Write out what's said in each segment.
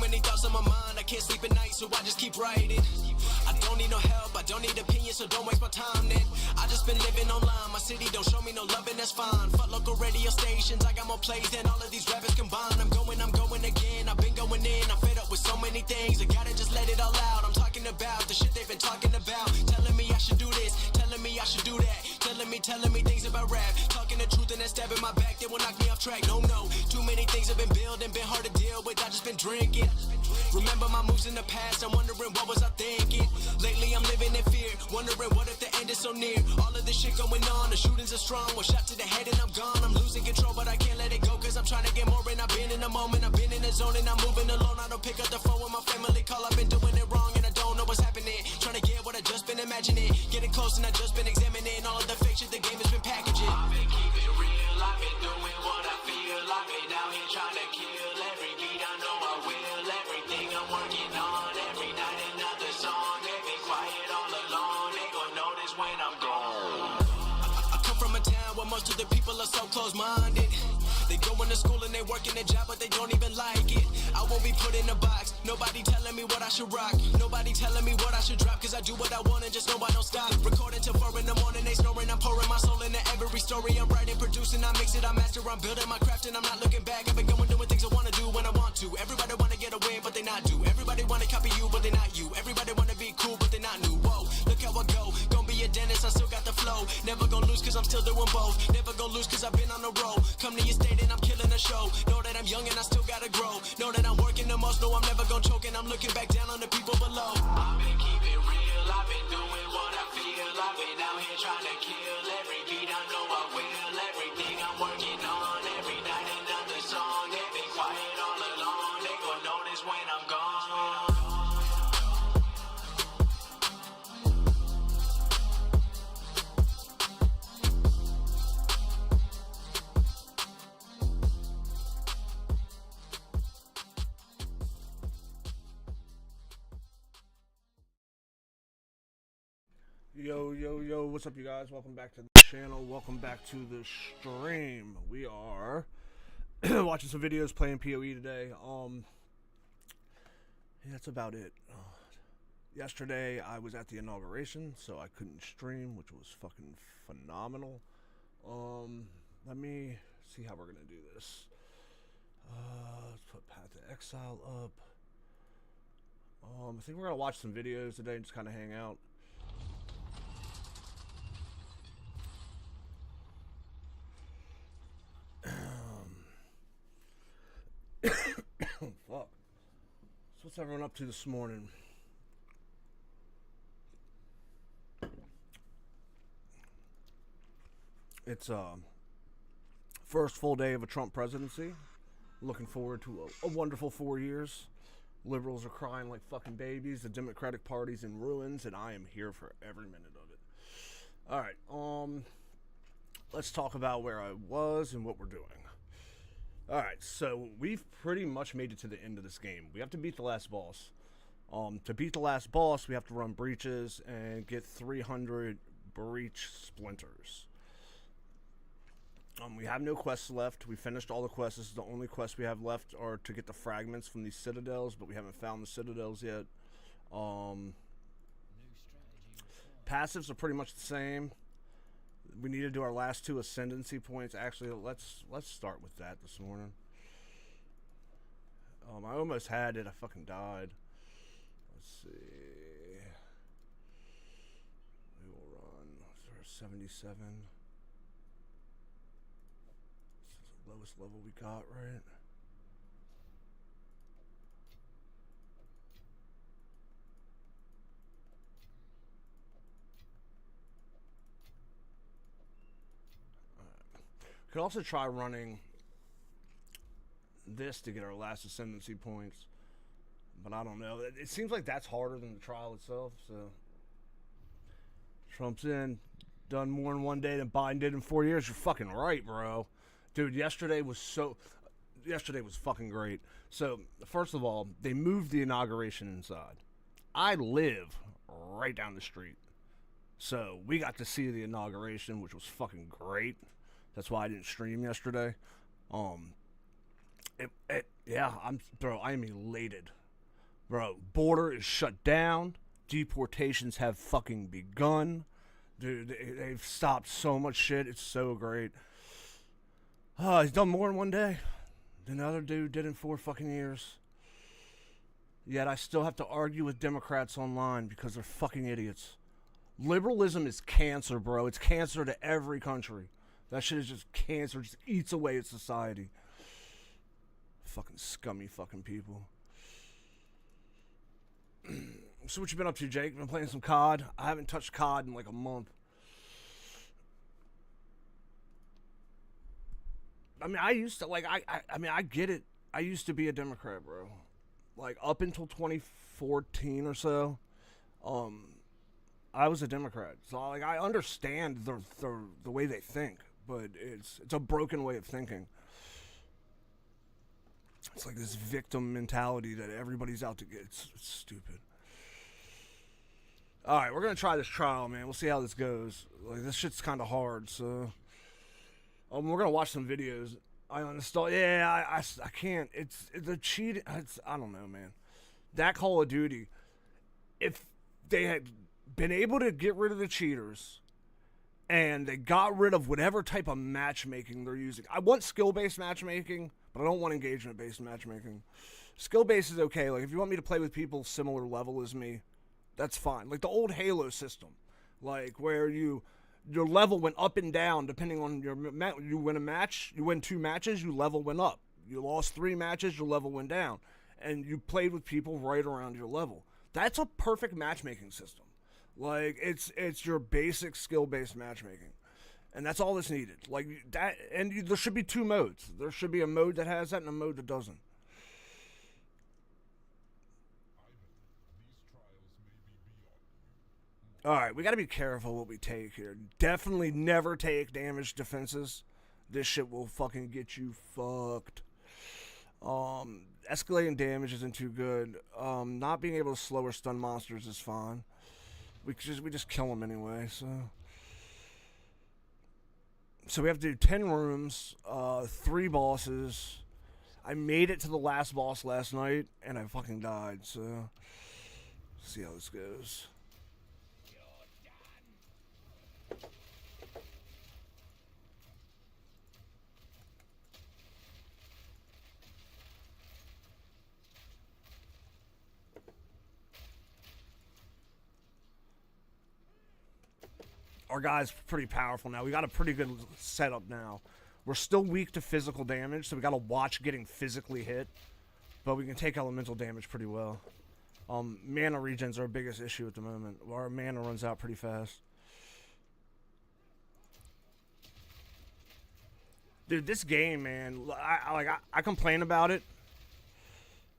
many thoughts on my mind, I can't sleep at night, so I just keep writing. I don't need no help, I don't need opinions, so don't waste my time then. I just been living online, my city don't show me no love and that's fine. Fuck local radio stations, I got more plays than all of these rappers combined. I'm going again, I've been going in, I'm fed up with so many things, I gotta just let it all out. I'm talking about the shit they've been talking about, telling me I should do this, telling me I should do that, telling me things about rap, talking the truth and then stabbing my back, they will knock me off track. No, too many things have been building, been hard to deal with, I just been drinking. Remember my moves in the past, I'm wondering what was I thinking. Lately I'm living in fear, wondering what if the end is so near. All of this shit going on, the shootings are strong, one shot to the head and I'm gone. I'm losing control but I can't let it go, cause I'm trying to get more and I've been in the moment, I've been in the zone and I'm moving alone. I don't pick up the phone when my family call, I've been doing it wrong and I don't know what's happening. Trying to get what I just been imagining, getting close and I just been examining all of the fake shit the game has been packaging. I've been keeping real, I've been doing what I feel, I've been out here trying to kill every beat, I know I will, everything I'm working on, every night another song, they been quiet all along, they gon' notice when I'm gone. I come from a town where most of the people are so close-minded. They go into school and they work in a job but they don't even like it. I won't be put in a box, nobody telling me what I should rock, nobody telling me what I should drop, cause I do what I want and just know I don't stop. Recording till 4 in the morning, they snoring, I'm pouring my soul into every story. I'm writing, producing, I mix it, I master, I'm building my craft and I'm not looking back. I've been going doing things I wanna do when I want to. Everybody wanna get a win but they not do. Everybody wanna copy you but they not you. Everybody wanna be cool but they not new. Whoa, look how I go, gonna be a dentist, I still got the flow. Never gonna lose cause I'm still doing both. Never gonna lose cause I've been on the road. Come to your state and I'm killing the show. Know that I'm young and I still gotta grow. Know that I'm working the most, know I'm never gonna choke. And I'm looking back down on the people below. I've been keeping real, I've been doing what I feel. I've been out here trying to kill every beat, I know I will. Everything I'm working on, every night another song. They've been quiet all along, they gon' notice when I'm gone. Yo, what's up you guys? Welcome back to the channel, welcome back to the stream. We are watching some videos, playing PoE today. Yeah, that's about it. Yesterday I was at the inauguration, so I couldn't stream, which was fucking phenomenal. Let me see how we're gonna do this. Let's put Path to Exile up. I think we're gonna watch some videos today and just kind of hang out. Fuck. So what's everyone up to this morning? It's first full day of a Trump presidency. Looking forward to a wonderful 4 years. Liberals are crying like fucking babies. The Democratic Party's in ruins, and I am here for every minute of it. All right. Let's talk about where I was and what we're doing. Alright, so we've pretty much made it to the end of this game. We have to beat the last boss. To beat the last boss, we have to run breaches and get 300 breach splinters. We have no quests left. We finished all the quests. The only quests we have left are to get the fragments from these citadels, but we haven't found the citadels yet. Passives are pretty much the same. We need to do our last 2 ascendancy points. Actually, let's start with that this morning. I almost had it. I fucking died. Let's see. We will run. Is there a 77? This is the lowest level we got, right? Could also try running this to get our last ascendancy points, but I don't know. It seems like that's harder than the trial itself. So Trump's in, done more in 1 day than Biden did in 4 years. You're fucking right, bro. Dude, yesterday was fucking great. So first of all, they moved the inauguration inside. I live right down the street, so we got to see the inauguration, which was fucking great. That's why I didn't stream yesterday. Yeah, I am elated. Bro, border is shut down. Deportations have fucking begun. Dude, they've stopped so much shit. It's so great. He's done more in one day than the other dude did in 4 fucking years. Yet I still have to argue with Democrats online because they're fucking idiots. Liberalism is cancer, bro. It's cancer to every country. That shit is just cancer. It just eats away at society. Fucking scummy fucking people. So what you been up to, Jake? Been playing some COD? I haven't touched COD in like a month. I mean, I used to, like, I mean, I get it. I used to be a Democrat, bro. Like, up until 2014 or so, I was a Democrat. So, like, I understand the way they think, but it's a broken way of thinking. It's like this victim mentality that everybody's out to get. It's stupid. All right, we're gonna try this trial, man. We'll see how this goes. Like, this shit's kind of hard, so we're gonna watch some videos. I uninstall. Yeah, I can't. It's the cheat. I don't know, man. That Call of Duty, if they had been able to get rid of the cheaters and they got rid of whatever type of matchmaking they're using. I want skill-based matchmaking, but I don't want engagement-based matchmaking. Skill-based is okay. Like, if you want me to play with people similar level as me, that's fine. Like the old Halo system, like where your level went up and down depending on you win a match, you win 2 matches, your level went up. You lost 3 matches, your level went down, and you played with people right around your level. That's a perfect matchmaking system. Like it's your basic skill-based matchmaking, and that's all that's needed. Like that, and there should be 2 modes. There should be a mode that has that and a mode that doesn't. Alright, we gotta be careful what we take here. Definitely never take damage defenses. This shit will fucking get you fucked. Escalating damage isn't too good. Not being able to slow or stun monsters is fine. We just kill them anyway, so we have to do 10 rooms, 3 bosses. I made it to the last boss last night, and I fucking died, so let's see how this goes. Our guy's pretty powerful now. We got a pretty good setup now. We're still weak to physical damage, so we gotta watch getting physically hit. But we can take elemental damage pretty well. Mana regens are our biggest issue at the moment. Our mana runs out pretty fast. Dude, this game, man, I complain about it.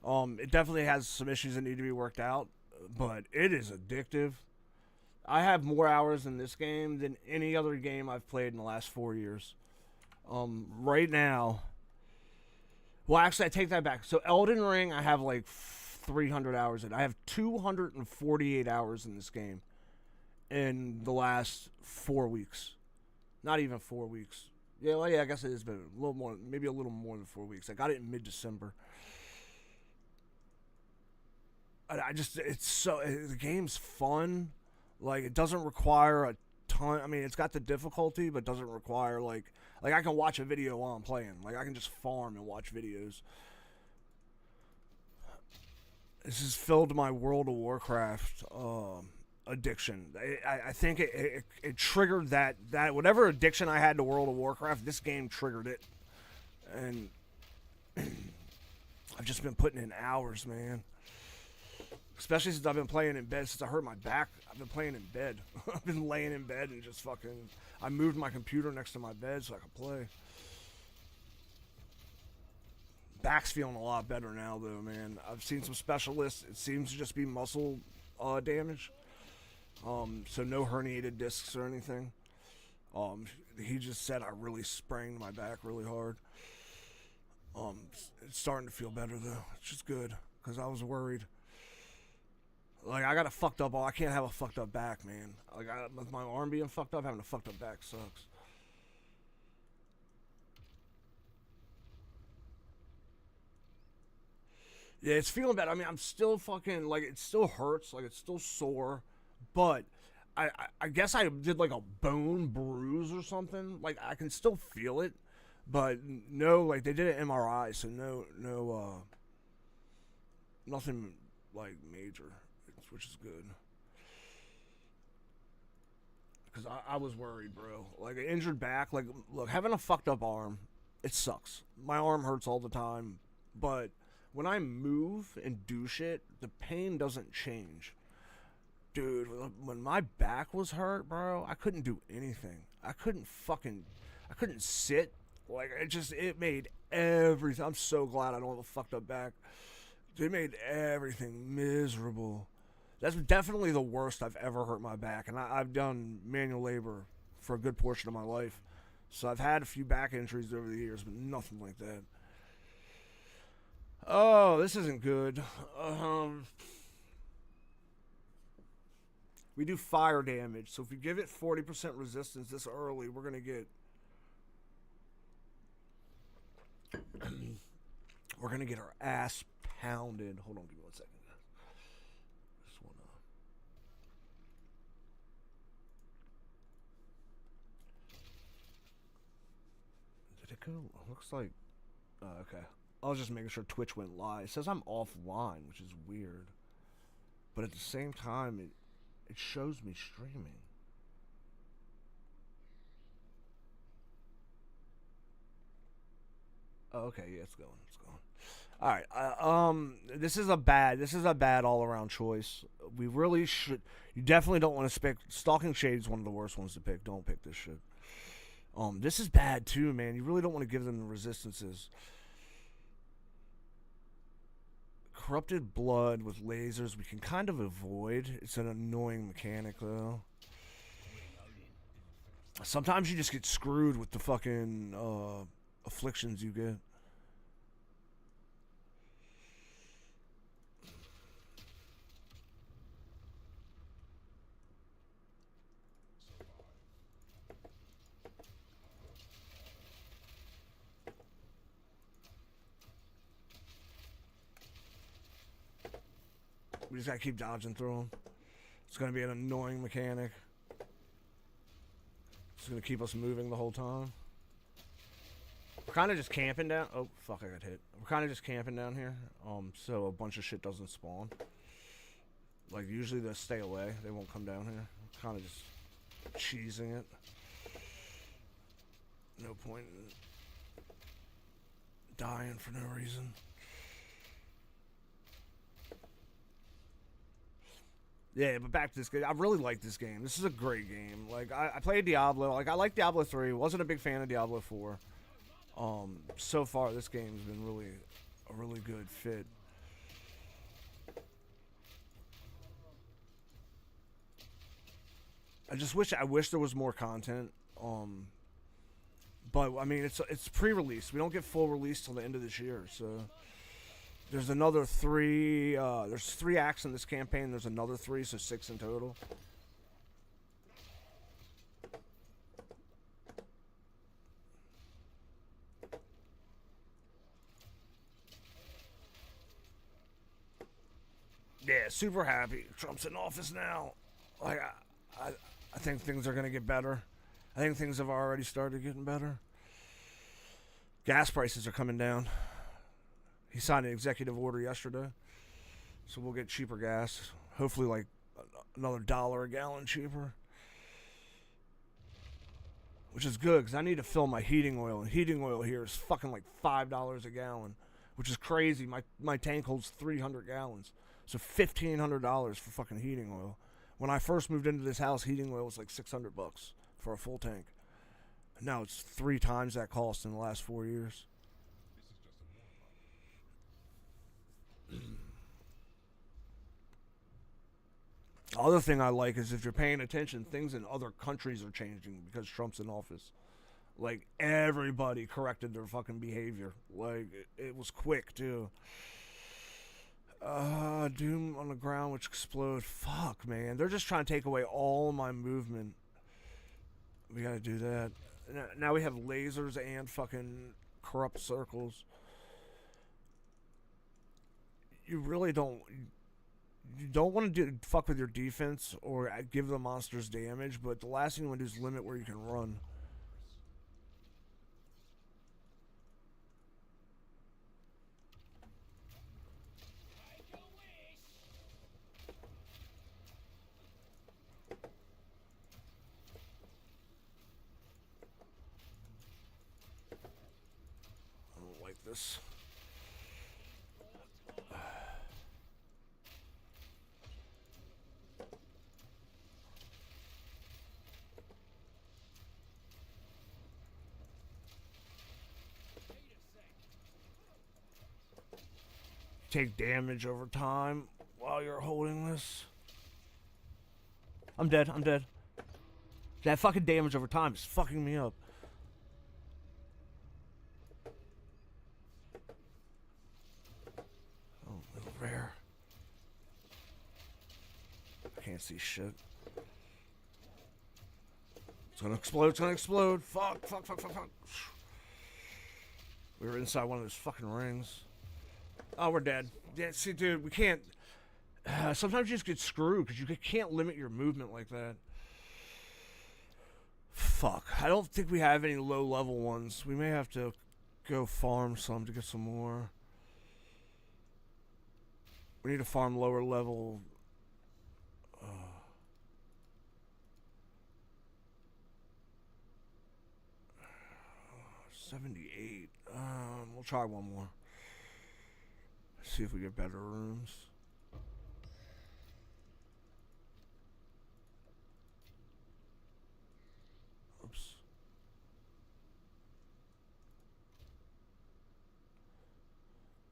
It definitely has some issues that need to be worked out, but it is addictive. I have more hours in this game than any other game I've played in the last 4 years. Right now, well, actually, I take that back. So Elden Ring, I have like 300 hours in. I have 248 hours in this game in the last 4 weeks. Not even 4 weeks. Yeah, well, yeah, I guess it has been a little more, maybe a little more than 4 weeks. I got it in mid-December. The game's fun. Like, it doesn't require a ton. I mean, it's got the difficulty, but doesn't require, like I can watch a video while I'm playing. Like, I can just farm and watch videos. This has filled my World of Warcraft addiction. I think it triggered that whatever addiction I had to World of Warcraft, this game triggered it. And I've just been putting in hours, man. Especially since I've been playing in bed. Since I hurt my back, I've been playing in bed. I've been laying in bed and just fucking... I moved my computer next to my bed so I could play. Back's feeling a lot better now, though, man. I've seen some specialists. It seems to just be muscle damage. So no herniated discs or anything. He just said I really sprained my back really hard. It's starting to feel better, though. It's just good, because I was worried. Like, I got a fucked up... I can't have a fucked up back, man. Like, with my arm being fucked up, having a fucked up back sucks. Yeah, it's feeling bad. I mean, I'm still fucking, like, it still hurts. Like, it's still sore. But I guess I did, like, a bone bruise or something. Like, I can still feel it. But no, like, they did an MRI, so nothing, like, major, which is good. Because I was worried, bro. Like, an injured back, like, look, having a fucked up arm, it sucks. My arm hurts all the time. But when I move and do shit, the pain doesn't change. Dude, when my back was hurt, bro, I couldn't do anything. I couldn't sit. Like, it made everything. I'm so glad I don't have a fucked up back. It made everything miserable. That's definitely the worst I've ever hurt my back. And I've done manual labor for a good portion of my life. So I've had a few back injuries over the years, but nothing like that. Oh, this isn't good. We do fire damage. So if we give it 40% resistance this early, we're going to get... we're going to get our ass pounded. Hold on, give me 1 second. Just want to... Did it go? Looks like... okay. I was just making sure Twitch went live. It says I'm offline, which is weird. But at the same time, it shows me streaming. Oh, okay, yeah, it's going. All right, this is a bad all-around choice. We really should. You definitely don't want to pick. Stalking Shade's one of the worst ones to pick. Don't pick this shit. This is bad too, man. You really don't want to give them the resistances. Corrupted Blood with lasers we can kind of avoid. It's an annoying mechanic though. Sometimes you just get screwed with the fucking afflictions you get. We just gotta keep dodging through them. It's gonna be an annoying mechanic. It's gonna keep us moving the whole time. We're kind of just camping down. Oh fuck! I got hit. We're kind of just camping down here. So a bunch of shit doesn't spawn. Like usually they stay away. They won't come down here. Kind of just cheesing it. No point in dying for no reason. Yeah, but back to this game. I really like this game. This is a great game. Like, I played Diablo. Like, I like Diablo 3. Wasn't a big fan of Diablo 4. So far, this game's been a really good fit. I wish there was more content. But, I mean, it's pre-release. We don't get full release till the end of this year, so... There's another 3, there's 3 acts in this campaign, there's another 3, so 6 in total. Yeah, super happy. Trump's in office now. Like, I think things are going to get better. I think things have already started getting better. Gas prices are coming down. He signed an executive order yesterday, so we'll get cheaper gas. Hopefully, like another $1 a gallon cheaper, which is good because I need to fill my heating oil, and heating oil here is fucking like $5 a gallon, which is crazy. My tank holds 300 gallons, so $1,500 for fucking heating oil. When I first moved into this house, heating oil was like $600 for a full tank. And now it's 3 times that cost in the last 4 years. The other thing I like is if you're paying attention, things in other countries are changing because Trump's in office. Like, everybody corrected their fucking behavior. Like, it was quick, too. Doom on the ground, which explode. Fuck, man. They're just trying to take away all my movement. We gotta do that. Now we have lasers and fucking corrupt circles. you really don't. You don't want to fuck with your defense or give the monsters damage, but the last thing you want to do is limit where you can run. I don't like this. Take damage over time while you're holding this. I'm dead. I'm dead. That fucking damage over time is fucking me up. Oh, little rare. I can't see shit. It's gonna explode. It's gonna explode. Fuck. Fuck. Fuck. Fuck. Fuck. We were inside one of those fucking rings. Oh, we're dead. Yeah, see, dude, we can't. Sometimes you just get screwed because you can't limit your movement like that. Fuck. I don't think we have any low level ones. We may have to go farm some to get some more. We need to farm lower level. 78. We'll try one more. See if we get better rooms. Oops.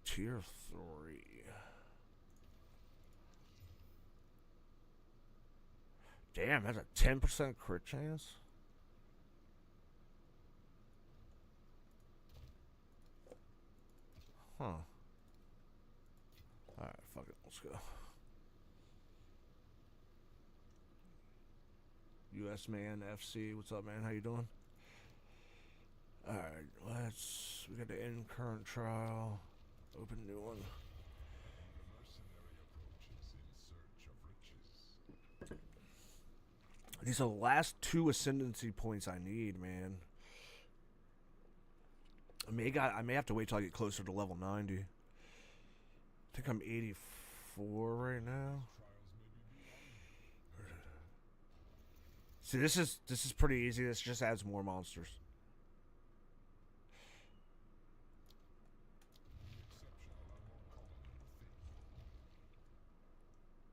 Tier 3. Damn, that's a 10% crit chance. Huh. Alright, fuck it, let's go. US Man, FC, what's up, man? How you doing? Alright, we got to end current trial. Open new one. These are the last 2 ascendancy points I need, man. I may have to wait till I get closer to level 90. I think I'm 84 right now. See, this is pretty easy. This just adds more monsters.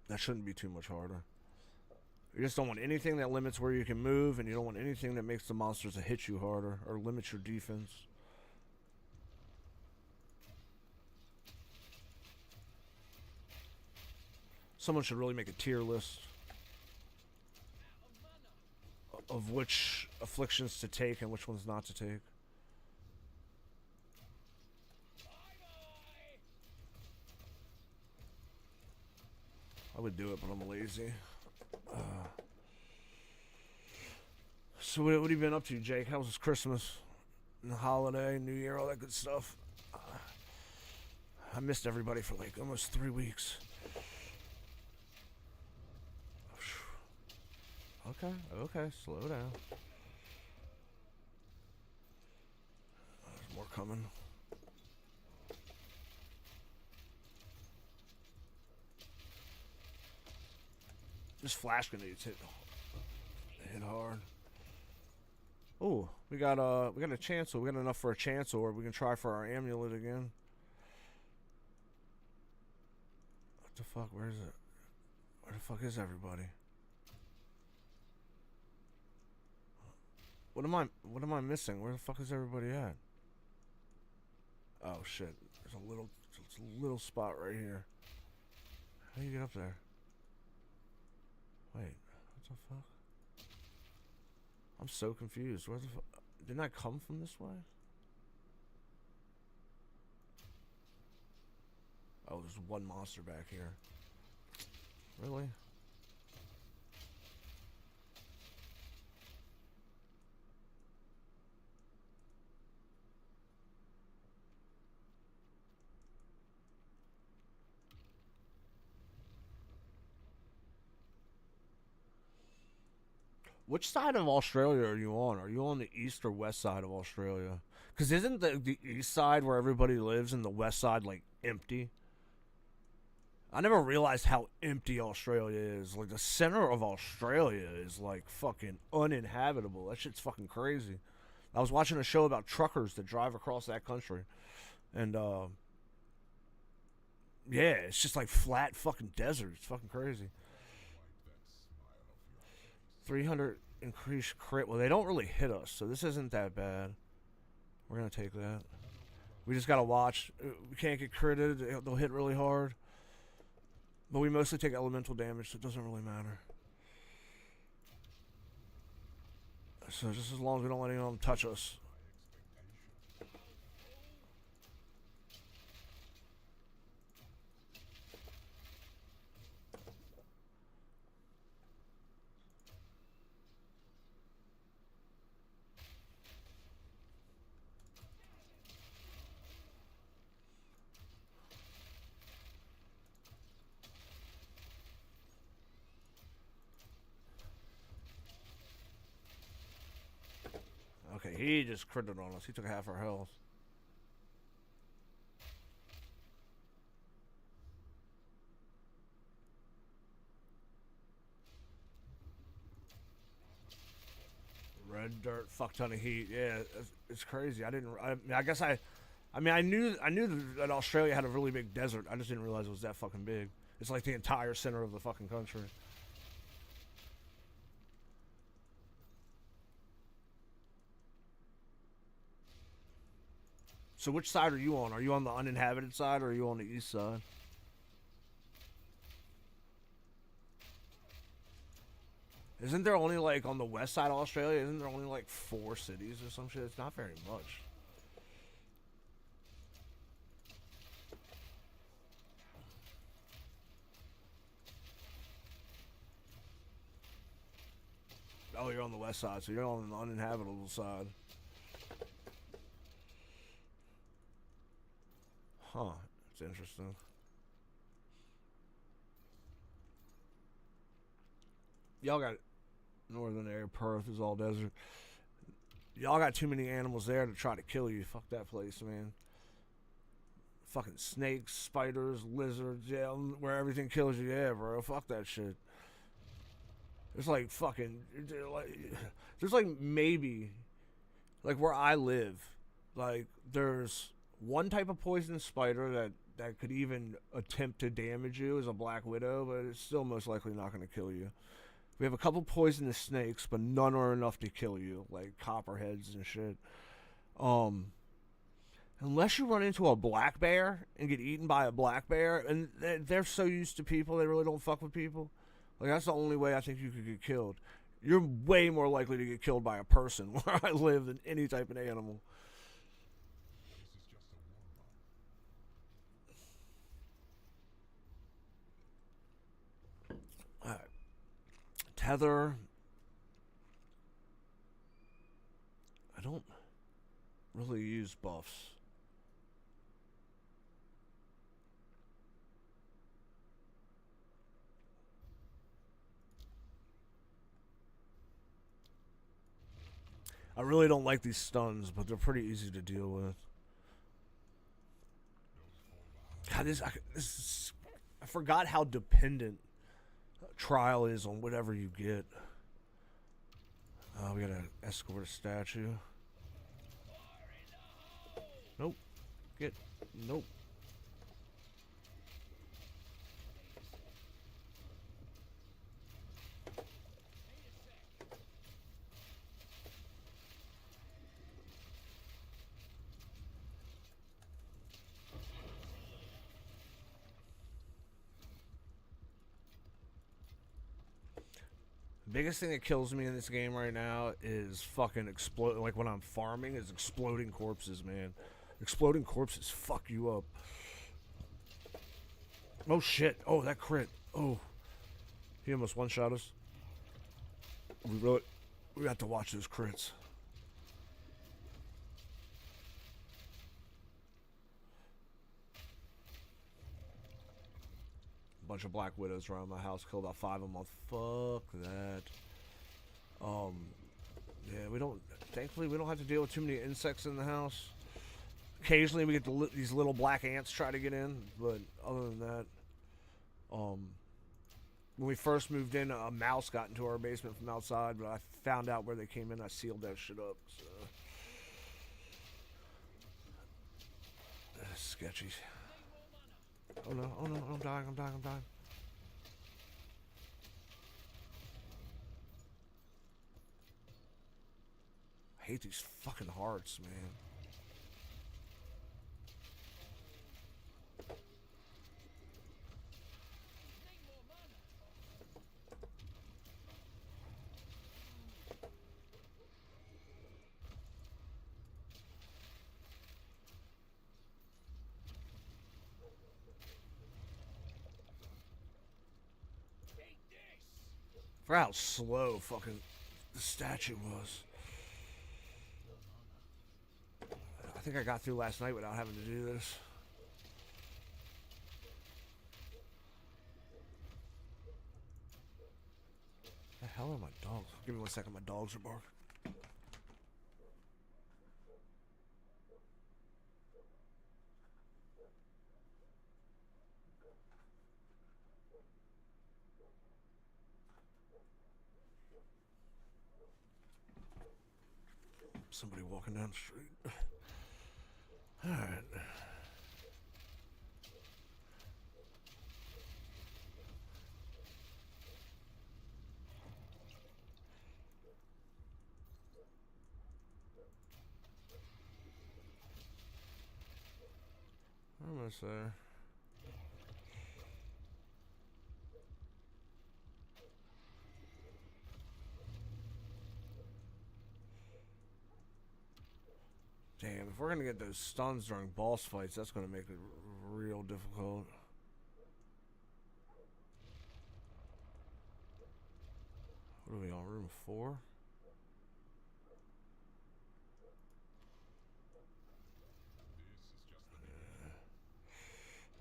That shouldn't be too much harder. You just don't want anything that limits where you can move, and you don't want anything that makes the monsters to hit you harder or limits your defense. Someone should really make a tier list of which afflictions to take and which ones not to take. I would do it, but I'm lazy. So what have you been up to, Jake? How was this Christmas? And the holiday, New Year, all that good stuff? I missed everybody for like almost 3 weeks. Okay, slow down. There's more coming. This flash grenades hit hard. Oh, we got a chancellor. We got enough for a chancellor. We can try for our amulet again. What the fuck? Where is it? Where the fuck is everybody? What am I missing? Where the fuck is everybody at? Oh shit. There's a little spot right here. How do you get up there? Wait, what the fuck? I'm so confused. Where the fuck? Didn't I come from this way? Oh, there's one monster back here. Really? Which side of Australia are you on? Are you on the east or west side of Australia? Because isn't the east side where everybody lives and the west side, like, empty? I never realized how empty Australia is. Like, the center of Australia is, like, fucking uninhabitable. That shit's fucking crazy. I was watching a show about truckers that drive across that country. And, yeah, it's just like flat fucking desert. It's fucking crazy. 300 increased crit. Well, they don't really hit us, so this isn't that bad. We're going to take that. We just got to watch. We can't get critted. They'll hit really hard. But we mostly take elemental damage, so it doesn't really matter. So just as long as we don't let anyone touch us. Okay, he just critted on us. He took half our health. Red dirt, fuck ton of heat. Yeah, it's crazy. I guess I knew that Australia had a really big desert. I just didn't realize it was that fucking big. It's like the entire center of the fucking country. So which side are you on? Are you on the uninhabited side or are you on the east side? Isn't there only, like, on the west side of Australia, isn't there only, like, 4 cities or some shit? It's not very much. Oh, you're on the west side, so you're on the uninhabitable side. Huh. It's interesting. Y'all got northern area. Perth is all desert. Y'all got too many animals there to try to kill you. Fuck that place, man. Fucking snakes, spiders, lizards, yeah, where everything kills you. Yeah, bro. Fuck that shit. There's like fucking, there's like maybe, like where I live, like there's one type of poisonous spider that could even attempt to damage you, is a black widow, but it's still most likely not going to kill you. We have a couple poisonous snakes, but none are enough to kill you, like copperheads and shit. Unless you run into a black bear and get eaten by a black bear, and they're so used to people, they really don't fuck with people. Like, that's the only way I think you could get killed. You're way more likely to get killed by a person where I live than any type of animal. Alright. Tether. I don't really use buffs. I really don't like these stuns, but they're pretty easy to deal with. God, I forgot how dependent trial is on whatever you get. We gotta escort a statue. Nope. Nope. Biggest thing that kills me in this game right now is fucking explode. Like when I'm farming, is exploding corpses, man. Exploding corpses fuck you up. Oh shit! Oh, that crit! Oh, he almost one-shot us. We got to watch those crits. Bunch of black widows around my house. Killed about 5 a month. Fuck that. Um, yeah, we don't. Thankfully, we don't have to deal with too many insects in the house. Occasionally, we get these little black ants try to get in, but other than that, um, when we first moved in, a mouse got into our basement from outside, but I found out where they came in. I sealed that shit up. So. Sketchy. Oh no, oh no, I'm dying, I'm dying, I'm dying. I hate these fucking hearts, man. For how slow fucking the statue was. I think I got through last night without having to do this. The hell are my dogs? Give me 1 second, my dogs are barking. Somebody walking down the street. Alright. What am I gonna say? Damn, if we're gonna get those stuns during boss fights, that's gonna make it real difficult. What are we on, room 4?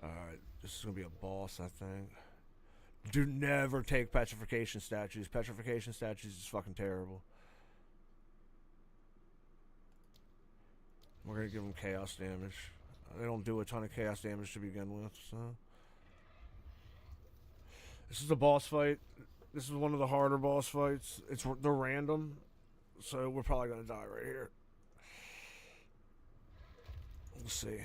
Yeah. Alright, this is gonna be a boss, I think. Do never take petrification statues. Petrification statues is fucking terrible. We're gonna give them chaos damage. They don't do a ton of chaos damage to begin with, so. This is a boss fight. This is one of the harder boss fights. They're random, so we're probably gonna die right here. We'll see.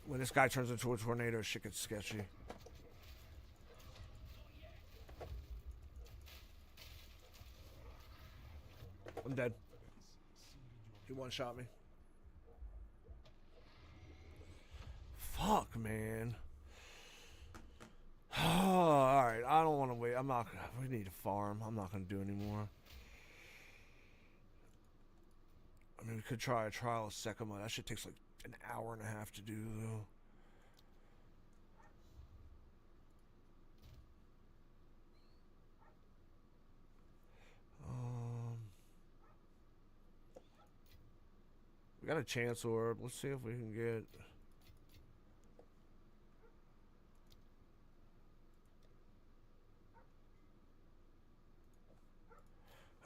When this guy turns into a tornado, shit gets sketchy. I'm dead. He one-shot me. Fuck, man. Alright, I don't want to wait. I'm not gonna. We need to farm. I'm not gonna do anymore. I mean, we could try a trial of second one. That shit takes like an hour and a half to do, though. We got a chance orb. Let's see if we can get.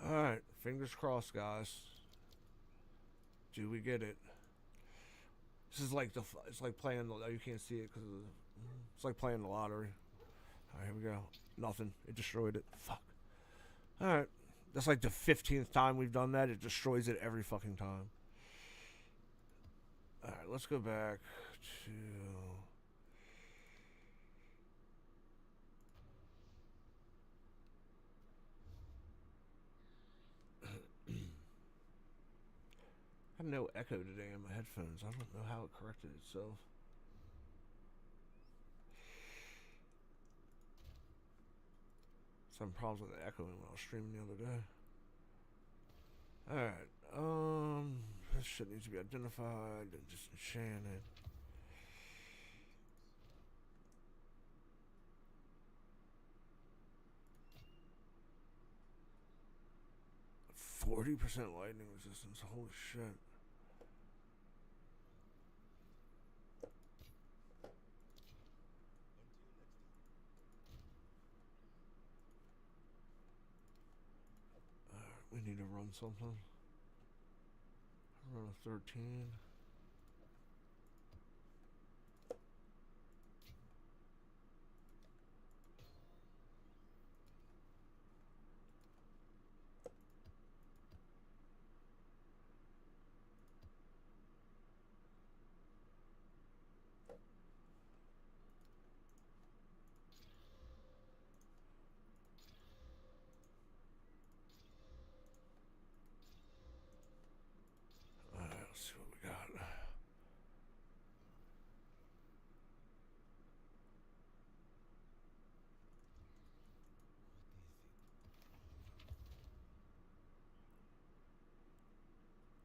Alright, fingers crossed, guys. Do we get it? This is like it's like playing the, you can't see it because it's like playing the lottery. Alright, here we go. Nothing. It destroyed it. Fuck. Alright. That's like the 15th time we've done that. It destroys it every fucking time. Alright, let's go back to. I have no echo today in my headphones. I don't know how it corrected itself. Some problems with the echoing when I was streaming the other day. Alright, this shit needs to be identified and disenchanted. 40% lightning resistance. Holy shit. I need to run something. Run a 13. Alright, let's see what we got.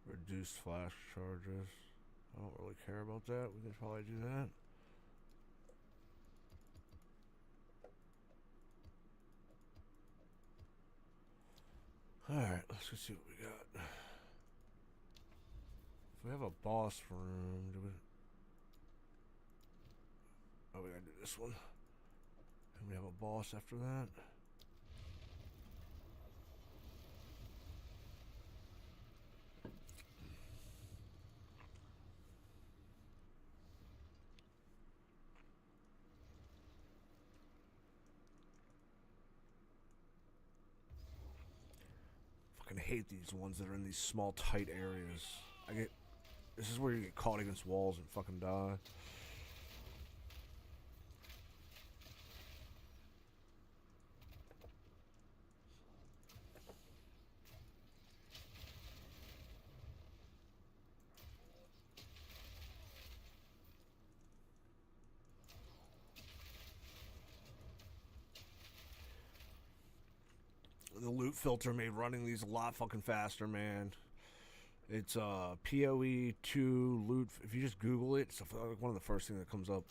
Reduced flash charges. I don't really care about that. We can probably do that. Alright, let's go see what we got. If we have a boss room, do we... Oh, we gotta do this one. And we have a boss after that. Fucking hate these ones that are in these small, tight areas. This is where you get caught against walls and fucking die. The loot filter made running these a lot fucking faster, man. It's PoE 2 loot. If you just Google it, it's like one of the first things that comes up.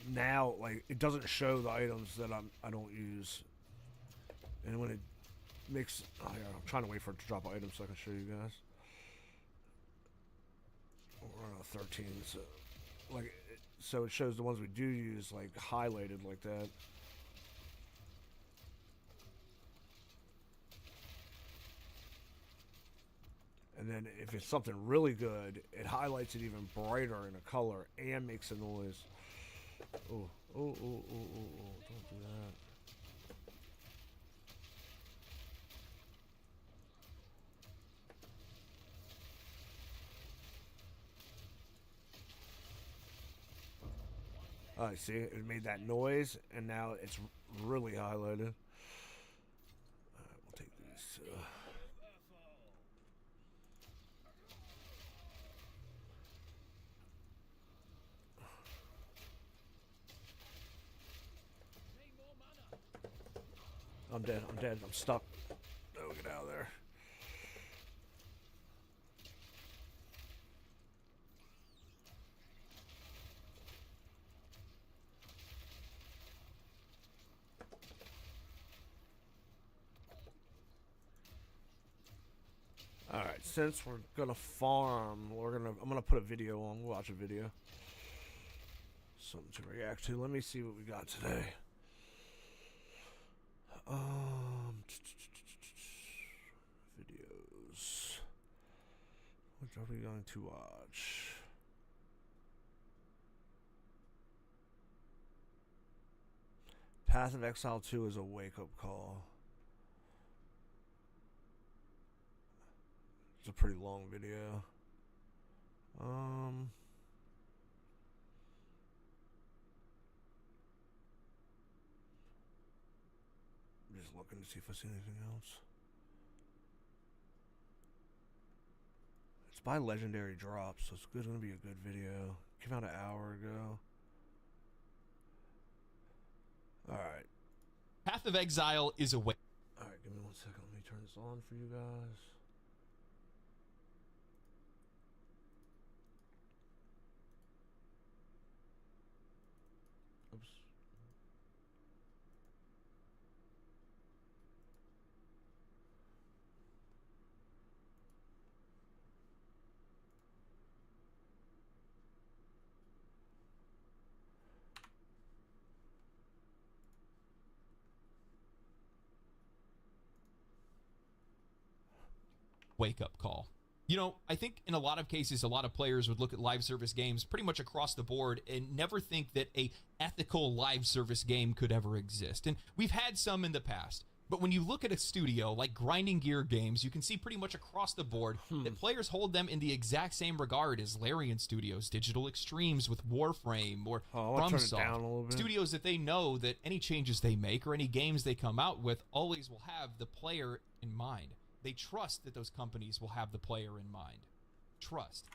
Now, like, it doesn't show the items that I don't use, and when it makes, oh yeah, I'm trying to wait for it to drop items so I can show you guys. We're on a 13, so like, so it shows the ones we do use like highlighted like that. And then if it's something really good, it highlights it even brighter in a color and makes a noise. Oh, don't do that. I see, it made that noise, and now it's really highlighted. Alright, we'll take these. I'm dead, I'm stuck. Oh, get out of there. Alright, since we're gonna farm, I'm gonna put a video on. We'll watch a video. Something to react to. Let me see what we got today. Videos. What are we going to watch? Path of Exile 2 is a wake-up call. It's a pretty long video. I'm just looking to see if I see anything else. It's by Legendary Drops, so it's gonna be a good video. Came out an hour ago. Alright. Path of Exile is a way. Alright, give me 1 second. Let me turn this on for you guys. Oops. wake-up call. You know, I think in a lot of cases, a lot of players would look at live service games pretty much across the board and never think that a ethical live service game could ever exist. And we've had some in the past. But when you look at a studio like Grinding Gear Games, you can see pretty much across the board that players hold them in the exact same regard as Larian Studios, Digital Extremes with Warframe, or FromSoft. Studios that they know that any changes they make or any games they come out with always will have the player in mind. They trust that those companies will have the player in mind. Trust.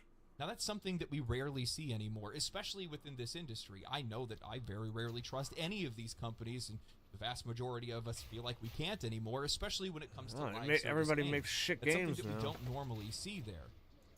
Now, that's something that we rarely see anymore, especially within this industry. I know that I very rarely trust any of these companies, and the vast majority of us feel like we can't anymore, especially when it comes to live service everybody games. makes shit That's games something that now. we don't normally see there.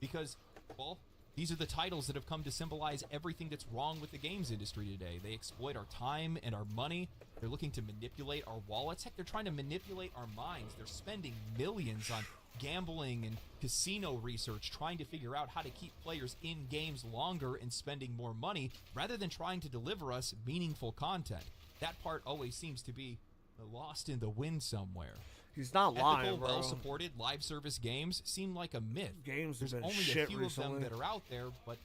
Because, well, these are the titles that have come to symbolize everything that's wrong with the games industry today. They exploit our time and our money. They're looking to manipulate our wallets. Heck, they're trying to manipulate our minds. They're spending millions on gambling and casino research, trying to figure out how to keep players in games longer and spending more money, rather than trying to deliver us meaningful content. That part always seems to be lost in the wind somewhere. He's not lying, Ethical, bro. well-supported live service games seem like a myth. Games There's have been only shit a few recently. of them that are out there, but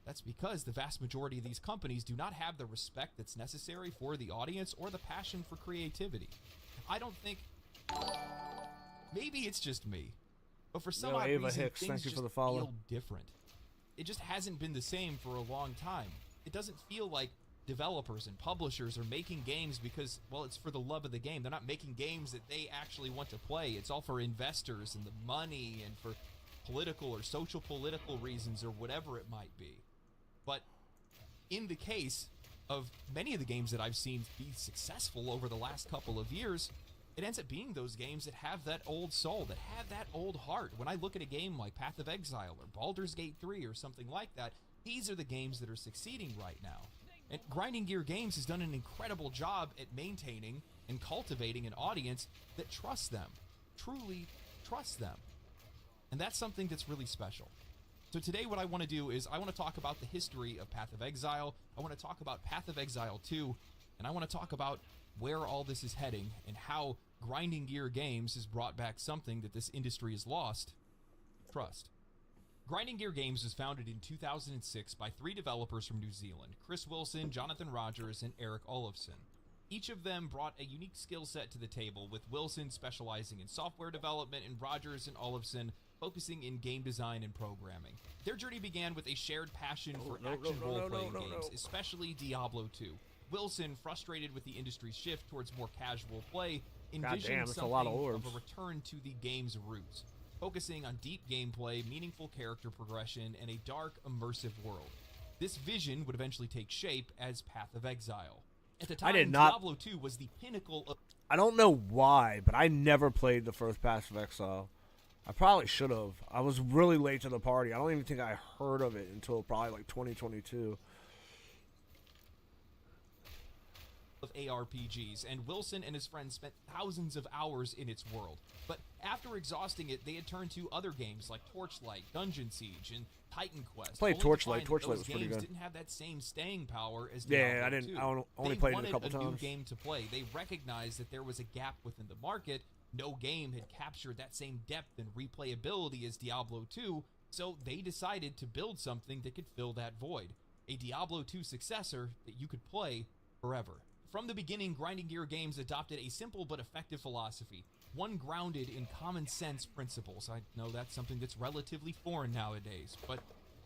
that's because the vast majority of these companies do not have the respect that's necessary for the audience or the passion for creativity. I don't think... Maybe it's just me, but for some odd Ava reason, Hicks, things thank you just for the follow. feel different. It just hasn't been the same for a long time. It doesn't feel like developers and publishers are making games because, well, it's for the love of the game. They're not making games that they actually want to play. It's all for investors and the money and for political or social political reasons or whatever it might be. But in the case of many of the games that I've seen be successful over the last couple of years, it ends up being those games that have that old soul, that have that old heart. When I look at a game like Path of Exile or Baldur's Gate 3 or something like that, these are the games that are succeeding right now. And Grinding Gear Games has done an incredible job at maintaining and cultivating an audience that trusts them, truly trusts them. And that's something that's really special. So today what I want to do is I want to talk about the history of Path of Exile, I want to talk about Path of Exile 2, and I want to talk about where all this is heading and how Grinding Gear Games has brought back something that this industry has lost: trust. Grinding Gear Games was founded in 2006 by 3 developers from New Zealand: Chris Wilson, Jonathan Rogers, and Eric Olofsson. Each of them brought a unique skill set to the table, with Wilson specializing in software development and Rogers and Olofsson focusing in game design and programming. Their journey began with a shared passion for action role-playing games, especially Diablo 2. Wilson, frustrated with the industry's shift towards more casual play, envisioned something of a return to the game's roots, focusing on deep gameplay, meaningful character progression, and a dark, immersive world. This vision would eventually take shape as Path of Exile. At the time, Diablo 2 was the pinnacle of... I don't know why, but I never played the first Path of Exile. I probably should have. I was really late to the party. I don't even think I heard of it until probably like 2022. Of ARPGs, and Wilson and his friends spent thousands of hours in its world. But after exhausting it, they had turned to other games like Torchlight, Dungeon Siege, and Titan Quest. Played Torchlight. Torchlight was pretty good. Didn't have that same staying power as Diablo 2. I didn't. I only played it a couple times. They wanted a new game to play. They recognized that there was a gap within the market. No game had captured that same depth and replayability as Diablo 2, so they decided to build something that could fill that void. A Diablo 2 successor that you could play forever. From the beginning, Grinding Gear Games adopted a simple but effective philosophy, one grounded in common sense principles. I know that's something that's relatively foreign nowadays, but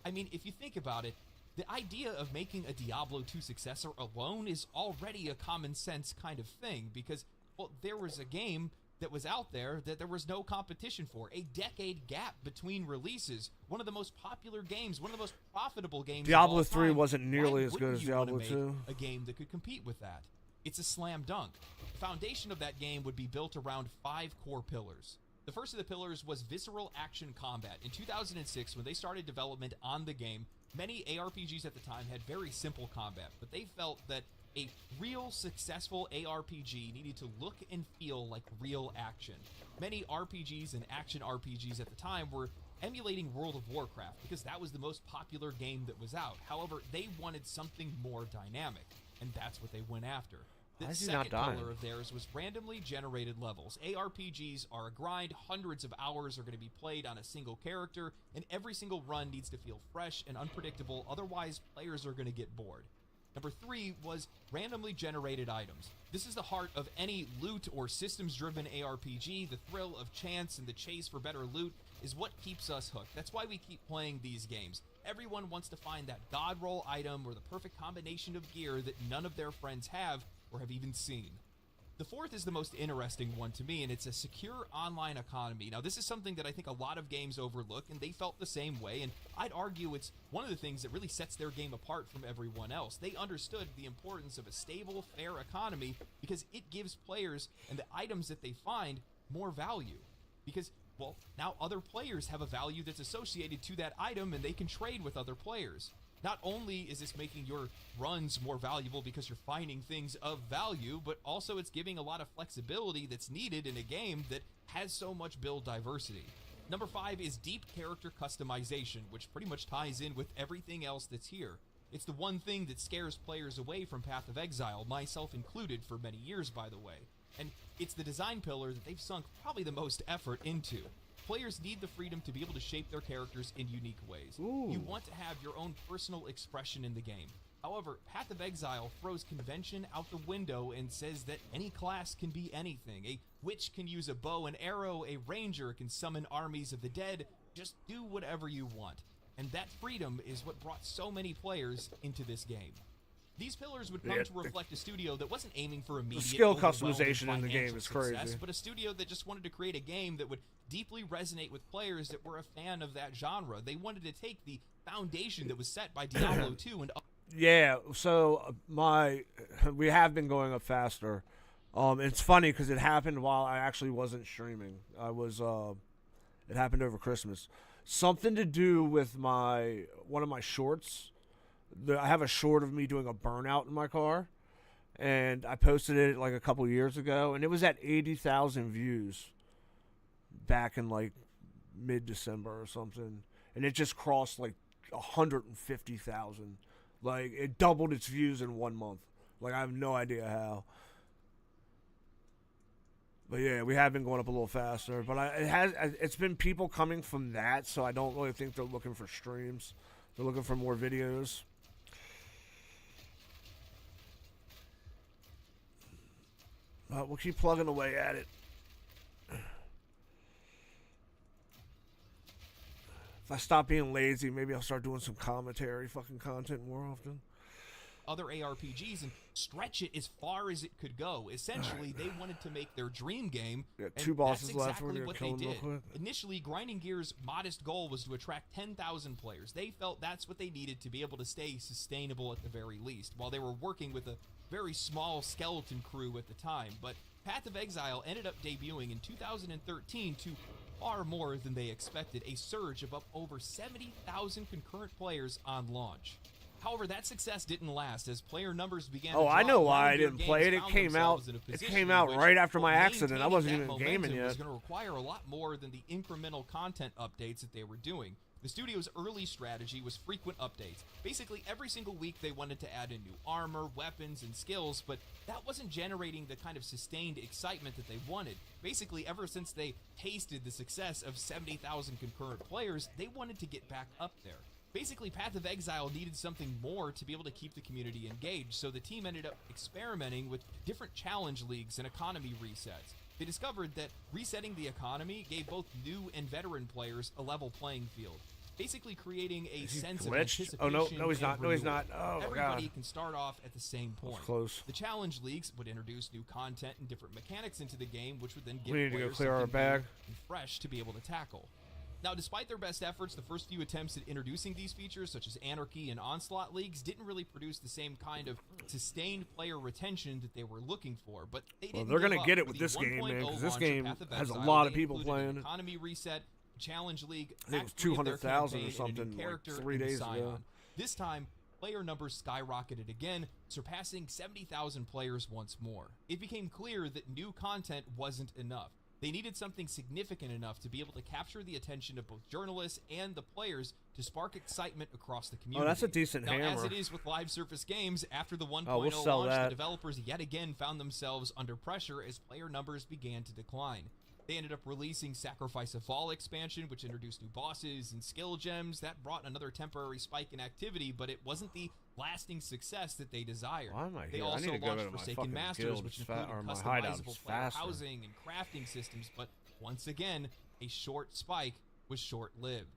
I mean, if you think about it, the idea of making a Diablo 2 successor alone is already a common sense kind of thing, because, well, there was a game that was out there that there was no competition for. A decade gap between releases. One of the most popular games, one of the most profitable games Diablo of all 3 time. wasn't nearly Why as good as wouldn't you wanna Diablo make 2. a game that could compete with that? It's a slam dunk. The foundation of that game would be built around 5 core pillars. The first of the pillars was visceral action combat. In 2006, when they started development on the game, many ARPGs at the time had very simple combat, but they felt that a real successful ARPG needed to look and feel like real action. Many RPGs and action RPGs at the time were emulating World of Warcraft because that was the most popular game that was out. However, they wanted something more dynamic, and that's what they went after. The is he not second dying? pillar of theirs was randomly generated levels. ARPGs are a grind. Hundreds of hours are going to be played on a single character, and every single run needs to feel fresh and unpredictable, otherwise players are going to get bored. Number 3 was randomly generated items. This is the heart of any loot or systems-driven ARPG. The thrill of chance and the chase for better loot is what keeps us hooked. That's why we keep playing these games. Everyone wants to find that god roll item or the perfect combination of gear that none of their friends have or have even seen. The fourth is the most interesting one to me, and it's a secure online economy. Now, this is something that I think a lot of games overlook, and they felt the same way, and I'd argue it's one of the things that really sets their game apart from everyone else. They understood the importance of a stable, fair economy because it gives players and the items that they find more value. Because, well, now other players have a value that's associated to that item, and they can trade with other players. Not only is this making your runs more valuable because you're finding things of value, but also it's giving a lot of flexibility that's needed in a game that has so much build diversity. Number 5 is deep character customization, which pretty much ties in with everything else that's here. It's the one thing that scares players away from Path of Exile, myself included for many years, by the way. And it's the design pillar that they've sunk probably the most effort into. Players need the freedom to be able to shape their characters in unique ways. Ooh. You want to have your own personal expression in the game. However, Path of Exile throws convention out the window and says that any class can be anything. A witch can use a bow and arrow, a ranger can summon armies of the dead. Just do whatever you want. And that freedom is what brought so many players into this game. These pillars would come to reflect a studio that wasn't aiming for immediate skill overwhelming customization in the game financial is success, crazy. but a studio that just wanted to create a game that would deeply resonate with players that were a fan of that genre. They wanted to take the foundation that was set by Diablo 2 and Yeah, so we have been going up faster. It's funny because it happened while I actually wasn't streaming. It happened over Christmas. Something to do with one of my shorts. I have a short of me doing a burnout in my car, and I posted it like a couple years ago, and it was at 80,000 views back in like mid-December or something, and it just crossed like 150,000. Like, it doubled its views in 1 month. Like, I have no idea how. But yeah, we have been going up a little faster. But it's been people coming from that, so I don't really think they're looking for streams. They're looking for more videos. We'll keep plugging away at it. If I stop being lazy, maybe I'll start doing some commentary fucking content more often. other ARPGs and stretch it as far as it could go. Essentially, they wanted to make their dream game. Yeah, and 2 bosses that's left. exactly We're gonna what kill they them did. real quick. Initially, Grinding Gear's modest goal was to attract 10,000 players. They felt that's what they needed to be able to stay sustainable at the very least, while they were working with a very small skeleton crew at the time. But Path of Exile ended up debuting in 2013 to far more than they expected, a surge of up over 70,000 concurrent players on launch. However, that success didn't last as player numbers began to drop. I know why I Grinding Gear didn't play it. games It came found out. themselves in a It position came in out which, right after my well, accident. I wasn't maintaining even that gaming momentum yet. was going to require a lot more than the incremental content updates that they were doing. The studio's early strategy was frequent updates. Basically, every single week they wanted to add in new armor, weapons, and skills, but that wasn't generating the kind of sustained excitement that they wanted. Basically, ever since they tasted the success of 70,000 concurrent players, they wanted to get back up there. Basically, Path of Exile needed something more to be able to keep the community engaged, so the team ended up experimenting with different challenge leagues and economy resets. They discovered that resetting the economy gave both new and veteran players a level playing field, basically creating a sense of anticipation. Oh, no, he's not. and No, he's renewal. not. Oh, Everybody God. can start off at the same point. Close. The challenge leagues would introduce new content and different mechanics into the game, which would then give We need to go players clear our something bag. new and fresh to be able to tackle. Now, despite their best efforts, the first few attempts at introducing these features, such as Anarchy and Onslaught leagues, didn't really produce the same kind of sustained player retention that they were looking for. But they didn't. Well, they're going gonna to get it with this game, man, 'cause this game has a lot of people playing it. Economy reset, challenge league. I think it was Act 3 of their 200,000 or campaign, and a something, new like, character 3 in days Scion. ago. This time, player numbers skyrocketed again, surpassing 70,000 players once more. It became clear that new content wasn't enough. They needed something significant enough to be able to capture the attention of both journalists and the players to spark excitement across the community. Oh, that's a decent now, hammer. as it is with live service games, after the 1.0 we'll sell launch, that. the developers yet again found themselves under pressure as player numbers began to decline. They ended up releasing Sacrifice of Fall expansion, which introduced new bosses and skill gems. That brought another temporary spike in activity, but it wasn't the lasting success that they desired. Why am I They here? I also need to go launched to my Forsaken fucking Masters, guild. which It's fa- included or my hideout. customizable It's player faster. housing and crafting systems, but once again, a short spike was short-lived.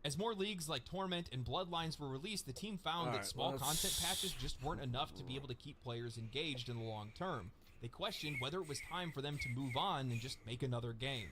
As more leagues like Torment and Bloodlines were released, the team found that Alright, small let's- content patches just weren't enough to be able to keep players engaged in the long term. They questioned whether it was time for them to move on and just make another game.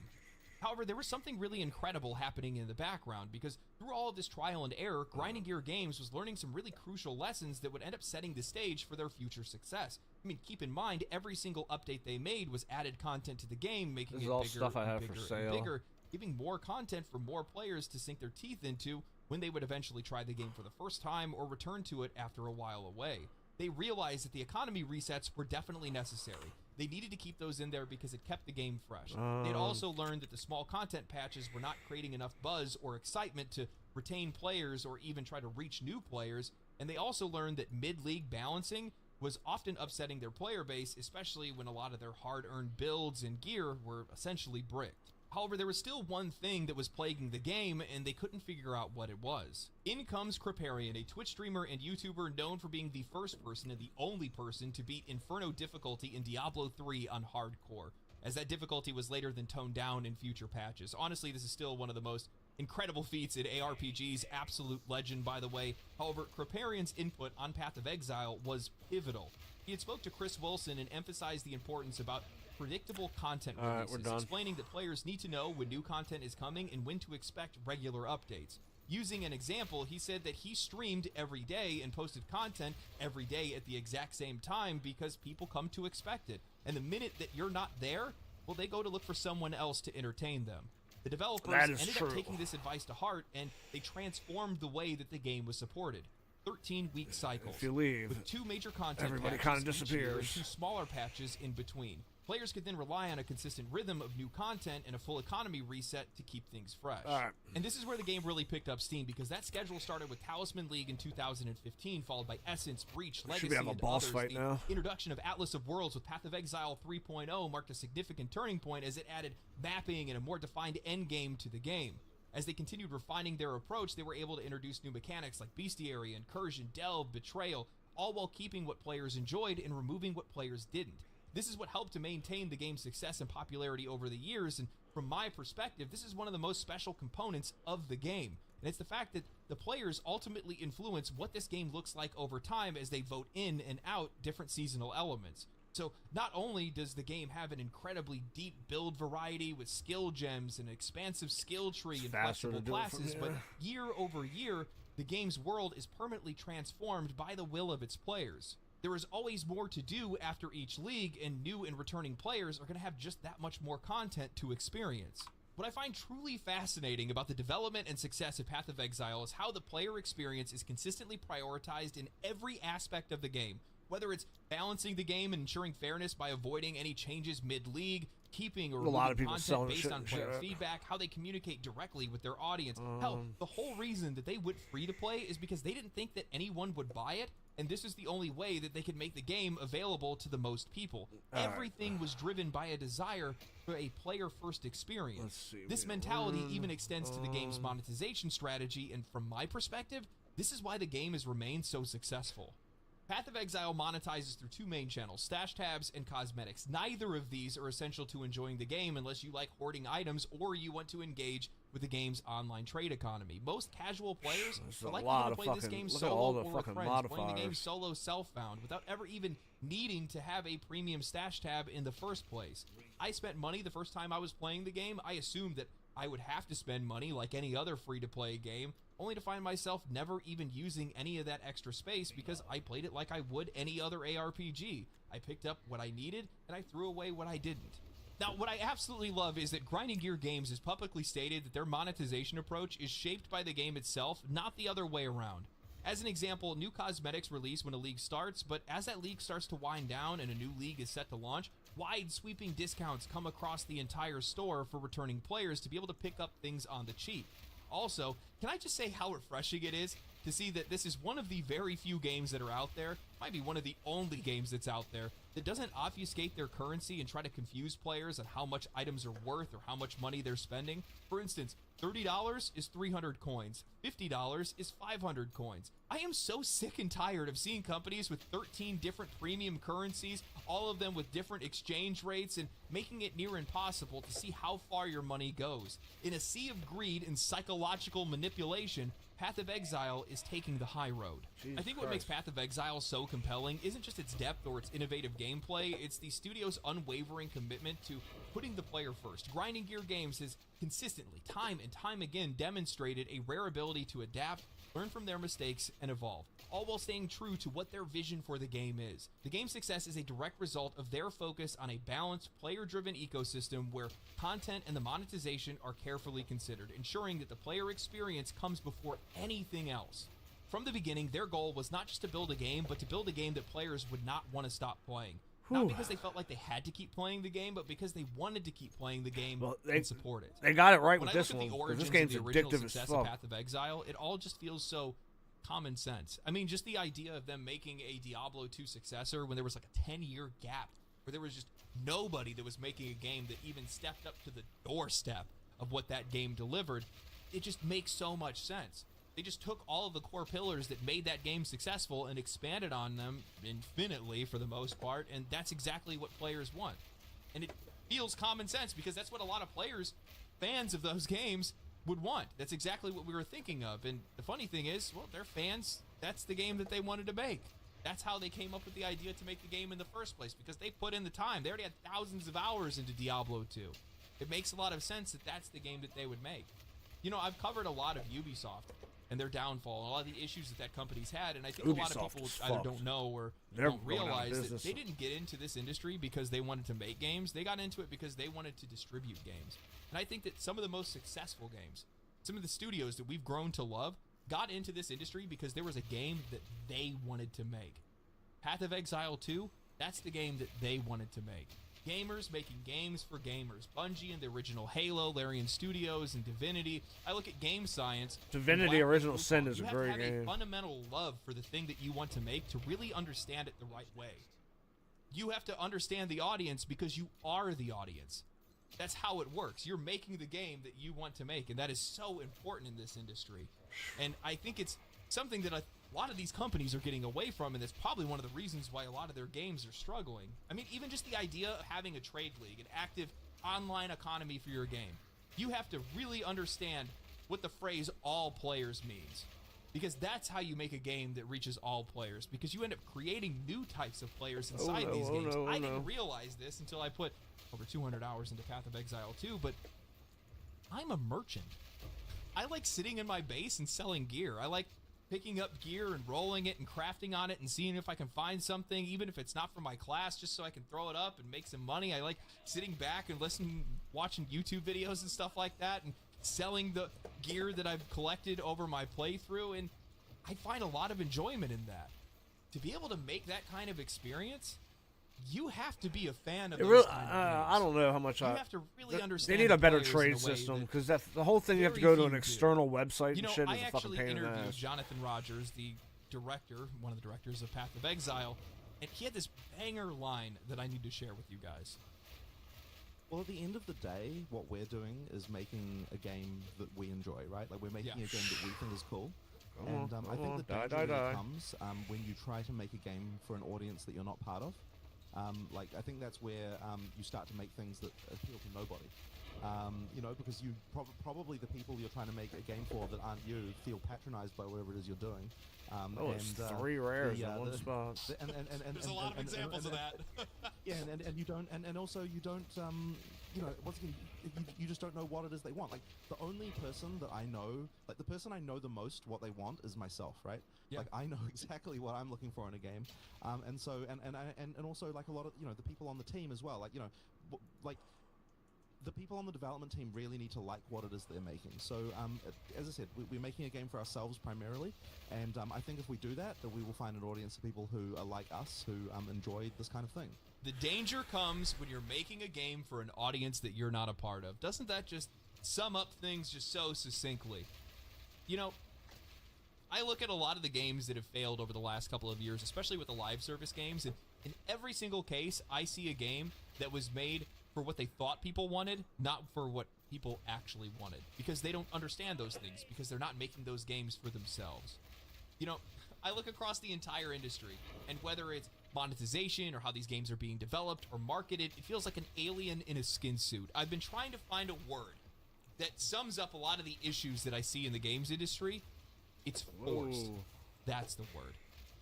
However, there was something really incredible happening in the background, because through all of this trial and error, Grinding Gear Games was learning some really crucial lessons that would end up setting the stage for their future success. I mean, keep in mind, every single update they made was added content to the game, making This it is all bigger stuff I and have bigger for and sale. bigger, giving more content for more players to sink their teeth into when they would eventually try the game for the first time or return to it after a while away. They realized that the economy resets were definitely necessary. They needed to keep those in there because it kept the game fresh. They'd also learned that the small content patches were not creating enough buzz or excitement to retain players or even try to reach new players, and they also learned that mid-league balancing was often upsetting their player base, especially when a lot of their hard-earned builds and gear were essentially bricked. However, there was still one thing that was plaguing the game, and they couldn't figure out what it was. In comes Kriparian, a Twitch streamer and YouTuber known for being the first person and the only person to beat Inferno difficulty in Diablo 3 on hardcore, as that difficulty was later then toned down in future patches. Honestly, this is still one of the most incredible feats in ARPGs, absolute legend, by the way. However, Kriparian's input on Path of Exile was pivotal. He had spoke to Chris Wilson and emphasized the importance about predictable content Alright, we're releases, done. explaining that players need to know when new content is coming and when to expect regular updates. Using an example, he said that he streamed every day and posted content every day at the exact same time because people come to expect it. And the minute that you're not there, well, they go to look for someone else to entertain them. The developers That is ended true. up taking this advice to heart, and they transformed the way that the game was supported. 13-week cycles. If you leave, with 2 major content everybody patches kinda each year and disappears. 2 smaller patches in between. Players could then rely on a consistent rhythm of new content and a full economy reset to keep things fresh. Alright. And this is where the game really picked up steam, because that schedule started with Talisman League in 2015, followed by Essence, Breach, Legacy, Should we have a and boss others. fight The now? introduction of Atlas of Worlds with Path of Exile 3.0 marked a significant turning point as it added mapping and a more defined endgame to the game. As they continued refining their approach, they were able to introduce new mechanics like Bestiary, Incursion, Delve, Betrayal, all while keeping what players enjoyed and removing what players didn't. This is what helped to maintain the game's success and popularity over the years, and from my perspective, this is one of the most special components of the game. And it's the fact that the players ultimately influence what this game looks like over time as they vote in and out different seasonal elements. So not only does the game have an incredibly deep build variety with skill gems and an expansive skill tree and faster to flexible do it from classes, but here. year over year, the game's world is permanently transformed by the will of its players. There is always more to do after each league, and new and returning players are going to have just that much more content to experience. What I find truly fascinating about the development and success of Path of Exile is how the player experience is consistently prioritized in every aspect of the game. Whether it's balancing the game and ensuring fairness by avoiding any changes mid-league, keeping or A lot of removing people content selling based shit on and player shit. feedback, how they communicate directly with their audience. Hell, the whole reason that they went free to play is because they didn't think that anyone would buy it, and this is the only way that they could make the game available to the most people. Everything was driven by a desire for a player-first experience. Let's see, This we mentality learn, even extends to the game's monetization strategy, and from my perspective, this is why the game has remained so successful. Path of Exile monetizes through 2 main channels, stash tabs and cosmetics. Neither of these are essential to enjoying the game unless you like hoarding items or you want to engage with the game's online trade economy. Most casual players There's are a likely lot to of play this fucking- game look at solo all the or with fucking friends, playing the game modifiers. solo self-found without ever even needing to have a premium stash tab in the first place. I spent money the first time I was playing the game. I assumed that I would have to spend money like any other free-to-play game, only to find myself never even using any of that extra space because I played it like I would any other ARPG. I picked up what I needed, and I threw away what I didn't. Now, what I absolutely love is that Grinding Gear Games has publicly stated that their monetization approach is shaped by the game itself, not the other way around. As an example, new cosmetics release when a league starts, but as that league starts to wind down and a new league is set to launch, wide sweeping discounts come across the entire store for returning players to be able to pick up things on the cheap. Also, can I just say how refreshing it is to see that this is one of the very few games that are out there, might be one of the only games that's out there, that doesn't obfuscate their currency and try to confuse players on how much items are worth or how much money they're spending. For instance, $30 is 300 coins, $50 is 500 coins. I am so sick and tired of seeing companies with 13 different premium currencies, all of them with different exchange rates, and making it near impossible to see how far your money goes. In a sea of greed and psychological manipulation, Path of Exile is taking the high road. Jesus I think what makes Path of Exile so compelling isn't just its depth or its innovative gameplay, it's the studio's unwavering commitment to putting the player first. Grinding Gear Games has consistently, time and time again, demonstrated a rare ability to adapt, learn from their mistakes, and evolve, all while staying true to what their vision for the game is. The game's success is a direct result of their focus on a balanced, player-driven ecosystem where content and the monetization are carefully considered, ensuring that the player experience comes before anything else. From the beginning, their goal was not just to build a game, but to build a game that players would not want to stop playing. Not because they felt like they had to keep playing the game, but because they wanted to keep playing the game and support it. They got it right When with I this look at one. the 'Cause origins this game's of the original addictive as success fuck. of Path of Exile, it all just feels so common sense. I mean, just the idea of them making a Diablo 2 successor when there was like a 10-year gap where there was just nobody that was making a game that even stepped up to the doorstep of what that game delivered, it just makes so much sense. They just took all of the core pillars that made that game successful and expanded on them infinitely for the most part, and that's exactly what players want. And it feels common sense because that's what a lot of players, fans of those games, would want. That's exactly what we were thinking of. And the funny thing is, well, they're fans. That's the game that they wanted to make. That's how they came up with the idea to make the game in the first place, because they put in the time. They already had thousands of hours into Diablo 2. It makes a lot of sense that that's the game that they would make. You know, I've covered a lot of Ubisoft and their downfall, and a lot of the issues that company's had, and I think a lot of Ubisoft people is either fucked. don't know or They're don't going out of realize that business. they didn't get into this industry because they wanted to make games. They got into it because they wanted to distribute games. And I think that some of the most successful games, some of the studios that we've grown to love, got into this industry because there was a game that they wanted to make. Path of Exile 2, that's the game that they wanted to make. Gamers making games for gamers. Bungie and the original Halo, Larian Studios, and Divinity. I look at Game Science. Divinity and Original Wukong. Sin is a You great have to have game. a fundamental love for the thing that you want to make to really understand it the right way. You have to understand the audience because you are the audience. That's how it works. You're making the game that you want to make, and that is so important in this industry. And I think it's something that a lot of these companies are getting away from, and that's probably one of the reasons why a lot of their games are struggling. I mean, even just the idea of having a trade league, an active online economy for your game, you have to really understand what the phrase all players means. Because that's how you make a game that reaches all players, because you end up creating new types of players inside these games. I didn't realize this until I put over 200 hours into Path of Exile 2, but I'm a merchant. I like sitting in my base and selling gear. I like picking up gear and rolling it and crafting on it and seeing if I can find something, even if it's not for my class, just so I can throw it up and make some money. I like sitting back and watching YouTube videos and stuff like that and selling the gear that I've collected over my playthrough, and I find a lot of enjoyment in that. To be able to make that kind of experience, you have to be a fan of those kind of games. I don't know how much You have to really understand. They need a better players in trade a way system, that because that's the whole thing. You have to very go to an few do. external website You know, and shit. I Is a fucking actually pain in the interviewed ass. Jonathan Rogers, the director, one of the directors of Path of Exile, and he had this banger line that I need to share with you guys. Well, at the end of the day, what we're doing is making a game that we enjoy, right? Like, we're making a game that we think is cool. And I think the danger really comes when you try to make a game for an audience that you're not part of. Like, I think that's where you start to make things that appeal to nobody. You know, because you probably the people you're trying to make a game for that aren't you feel patronized by whatever it is you're doing. It's 3 rares in one spot. There's a lot of examples of that. Yeah, and you don't, and also you don't, you know, once again, you just don't know what it is they want. Like, the only person that I know, like the person I know the most what they want is myself, right? Yeah. Like, I know exactly what I'm looking for in a game, and so, and also, like, a lot of, you know, the people on the team as well, like, you know, like, the people on the development team really need to like what it is they're making. So, as I said, we're making a game for ourselves primarily, and I think if we do that, then we will find an audience of people who are like us, who enjoy this kind of thing. The danger comes when you're making a game for an audience that you're not a part of. Doesn't that just sum up things just so succinctly? You know, I look at a lot of the games that have failed over the last couple of years, especially with the live service games, and in every single case, I see a game that was made for what they thought people wanted, not for what people actually wanted, because they don't understand those things, because they're not making those games for themselves. You know, I look across the entire industry, and whether it's monetization or how these games are being developed or marketed, it feels like an alien in a skin suit. I've been trying to find a word that sums up a lot of the issues that I see in the games industry. It's forced. Whoa. That's the word.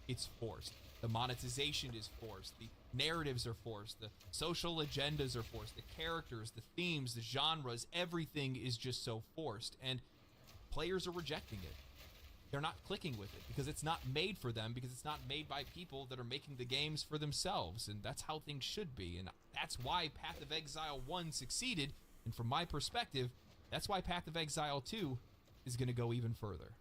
It's forced. The monetization is forced. The narratives are forced. The social agendas are forced. The characters, the themes, the genres, everything is just so forced. And players are rejecting it. They're not clicking with it because it's not made for them, because it's not made by people that are making the games for themselves. And that's how things should be. And that's why Path of Exile 1 succeeded. And from my perspective, that's why Path of Exile 2 is going to go even further.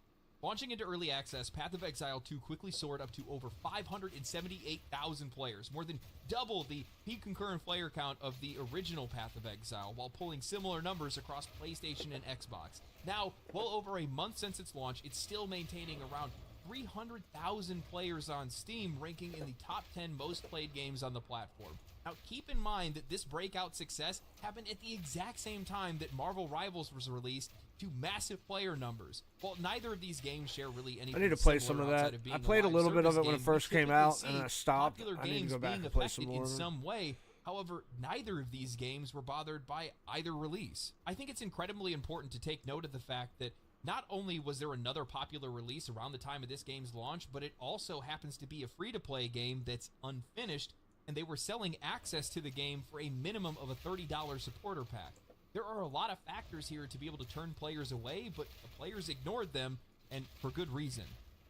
Launching into early access, Path of Exile 2 quickly soared up to over 578,000 players, more than double the peak concurrent player count of the original Path of Exile, while pulling similar numbers across PlayStation and Xbox. Now, well over a month since its launch, it's still maintaining around 300,000 players on Steam, ranking in the top 10 most played games on the platform. Now, keep in mind that this breakout success happened at the exact same time that Marvel Rivals was released to massive player numbers. While neither of these games share really anything I need to play some similar of outside that. of being I played a live little bit of service it when it game, first we came typically out, see and then I stopped. popular I need to games go back being and play affected some more in of it. some way. However, neither of these games were bothered by either release. I think it's incredibly important to take note of the fact that not only was there another popular release around the time of this game's launch, but it also happens to be a free-to-play game that's unfinished, and they were selling access to the game for a minimum of a $30 supporter pack. There are a lot of factors here to be able to turn players away, but the players ignored them, and for good reason.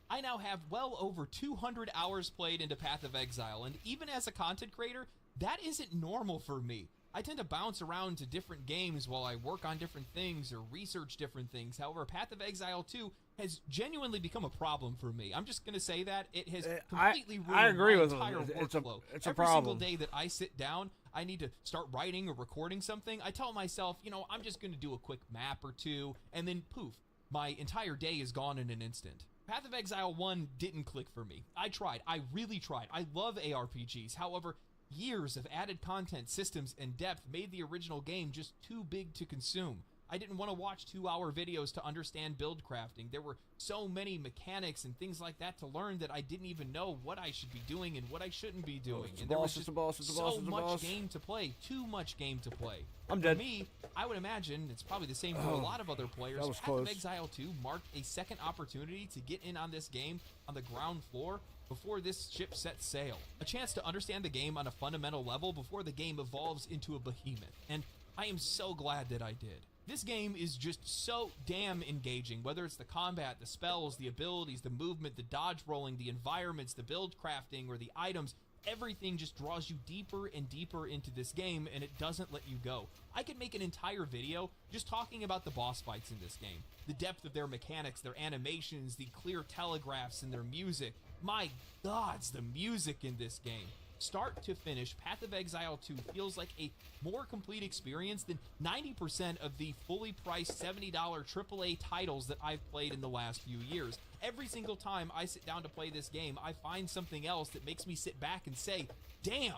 I now have well over 200 hours played into Path of Exile, and even as a content creator, that isn't normal for me. I tend to bounce around to different games while I work on different things or research different things. However, Path of Exile 2 has genuinely become a problem for me. I'm just going to say that. It has completely ruined I agree my with entire him. workflow. It's a Every problem. single day that I sit down, I need to start writing or recording something, I tell myself, you know, I'm just going to do a quick map or two, and then poof, my entire day is gone in an instant. Path of Exile 1 didn't click for me. I tried. I really tried. I love ARPGs. However, years of added content, systems, and depth made the original game just too big to consume. I didn't want to watch 2-hour videos to understand build crafting. There were so many mechanics and things like that to learn that I didn't even know what I should be doing and what I shouldn't be doing. And there was just so much game to play, too much game to play. I'm dead. For me, I would imagine it's probably the same for a lot of other players. That was Path close. of Exile 2 marked a second opportunity to get in on this game on the ground floor before this ship set sail. A chance to understand the game on a fundamental level before the game evolves into a behemoth. And I am so glad that I did. This game is just so damn engaging, whether it's the combat, the spells, the abilities, the movement, the dodge rolling, the environments, the build crafting, or the items. Everything just draws you deeper and deeper into this game, and it doesn't let you go. I could make an entire video just talking about the boss fights in this game, the depth of their mechanics, their animations, the clear telegraphs, and their music. My gods, the music in this game. Start to finish, Path of Exile 2 feels like a more complete experience than 90% of the fully priced $70 AAA titles that I've played in the last few years. Every single time I sit down to play this game, I find something else that makes me sit back and say, damn,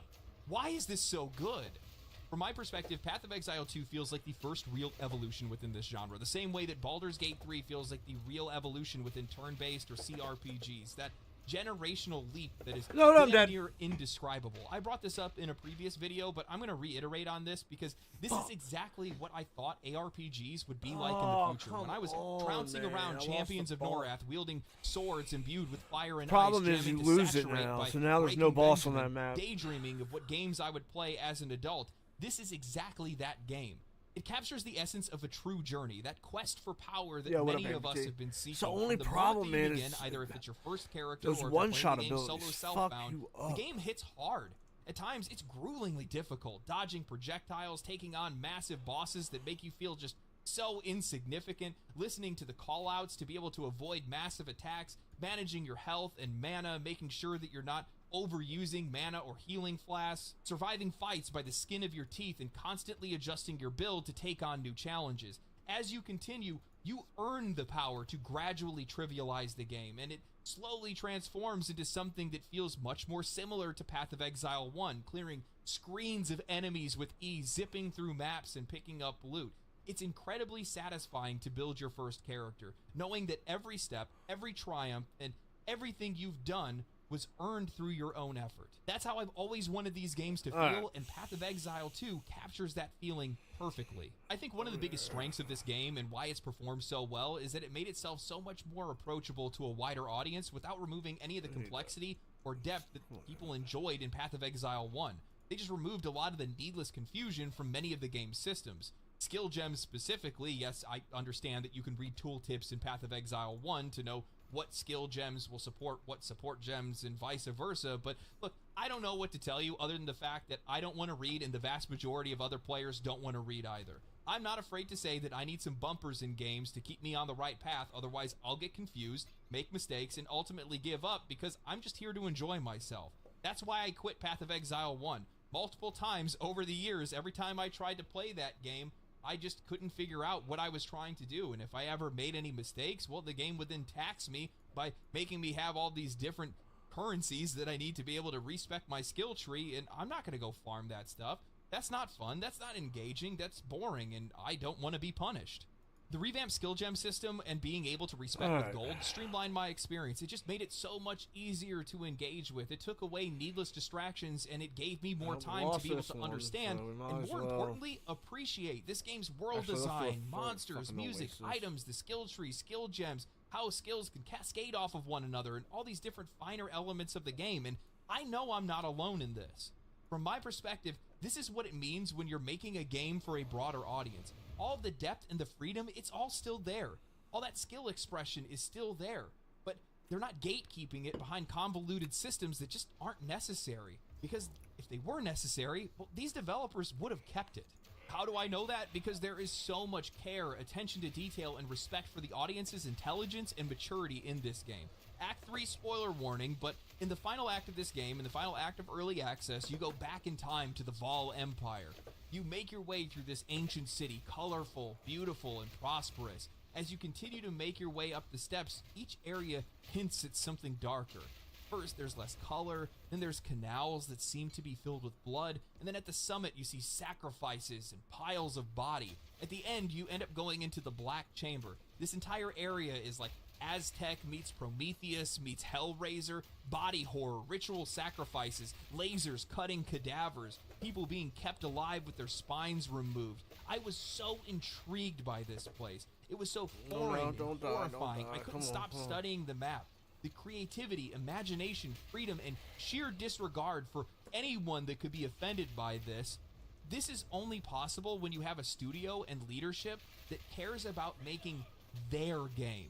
why is this so good? From my perspective, Path of Exile 2 feels like the first real evolution within this genre, the same way that Baldur's Gate 3 feels like the real evolution within turn-based or CRPGs. That generational leap that is damn near indescribable. I brought this up in a previous video, but I'm going to reiterate on this because this is exactly what I thought ARPGs would be like in the future. When I was trouncing around champions of Norath, wielding swords imbued with fire and Problem ice, is you jamming to lose it saturate now, by so now there's no breaking boss on Benjamin, that map. daydreaming of what games I would play as an adult. This is exactly that game. It captures the essence of a true journey, that quest for power that many of us have been seeking. So only the problem, moment that you man, begin, is either if it's your first character those or if one-shot you're playing the game solo abilities self-bound, fuck you the up. game hits hard. At times, it's gruelingly difficult, dodging projectiles, taking on massive bosses that make you feel just so insignificant, listening to the callouts to be able to avoid massive attacks, managing your health and mana, making sure that you're not overusing mana or healing flasks, surviving fights by the skin of your teeth, and constantly adjusting your build to take on new challenges. As you continue, you earn the power to gradually trivialize the game, and it slowly transforms into something that feels much more similar to Path of Exile 1, clearing screens of enemies with ease, zipping through maps and picking up loot. It's incredibly satisfying to build your first character, knowing that every step, every triumph, and everything you've done was earned through your own effort. That's how I've always wanted these games to feel, and Path of Exile 2 captures that feeling perfectly. I think one of the biggest strengths of this game and why it's performed so well is that it made itself so much more approachable to a wider audience without removing any of the complexity or depth that people enjoyed in Path of Exile 1. They just removed a lot of the needless confusion from many of the game's systems. Skill gems specifically, yes, I understand that you can read tooltips in Path of Exile 1 to know what skill gems will support what support gems and vice versa, but look, I don't know what to tell you other than the fact that I don't want to read and the vast majority of other players don't want to read either. I'm not afraid to say that I need some bumpers in games to keep me on the right path, otherwise I'll get confused, make mistakes, and ultimately give up because I'm just here to enjoy myself. That's why I quit Path of Exile 1. Multiple times over the years, every time I tried to play that game, I just couldn't figure out what I was trying to do, and if I ever made any mistakes, well, the game would then tax me by making me have all these different currencies that I need to be able to respec my skill tree, and I'm not going to go farm that stuff. That's not fun, that's not engaging, that's boring, and I don't want to be punished. The revamped skill gem system and being able to respec with gold streamlined my experience. It just made it so much easier to engage with. It took away needless distractions, and it gave me more time to be able to understand and, more importantly, appreciate this game's world design, monsters, music, items, the skill tree, skill gems, how skills can cascade off of one another, and all these different finer elements of the game. And I know I'm not alone in this. From my perspective, this is what it means when you're making a game for a broader audience. All the depth and the freedom, it's all still there. All that skill expression is still there. But they're not gatekeeping it behind convoluted systems that just aren't necessary. Because if they were necessary, well, these developers would have kept it. How do I know that? Because there is so much care, attention to detail, and respect for the audience's intelligence and maturity in this game. Act 3 spoiler warning, but in the final act of this game, in the final act of early access, you go back in time to the Vol Empire. You make your way through this ancient city, colorful, beautiful, and prosperous. As you continue to make your way up the steps, each area hints at something darker. First, there's less color, then there's canals that seem to be filled with blood, and then at the summit you see sacrifices and piles of body. At the end, you end up going into the Black Chamber. This entire area is like Aztec meets Prometheus meets Hellraiser, body horror, ritual sacrifices, lasers cutting cadavers, people being kept alive with their spines removed. I was so intrigued by this place. It was so foreign and horrifying. I couldn't stop studying the map. The creativity, imagination, freedom, and sheer disregard for anyone that could be offended by this. This is only possible when you have a studio and leadership that cares about making their game.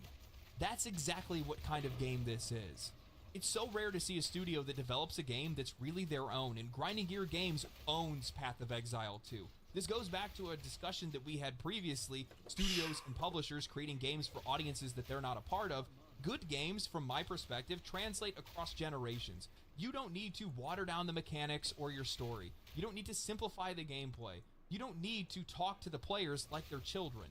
That's exactly what kind of game this is. It's so rare to see a studio that develops a game that's really their own, and Grinding Gear Games owns Path of Exile 2. This goes back to a discussion that we had previously, studios and publishers creating games for audiences that they're not a part of. Good games, from my perspective, translate across generations. You don't need to water down the mechanics or your story. You don't need to simplify the gameplay. You don't need to talk to the players like they're children.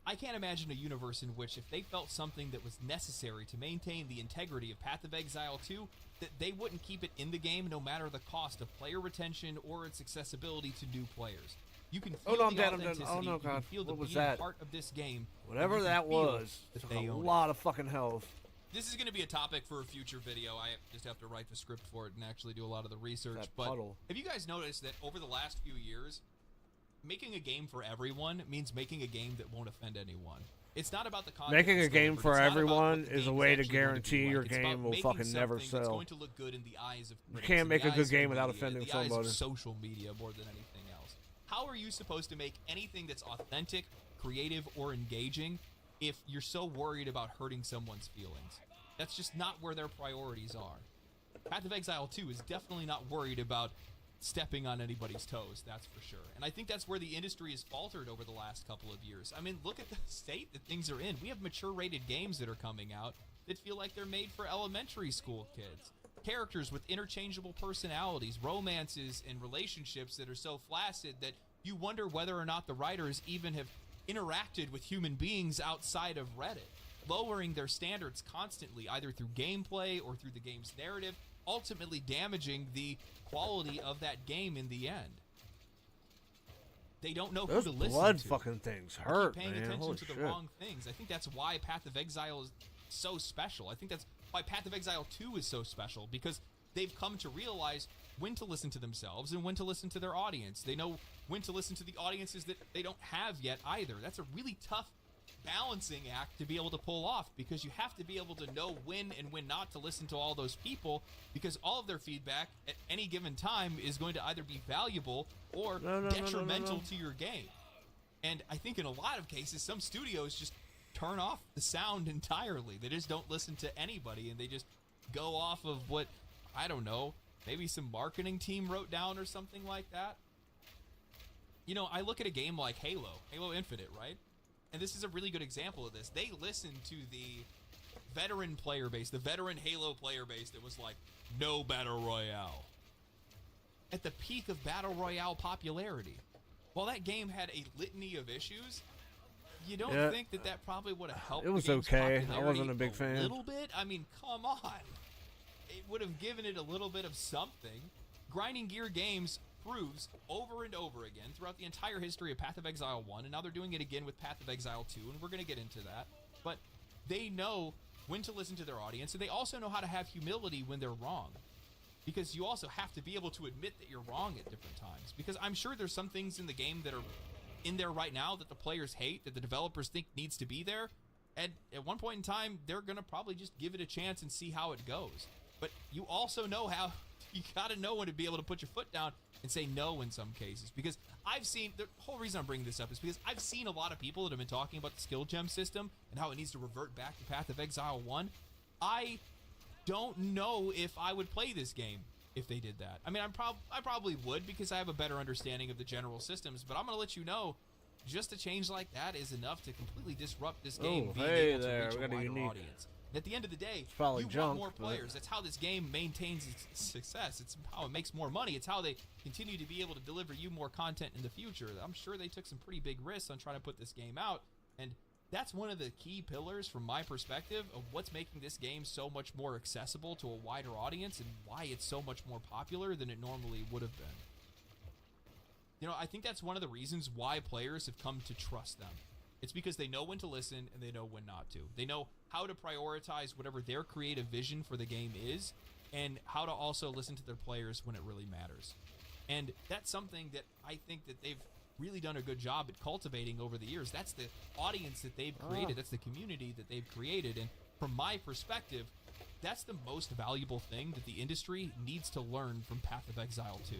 I can't imagine a universe in which, if they felt something that was necessary to maintain the integrity of Path of Exile 2, that they wouldn't keep it in the game no matter the cost of player retention or its accessibility to new players. You can feel the authenticity, you can feel the beating heart of this game. Whatever that was, took a lot of fucking health. This is going to be a topic for a future video. I just have to write the script for it and actually do a lot of the research. But have you guys noticed that over the last few years, making a game for everyone means making a game that won't offend anyone? It's not about the content. Making a game for everyone is a way to guarantee your game will fucking never sell. It's going to look good in the eyes of critics, you can't make a good game without offending somebody. The eyes of social media more than anything else. How are you supposed to make anything that's authentic, creative, or engaging if you're so worried about hurting someone's feelings? That's just not where their priorities are. Path of Exile 2 is definitely not worried about stepping on anybody's toes, that's for sure. And I think that's where the industry has faltered over the last couple of years. I mean, look at the state that things are in. We have mature-rated games that are coming out that feel like they're made for elementary school kids. Characters with interchangeable personalities, romances, and relationships that are so flaccid that you wonder whether or not the writers even have interacted with human beings outside of Reddit, lowering their standards constantly, either through gameplay or through the game's narrative, ultimately damaging the quality of that game in the end. They don't know Those who to listen blood to. fucking things They hurt, keep paying man. attention Holy to shit. the wrong things. I think that's why Path of Exile is so special. I think that's why Path of Exile 2 is so special, because they've come to realize when to listen to themselves and when to listen to their audience. They know when to listen to the audiences that they don't have yet either. That's a really tough balancing act to be able to pull off, because you have to be able to know when and when not to listen to all those people, because all of their feedback at any given time is going to either be valuable or detrimental to your game. And I think in a lot of cases, some studios just turn off the sound entirely. They just don't listen to anybody, and they just go off of what, I don't know, maybe some marketing team wrote down or something like that. You know, I look at a game like Halo Infinite, right? And this is a really good example of this. They listened to the veteran player base, the veteran Halo player base that was like, no Battle Royale. At the peak of Battle Royale popularity. While that game had a litany of issues, you don't think that that probably would have helped It was the game's okay. I popularity wasn't a big fan. A little bit? I mean, come on. It would have given it a little bit of something. Grinding Gear Games proves over and over again throughout the entire history of Path of Exile 1, and now they're doing it again with Path of Exile 2, and we're going to get into that. But they know when to listen to their audience, and they also know how to have humility when they're wrong. Because you also have to be able to admit that you're wrong at different times. Because I'm sure there's some things in the game that are in there right now that the players hate, that the developers think needs to be there, and at one point in time, they're going to probably just give it a chance and see how it goes. But you also know how, you got to know when to be able to put your foot down and say no in some cases. Because I've seen, the whole reason I'm bringing this up is because I've seen a lot of people that have been talking about the skill gem system and how it needs to revert back to Path of Exile 1. I don't know if I would play this game if they did that. I mean, I probably would, because I have a better understanding of the general systems, but I'm going to let you know, just a change like that is enough to completely disrupt this game being able to reach a wider audience. And at the end of the day, you want more players. That's how this game maintains its success. It's how it makes more money. It's how they continue to be able to deliver you more content in the future. I'm sure they took some pretty big risks on trying to put this game out, and that's one of the key pillars from my perspective of what's making this game so much more accessible to a wider audience and why it's so much more popular than it normally would have been. You know, I think that's one of the reasons why players have come to trust them. It's because they know when to listen and they know when not to. They know how to prioritize whatever their creative vision for the game is, and how to also listen to their players when it really matters. And that's something that I think that they've really done a good job at cultivating over the years. That's the audience that they've created. That's the community that they've created. And from my perspective, that's the most valuable thing that the industry needs to learn from Path of Exile 2.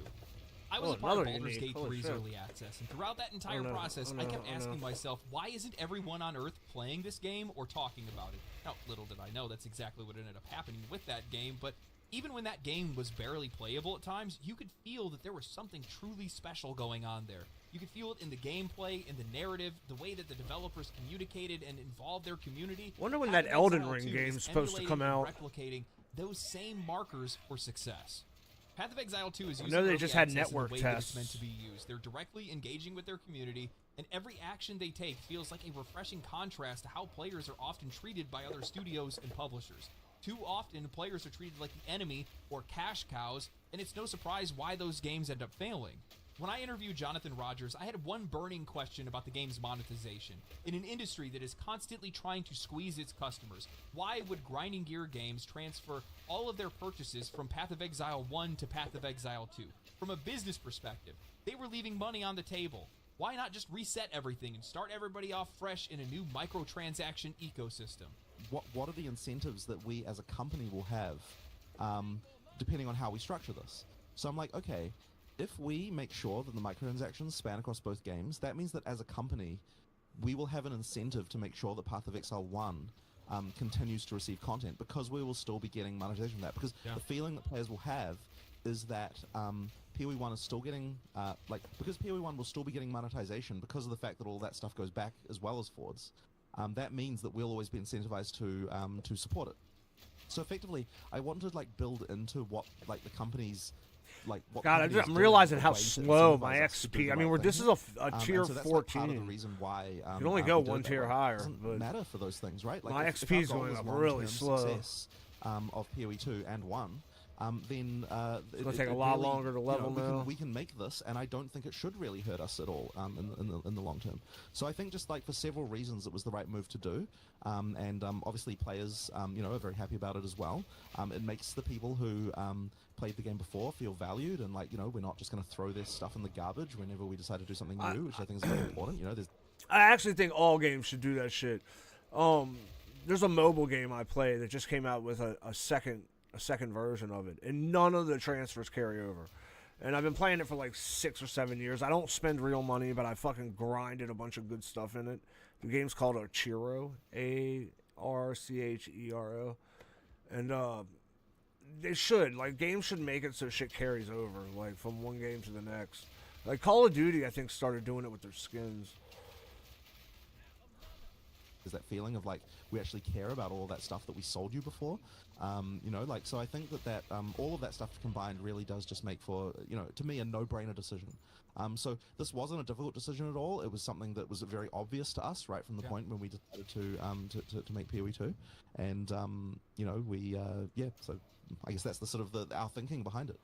I was a part of Baldur's Gate 3's early access, and throughout that entire process, I kept asking myself, why isn't everyone on Earth playing this game or talking about it? Now, little did I know that's exactly what ended up happening with that game, but even when that game was barely playable at times, you could feel that there was something truly special going on there. You could feel it in the gameplay, in the narrative, the way that the developers communicated and involved their community. Wonder when that Elden Ring game is supposed to come out. Replicating those same markers for success. Path of Exile 2 is using they early just had access in network the way that it's tests. meant to be used. They're directly engaging with their community, and every action they take feels like a refreshing contrast to how players are often treated by other studios and publishers. Too often, players are treated like the enemy or cash cows, and it's no surprise why those games end up failing. When I interviewed Jonathan Rogers, I had one burning question about the game's monetization. In an industry that is constantly trying to squeeze its customers, why would Grinding Gear Games transfer all of their purchases from Path of Exile 1 to Path of Exile 2? From a business perspective, they were leaving money on the table. Why not just reset everything and start everybody off fresh in a new microtransaction ecosystem? What are the incentives that we as a company will have, depending on how we structure this? So I'm like, okay, if we make sure that the microtransactions span across both games, that means that as a company, we will have an incentive to make sure that Path of Exile 1 continues to receive content, because we will still be getting monetization from that. Because the feeling that players will have is that PoE1 is still getting because PoE1 will still be getting monetization because of the fact that all that stuff goes back as well as forwards. That means that we'll always be incentivized to support it. So effectively, I want to build into what the companies what. God, I'm realizing how slow my XP. I mean, this is a tier 14. Part of the reason why you can only go one tier higher. It doesn't matter for those things, right? My XP is going up really slow. Success, of PoE2 and 1. Then it's going to take a lot longer to level now. We can make this, and I don't think it should really hurt us at all in the long term. So I think just for several reasons, it was the right move to do, and obviously players, are very happy about it as well. It makes the people who played the game before feel valued, and we're not just going to throw this stuff in the garbage whenever we decide to do something new, which I think is very important. I actually think all games should do that shit. There's a mobile game I play that just came out with a second version of it, and none of the transfers carry over. And I've been playing it for 6 or 7 years. I don't spend real money, but I fucking grinded a bunch of good stuff in it. The game's called Archero, Archero, and they should games should make it so shit carries over from one game to the next. Call of Duty, I think, started doing it with their skins. Is that feeling of we actually care about all that stuff that we sold you before, so I think that all of that stuff combined really does just make for to me a no-brainer decision. So this wasn't a difficult decision at all. It was something that was very obvious to us right from the point when we decided to make PoE2, and so I guess that's the sort of our thinking behind it.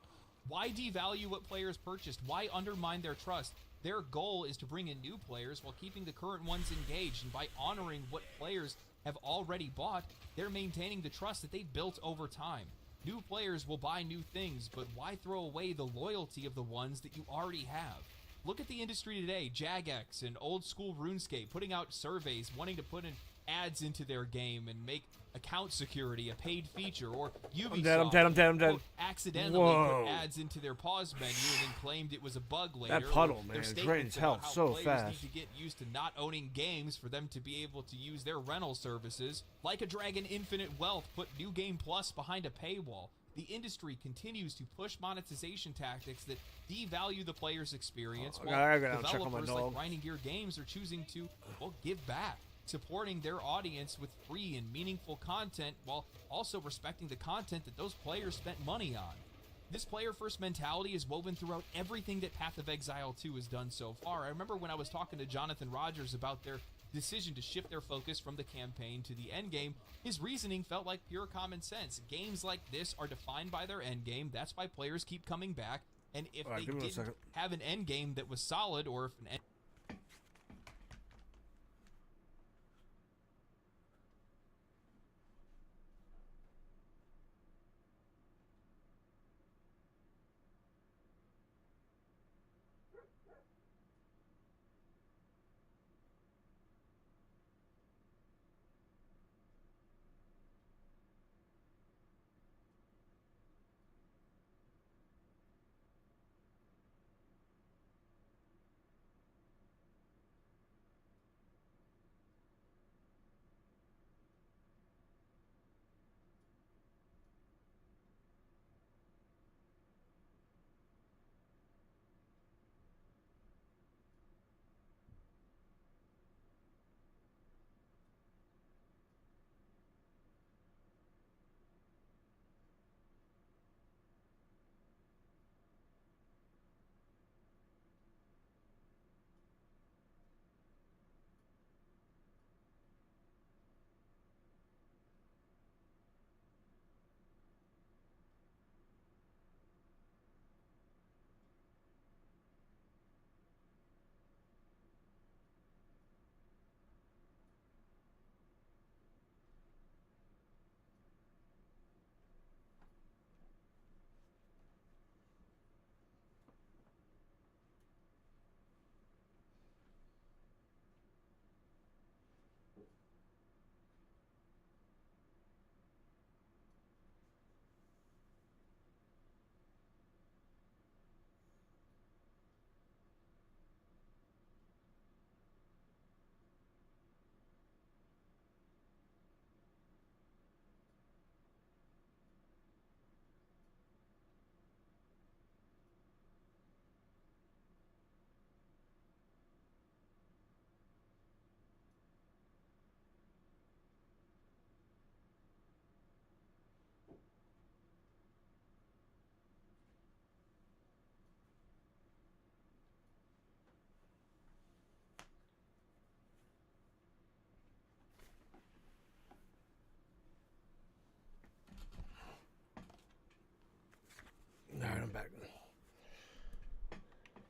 Why devalue what players purchased? Why undermine their trust? Their goal is to bring in new players while keeping the current ones engaged, and by honoring what players have already bought, they're maintaining the trust that they built over time. New players will buy new things, but why throw away the loyalty of the ones that you already have? Look at the industry today, Jagex and old school RuneScape putting out surveys, wanting to put in ads into their game and make account security a paid feature, or Ubisoft I'm dead. Accidentally put ads into their pause menu and then claimed it was a bug later. That puddle, man, drains health so fast. Need to get used to not owning games for them to be able to use their rental services. Like a Dragon, Infinite Wealth put New Game Plus behind a paywall. The industry continues to push monetization tactics that devalue the player's experience, while developers like Grinding Gear Games are choosing to give back, supporting their audience with free and meaningful content while also respecting the content that those players spent money on. This player-first mentality is woven throughout everything that Path of Exile 2 has done so far. I remember when I was talking to Jonathan Rogers about their decision to shift their focus from the campaign to the endgame, his reasoning felt like pure common sense. Games like this are defined by their endgame. That's why players keep coming back. And if they didn't have an endgame that was solid, or if an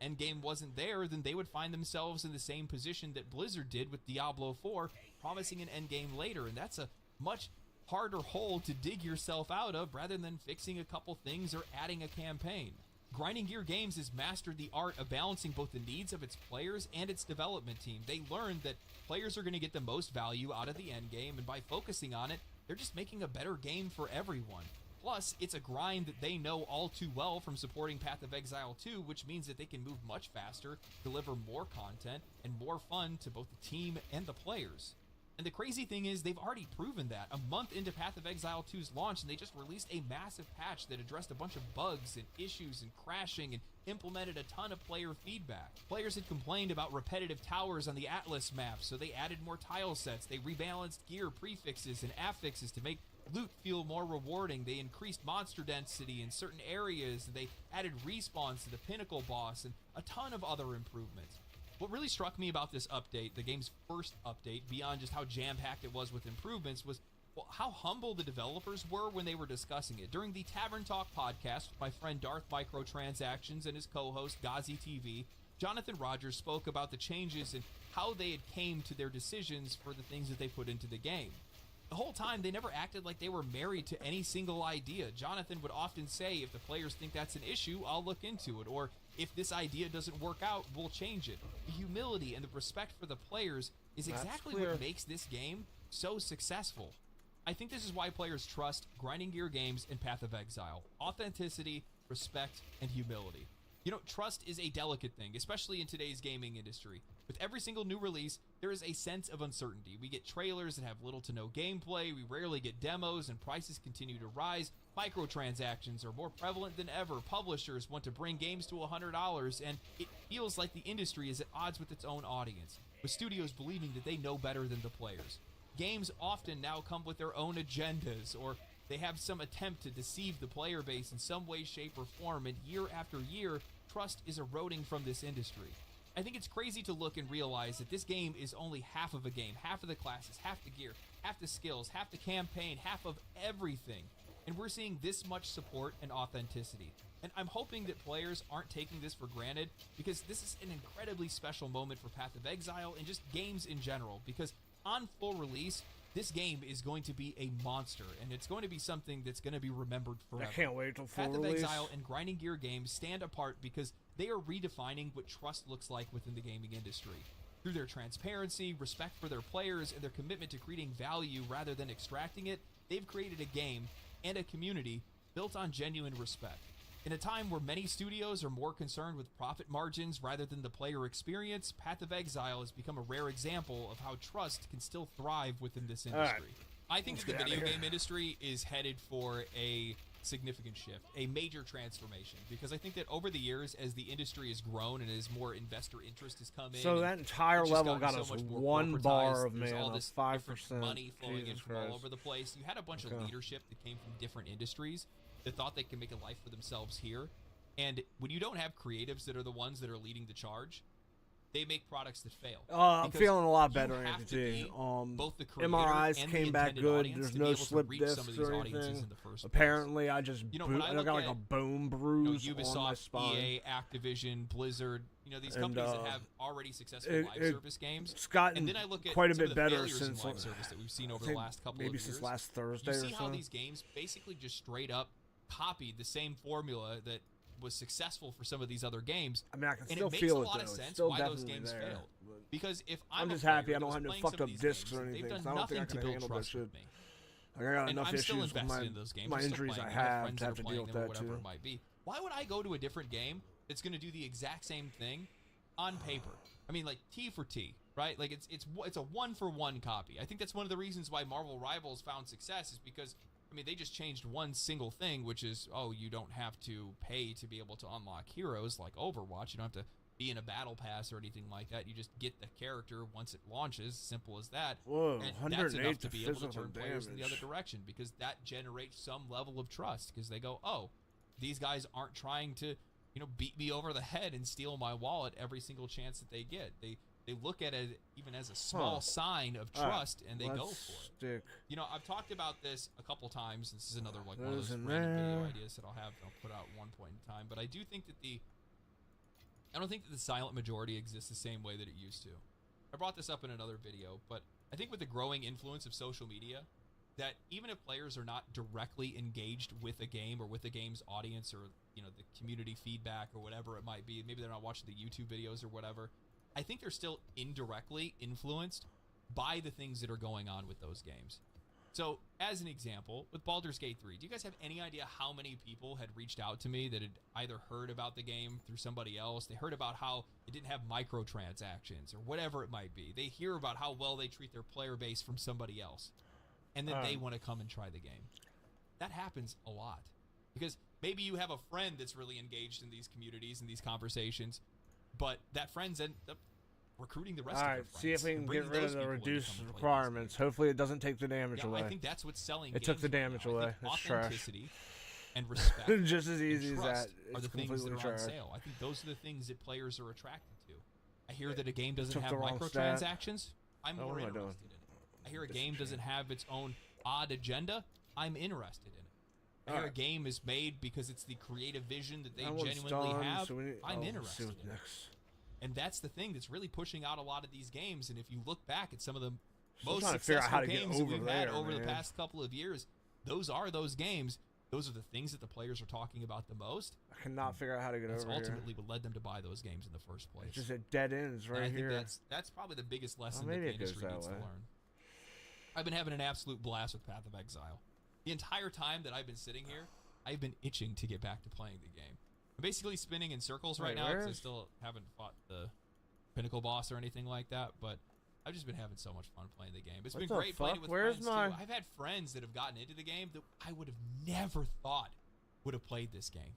endgame wasn't there, then they would find themselves in the same position that Blizzard did with Diablo 4, promising an endgame later. And that's a much harder hole to dig yourself out of rather than fixing a couple things or adding a campaign. Grinding Gear Games has mastered the art of balancing both the needs of its players and its development team. They learned that players are going to get the most value out of the endgame, and by focusing on it, they're just making a better game for everyone. Plus, it's a grind that they know all too well from supporting Path of Exile 2, which means that they can move much faster, deliver more content, and more fun to both the team and the players. And the crazy thing is, they've already proven that. A month into Path of Exile 2's launch, and they just released a massive patch that addressed a bunch of bugs and issues and crashing and implemented a ton of player feedback. Players had complained about repetitive towers on the Atlas map, so they added more tile sets. They rebalanced gear prefixes and affixes to make loot feel more rewarding. They increased monster density in certain areas. They added respawns to the Pinnacle boss and a ton of other improvements. What really struck me about this update, the game's first update, beyond just how jam-packed it was with improvements, was how humble the developers were when they were discussing it. During the Tavern Talk podcast with my friend Darth Microtransactions and his co-host Gazi TV, Jonathan Rogers spoke about the changes and how they had came to their decisions for the things that they put into the game. The whole time, they never acted like they were married to any single idea. Jonathan would often say, if the players think that's an issue, I'll look into it. Or, if this idea doesn't work out, we'll change it. The humility and the respect for the players is exactly what makes this game so successful. I think this is why players trust Grinding Gear Games and Path of Exile. Authenticity, respect, and humility. You know, trust is a delicate thing, especially in today's gaming industry. With every single new release, there is a sense of uncertainty. We get trailers that have little to no gameplay, we rarely get demos, and prices continue to rise. Microtransactions are more prevalent than ever. Publishers want to bring games to $100, and it feels like the industry is at odds with its own audience, with studios believing that they know better than the players. Games often now come with their own agendas, or they have some attempt to deceive the player base in some way, shape, or form, and year after year, trust is eroding from this industry. I think it's crazy to look and realize that this game is only half of a game, half of the classes, half the gear, half the skills, half the campaign, half of everything. And we're seeing this much support and authenticity. And I'm hoping that players aren't taking this for granted, because this is an incredibly special moment for Path of Exile and just games in general, because on full release, this game is going to be a monster, and it's going to be something that's going to be remembered forever. I can't wait till full Path release. of Exile and Grinding Gear Games stand apart because they are redefining what trust looks like within the gaming industry. Through their transparency, respect for their players, and their commitment to creating value rather than extracting it, they've created a game and a community built on genuine respect. In a time where many studios are more concerned with profit margins rather than the player experience, Path of Exile has become a rare example of how trust can still thrive within this industry. I think that the video game industry is headed for a significant shift, a major transformation, because I think that over the years, as the industry has grown and as more investor interest has come in, so that entire level got us one bar of mana, 5%. Money flowing in from Christ. all over the place. You had a bunch of leadership that came from different industries that thought they could make a life for themselves here. And when you don't have creatives that are the ones that are leading the charge, they make products that fail. I'm feeling a lot better, You have to Anthony. be both the creator MRIs and came the back intended good. audience There's to be no able to slip reach discs some of or these audiences anything. in the first place. Apparently, I just You know, when I got like look a bone bruise on my Ubisoft, spine. EA, Activision, Blizzard, these And, companies that have already successful live service games. It's gotten And then I look at quite a some of bit the better failures in since live service that we've seen over I the think last couple of maybe years. since last Thursday You or see how so. these games basically just straight up copied the same formula that was successful for some of these other games. I mean, I can and still it makes feel a it, lot though. of It's sense still why those definitely games there, failed. but Because if I'm a just player happy I that don't was have no playing fucked some up of these discs games, or anything, they've 'cause done I don't think I nothing to can build handle that trust shit. with me. I got And enough I'm still issues with invested in those games. my I'm still injuries I playing them. I have friends to that have are to playing deal with them or that whatever too. it might be. Why would I go to a different game that's going to do the exact same thing on paper? I mean, like T for T, right? Like it's a one-for-one copy. I think that's one of the reasons why Marvel Rivals found success, is because they just changed one single thing, which is, you don't have to pay to be able to unlock heroes like Overwatch. You don't have to be in a battle pass or anything like that. You just get the character once it launches. Simple as that. Whoa, and that's 108 enough to to be able to physical turn players in the other damage. direction, because that generates some level of trust, because they go, these guys aren't trying to beat me over the head and steal my wallet every single chance that they get. They look at it even as a small sign of trust, and they go for it. I've talked about this a couple times. This is another one of those Isn't random video there? ideas that I'll put out at one point in time. But I do think that the I don't think that the silent majority exists the same way that it used to. I brought this up in another video, but I think with the growing influence of social media, that even if players are not directly engaged with a game or with the game's audience or, you know, the community feedback or whatever it might be, maybe they're not watching the YouTube videos or whatever, I think they're still indirectly influenced by the things that are going on with those games. So, as an example, with Baldur's Gate 3, do you guys have any idea how many people had reached out to me that had either heard about the game through somebody else, they heard about how it didn't have microtransactions or whatever it might be. They hear about how well they treat their player base from somebody else, and then they want to come and try the game. That happens a lot. Because maybe you have a friend that's really engaged in these communities and these conversations, but that friend's end up recruiting the rest of their friends. See if we can get rid of the reduced requirements. Hopefully it doesn't take the damage away. I think that's what's selling. It took the damage away. It's trash. Authenticity and respect, just as easy as that. Are It's the things that are trash. on sale. I think those are the things that players are attracted to. I hear that a game doesn't Took have the wrong microtransactions. I'm more what am I interested doing? in it. I hear a game doesn't have its own odd agenda. I'm interested in it. I hear a game is made because it's the creative vision that they genuinely have. So I'm interested in it. Next. And that's the thing that's really pushing out a lot of these games. And if you look back at some of the I'm most trying to figure out how successful to get games that over we've had there, over the man. past couple of years, those are those games. Those are the things that the players are talking about the most. I cannot figure out how to get That's over ultimately here. what led them to buy those games in the first place. It's just a dead ends right and I think here. that's probably the biggest lesson that maybe the it goes industry that needs to way. learn. I've been having an absolute blast with Path of Exile. The entire time that I've been sitting here, I've been itching to get back to playing the game. I'm basically spinning in circles right now because I still haven't fought the Pinnacle boss or anything like that, but I've just been having so much fun playing the game. It's been great playing it with friends too. I've had friends that have gotten into the game that I would have never thought would have played this game,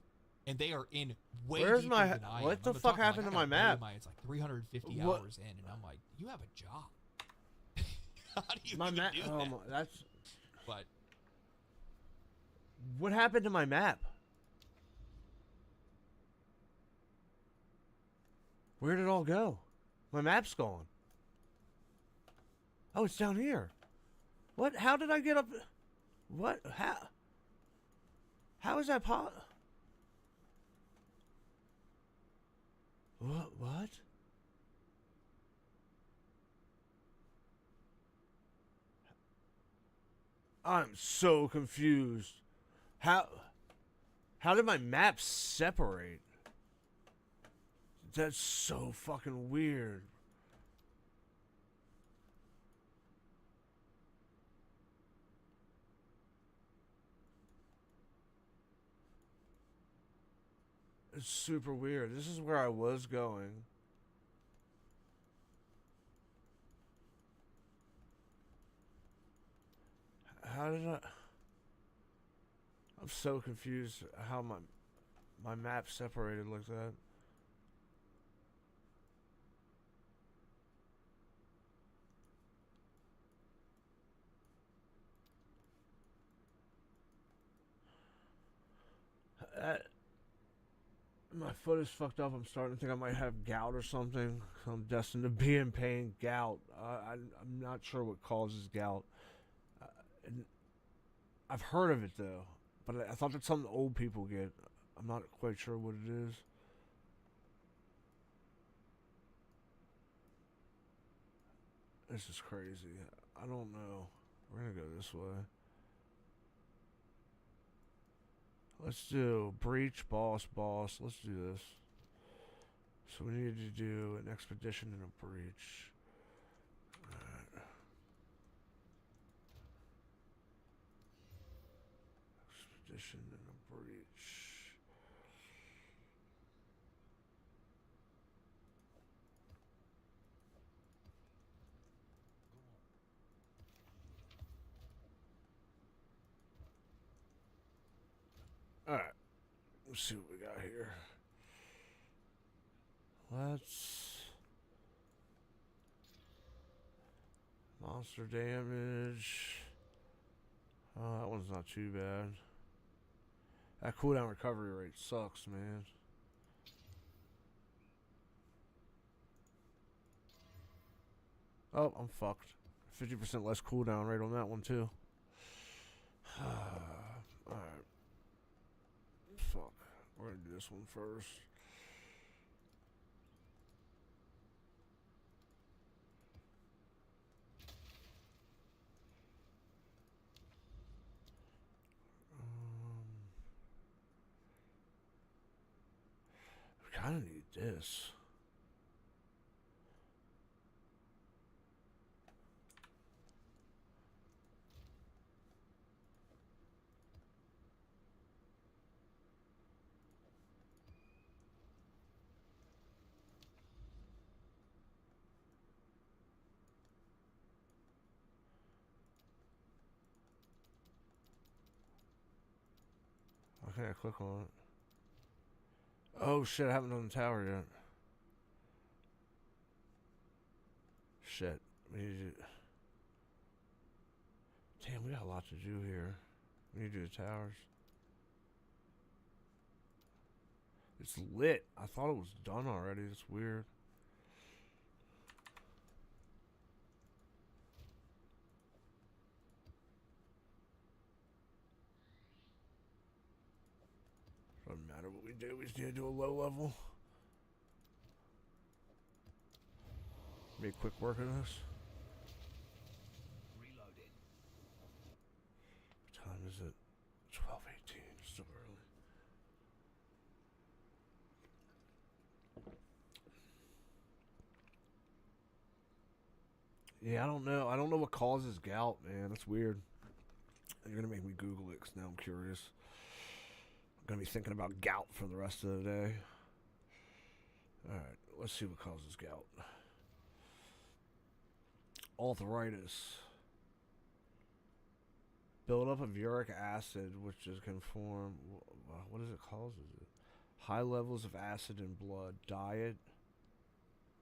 and they are in way deeper than I am. What the fuck happened to my map? It's like 350 hours in, and I'm like, you have a job. How do you My even map. do Oh, that? that's. But What happened to my map? Where did it all go? My map's gone. Oh, it's down here. What? How did I get up? What? How is that What? I'm so confused. How did my map separate? That's so fucking weird. It's super weird. This is where I was going. How did I... I'm so confused how my map separated like that. My foot is fucked up. I'm starting to think I might have gout or something. I'm destined to be in pain. Gout. I'm not sure what causes gout. I've heard of it though, but I thought that's something old people get. I'm not quite sure what it is. This is crazy. I don't know. We're gonna go this way. Let's do breach, boss. Let's do this. So we need to do an expedition and a breach. Alright. Expedition and a breach. Alright. Let's see what we got here. Let's... Monster damage. Oh, that one's not too bad. That cooldown recovery rate sucks, man. Oh, I'm fucked. 50% less cooldown rate on that one, too. Alright. Fuck. We're gonna do this one first. kind of need this. Why can't I click on it? Oh shit, I haven't done the tower yet. Shit. We need to... Damn, we got a lot to do here. We need to do the towers. It's lit. I thought it was done already. It's weird. Doesn't matter what we do. We just need to do a low level. Make quick work of this. Reloaded. What time is it? 12:18. Still early. Yeah, I don't know. I don't know what causes gout, man. That's weird. You're gonna make me Google it, 'cause now I'm curious. I'm gonna be thinking about gout for the rest of the day. Alright, let's see what causes gout. Arthritis. Buildup of uric acid, which is can form... What does it causes it? High levels of acid in blood. Diet.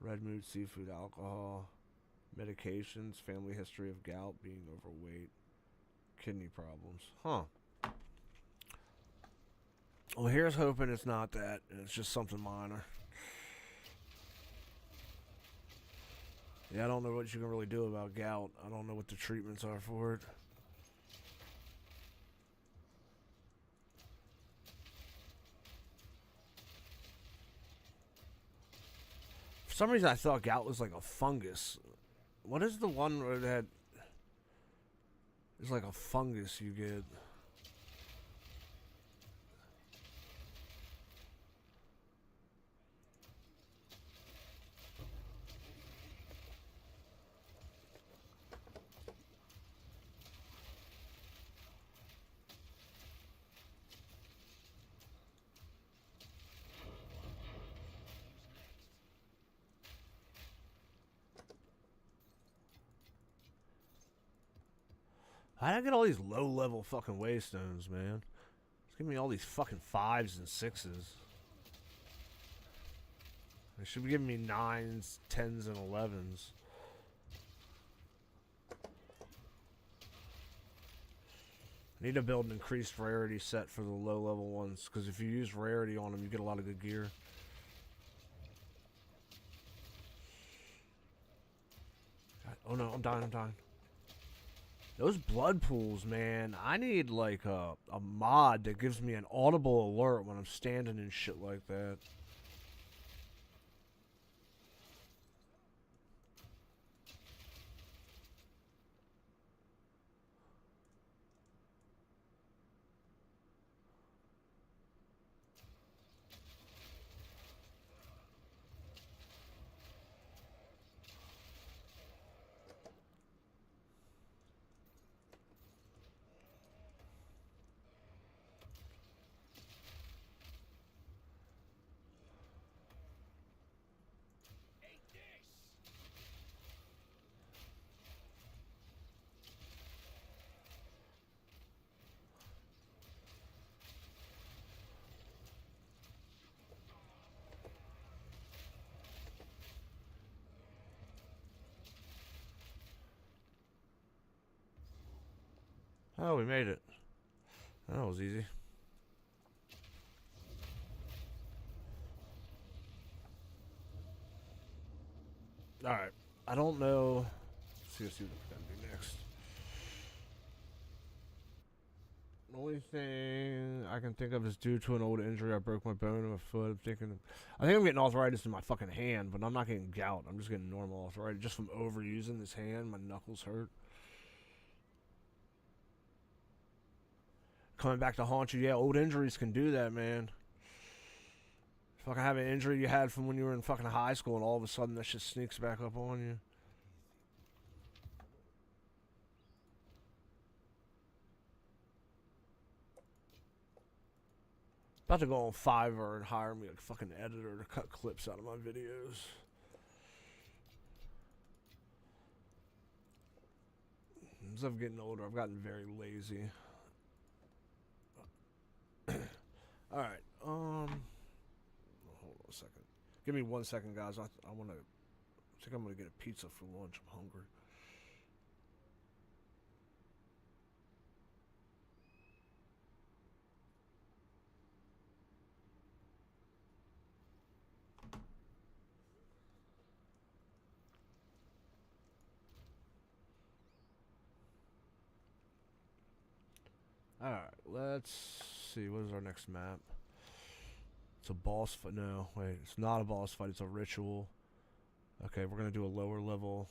Red meat, seafood, alcohol. Medications. Family history of gout. Being overweight. Kidney problems. Huh. Well, here's hoping it's not that, and it's just something minor. Yeah, I don't know what you can really do about gout. I don't know what the treatments are for it. For some reason, I thought gout was like a fungus. What is the one where that... It's like a fungus you get. How did I get all these low-level fucking waystones, man? It's giving me all these fucking 5s and 6s. They should be giving me 9s, 10s, and 11s. I need to build an increased rarity set for the low-level ones, because if you use rarity on them, you get a lot of good gear. God, oh no, I'm dying. Those blood pools, man, I need like a mod that gives me an audible alert when I'm standing and shit like that. Oh, we made it. That was easy. Alright. I don't know. Let's see what we're going to do next. The only thing I can think of is due to an old injury. I broke my bone in my foot. I think I'm getting arthritis in my fucking hand, but I'm not getting gout. I'm just getting normal arthritis. Just from overusing this hand, my knuckles hurt. Coming back to haunt you. Yeah, old injuries can do that, man. Fucking have an injury you had from when you were in fucking high school, and all of a sudden that shit sneaks back up on you. About to go on Fiverr and hire me a fucking editor to cut clips out of my videos. As I'm getting older, I've gotten very lazy. Alright, hold on a second. Give me 1 second, guys. I think I'm gonna get a pizza for lunch. I'm hungry. Alright, let's see. What is our next map? It's a boss fight. No, wait. It's not a boss fight. It's a ritual. Okay, we're going to do a lower level.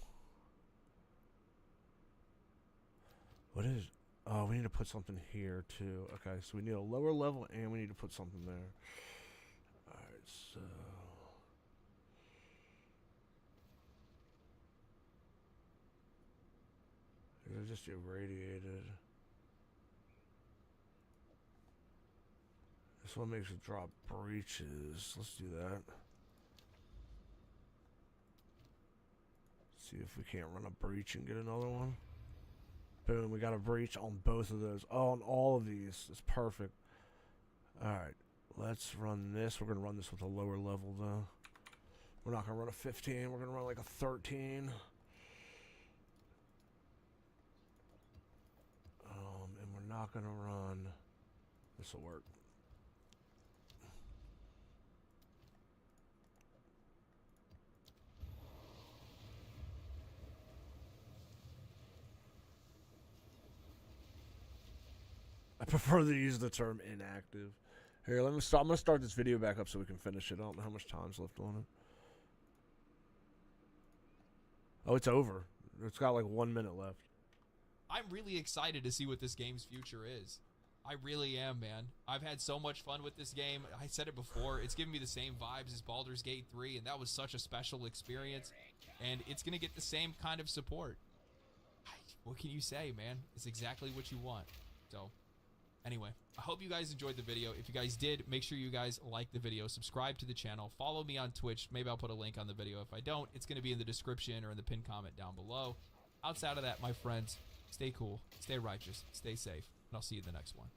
What is... Oh, we need to put something here, too. Okay, so we need a lower level, and we need to put something there. Alright, so... It's just irradiated. This one makes it drop breaches. Let's do that. See if we can't run a breach and get another one. Boom, we got a breach on both of those. Oh, on all of these. It's perfect. Alright, let's run this. We're going to run this with a lower level, though. We're not going to run a 15. We're going to run like a 13. And we're not going to run... This will work. I prefer to use the term inactive. Here, let me start. I'm gonna start this video back up so we can finish it. I don't know how much time's left on it. Oh, it's over. It's got like 1 minute left. I'm really excited to see what this game's future is. I really am, man. I've had so much fun with this game. I said it before. It's giving me the same vibes as Baldur's Gate 3, and that was such a special experience. And it's gonna get the same kind of support. What can you say, man? It's exactly what you want. So... Anyway, I hope you guys enjoyed the video. If you guys did, make sure you guys like the video, subscribe to the channel, follow me on Twitch. Maybe I'll put a link on the video. If I don't, it's going to be in the description or in the pinned comment down below. Outside of that, my friends, stay cool, stay righteous, stay safe, and I'll see you in the next one.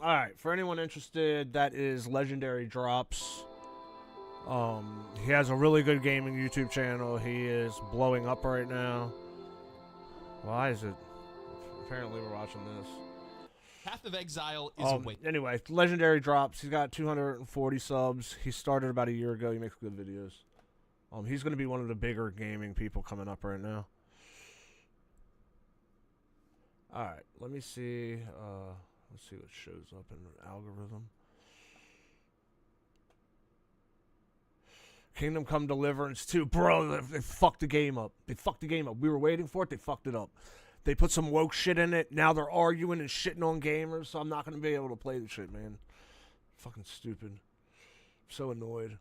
All right, for anyone interested, that is Legendary Drops. He has a really good gaming YouTube channel. He is blowing up right now. Why is it? Apparently we're watching this. Path of Exile is awake. Anyway, Legendary Drops. He's got 240 subs. He started about a year ago. He makes good videos. He's going to be one of the bigger gaming people coming up right now. Alright, let me see. Let's see what shows up in the algorithm. Kingdom Come Deliverance 2. Bro, they fucked the game up. They fucked the game up. We were waiting for it. They fucked it up. They put some woke shit in it. Now they're arguing and shitting on gamers, so I'm not going to be able to play the shit, man. Fucking stupid. I'm so annoyed.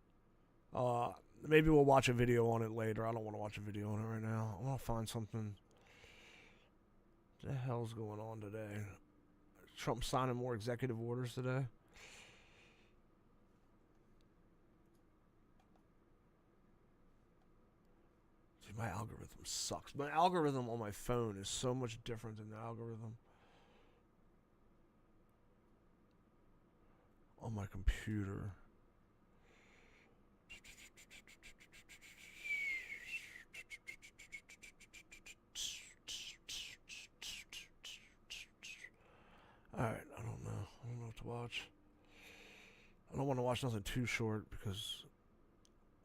Maybe we'll watch a video on it later. I don't want to watch a video on it right now. I want to find something. What the hell's going on today? Trump signing more executive orders today? My algorithm sucks. My algorithm on my phone is so much different than the algorithm on my computer. Alright, I don't know. I don't know what to watch. I don't want to watch nothing too short because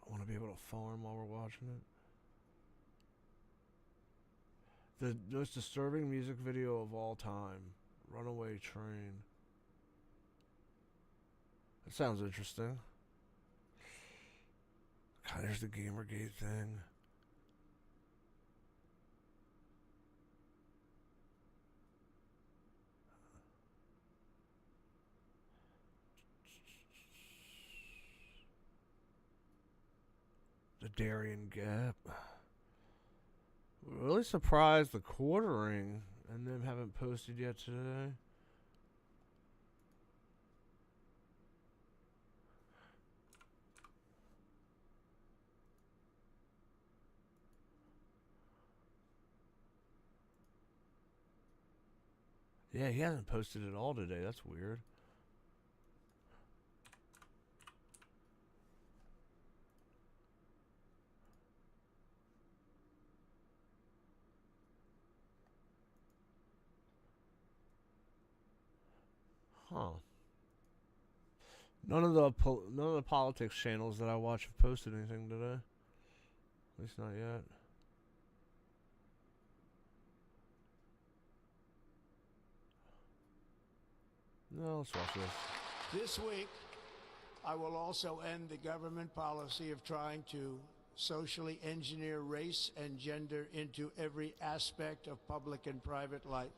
I want to be able to farm while we're watching it. The most disturbing music video of all time. Runaway Train. That sounds interesting. God, there's the Gamergate thing. Darien Gap. Really surprised the quartering and them haven't posted yet today. Yeah, he hasn't posted at all today. That's weird. Huh. None of the politics channels that I watch have posted anything today. At least not yet. No, let's watch this. This week, I will also end the government policy of trying to socially engineer race and gender into every aspect of public and private life.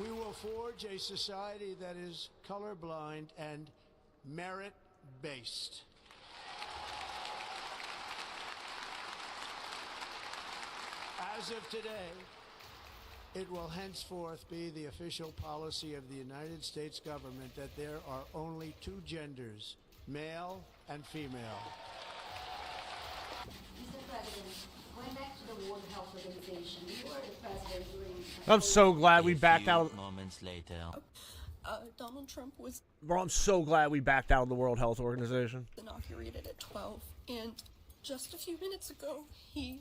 We will forge a society that is colorblind and merit-based. As of today, it will henceforth be the official policy of the United States government that there are only two genders, male and female. Mr. President, going back to the World Health Organization, you were the president during... I'm so glad we backed out. Moments later. Donald Trump was Bro, I'm so glad we backed out of the World Health Organization. inaugurated at 12, and just a few minutes ago, he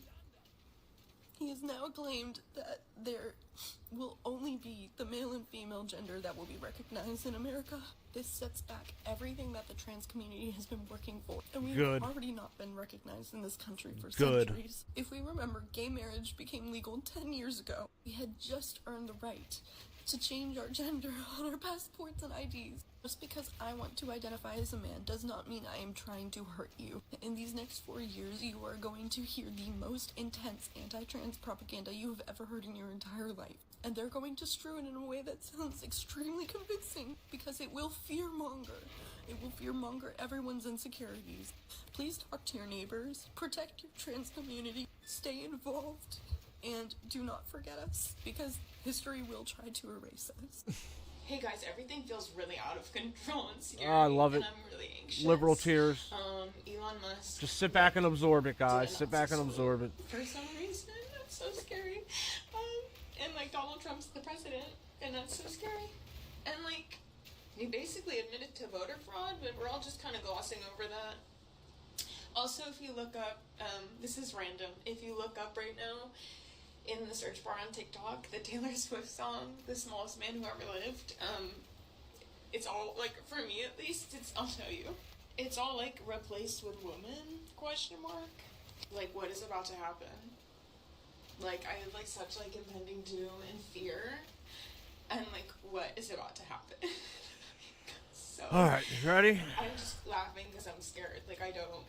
has now claimed that there will only be the male and female gender that will be recognized in America. This sets back everything that the trans community has been working for, and we've Good. already not been recognized in this country for Good. centuries. If we remember, gay marriage became legal 10 years ago. We had just earned the right to change our gender on our passports and IDs. Just because I want to identify as a man does not mean I am trying to hurt you. In these next 4 years, you are going to hear the most intense anti-trans propaganda you have ever heard in your entire life. And they're going to strew it in a way that sounds extremely convincing, because it will fearmonger. It will fearmonger everyone's insecurities. Please talk to your neighbors, protect your trans community, stay involved, and do not forget us, because history will try to erase us. Hey guys, everything feels really out of control and scary. Oh, I love it. And I'm really anxious. Liberal tears. Elon Musk. Just sit back and absorb it, guys. Sit back and absorb it. For some reason, that's so scary. And like Donald Trump's the president, and that's so scary. And like, he basically admitted to voter fraud, but we're all just kind of glossing over that. Also, if you look up, this is random, if you look up right now, in the search bar on TikTok, the Taylor Swift song, The Smallest Man Who Ever Lived, it's all, like, for me at least, I'll tell you, it's all, like, replaced with woman, question mark. Like, what is about to happen? Like, I have, like, such, like, impending doom and fear, and, like, what is about to happen? So, Alright, you ready? I'm just laughing because I'm scared. Like, I don't,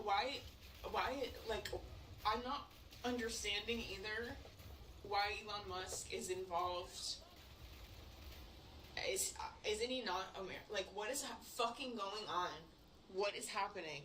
why, like, I'm not understanding either why Elon Musk is involved. Isn't he not like, what is fucking going on? What is happening?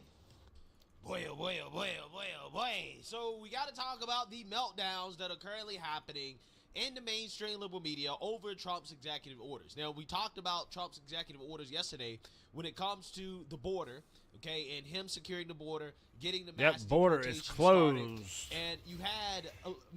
Boy, oh boy, oh boy, oh boy, oh boy. So we got to talk about the meltdowns that are currently happening in the mainstream liberal media over Trump's executive orders. Now, we talked about Trump's executive orders yesterday when it comes to the border, okay, and him securing the border, getting the mass border is deportation closed. started. And you had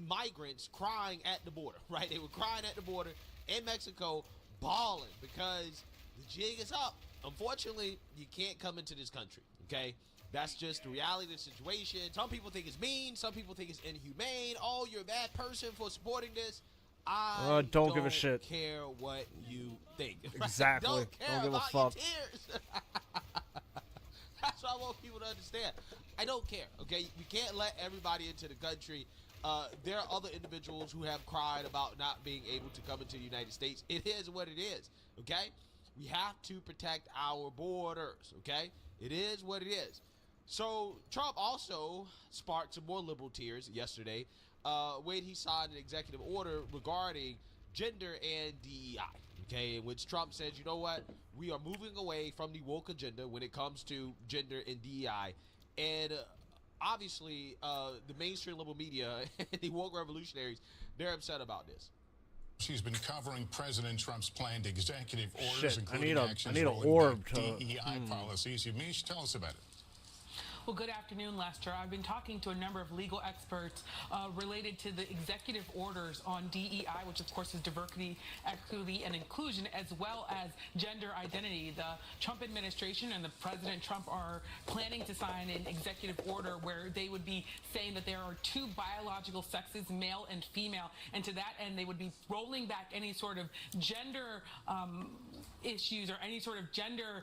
migrants crying at the border, right? They were crying at the border in Mexico, bawling because the jig is up. Unfortunately, you can't come into this country, okay? That's just the reality of the situation. Some people think it's mean. Some people think it's inhumane. Oh, you're a bad person for supporting this. I don't give a shit. Care what you think. Exactly. Don't care Don't give a about fuck. your tears. That's what I want people to understand. I don't care, okay? We can't let everybody into the country. There are other individuals who have cried about not being able to come into the United States. It is what it is, okay? We have to protect our borders, okay? It is what it is. So Trump also sparked some more liberal tears yesterday when he signed an executive order regarding gender and DEI. Okay, in which Trump says, you know what, we are moving away from the woke agenda when it comes to gender and DEI, and obviously the mainstream liberal media and the woke revolutionaries, they're upset about this. She's been covering President Trump's planned executive orders, Shit, including actions I need an rolling orb back to DEI policies. Yamiche, tell us about it. Well, good afternoon, Lester. I've been talking to a number of legal experts related to the executive orders on DEI, which of course is diversity, equity, and inclusion, as well as gender identity. The Trump administration and the President Trump are planning to sign an executive order where they would be saying that there are two biological sexes, male and female, and to that end, they would be rolling back any sort of gender issues or any sort of gender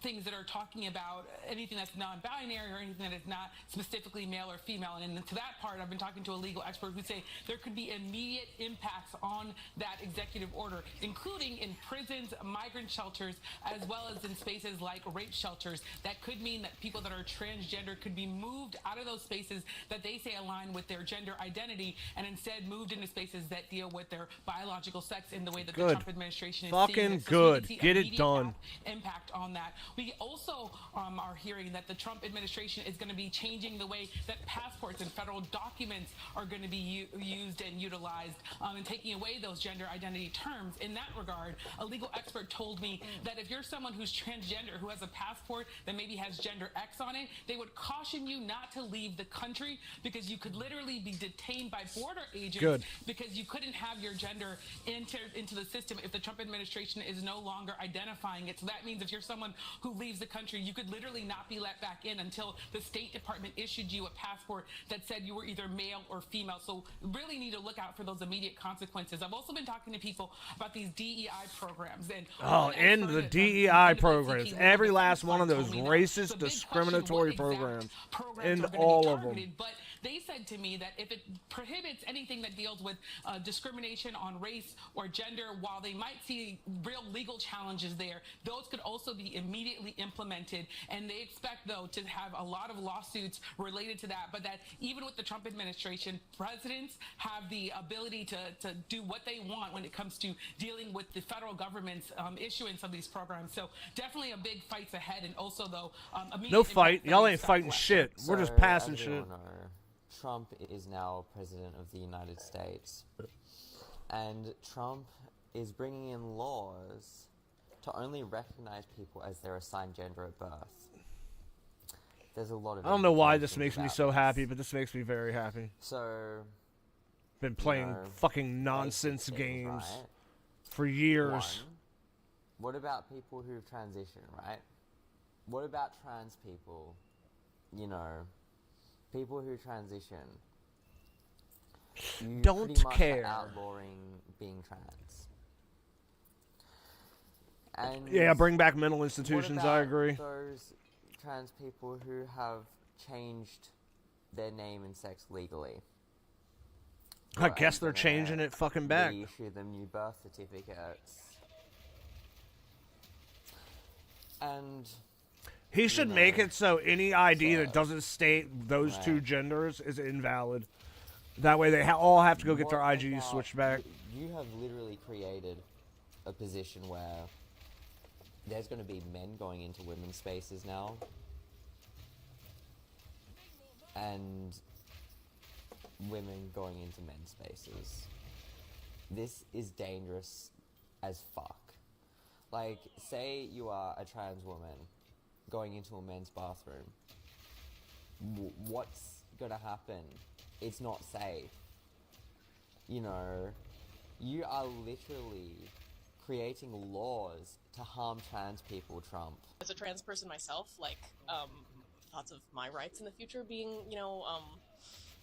things that are talking about anything that's non-binary or anything that is not specifically male or female. And to that part, I've been talking to a legal expert who say there could be immediate impacts on that executive order, including in prisons, migrant shelters, as well as in spaces like rape shelters. That could mean that people that are transgender could be moved out of those spaces that they say align with their gender identity and instead moved into spaces that deal with their biological sex in the way that the Trump administration is seeing it. So good. we Get it done. Impact on that. We also are hearing that the Trump administration is going to be changing the way that passports and federal documents are going to be used and utilized, and taking away those gender identity terms. In that regard, a legal expert told me that if you're someone who's transgender, who has a passport that maybe has gender X on it, they would caution you not to leave the country because you could literally be detained by border agents because you couldn't have your gender entered into the system if the Trump administration is no longer identifying it. So that means if you're someone who leaves the country, you could literally not be let back in until the State Department issued you a passport that said you were either male or female. So really need to look out for those immediate consequences. I've also been talking to people about these DEI programs. And the DEI programs. Every last one of those racist, discriminatory programs. And all of them. But they said to me that if it prohibits anything that deals with discrimination on race or gender, while they might see real legal challenges there, those could also be immediately implemented. And they expect, though, to have a lot of lawsuits related to that, but that even with the Trump administration, presidents have the ability to do what they want when it comes to dealing with the federal government's issuance of these programs. So definitely a big fight's ahead. And also, though, no fight. Y'all ain't fighting shit. We're just passing shit. Trump is now president of the United States, and Trump is bringing in laws to only recognize people as their assigned gender at birth. There's a lot of... I don't know why this makes me so happy, but this makes me very happy. So... Been playing fucking nonsense games for years. What about people who transition, right? What about trans people? You know... People who transition, you don't pretty much care. Are outlawing being trans. And yeah, bring back mental institutions. What about I agree. Those trans people who have changed their name and sex legally. I guess they're changing it fucking back. Issue them new birth certificates. And he should make it so any ID that doesn't state those two genders is invalid. That way they all have to go get their IGs switched back. You have literally created a position where there's going to be men going into women's spaces now. And women going into men's spaces. This is dangerous as fuck. Like, say you are a trans woman going into a men's bathroom. What's gonna happen? It's not safe. You know, you are literally creating laws to harm trans people, Trump. As a trans person myself, like, thoughts of my rights in the future being,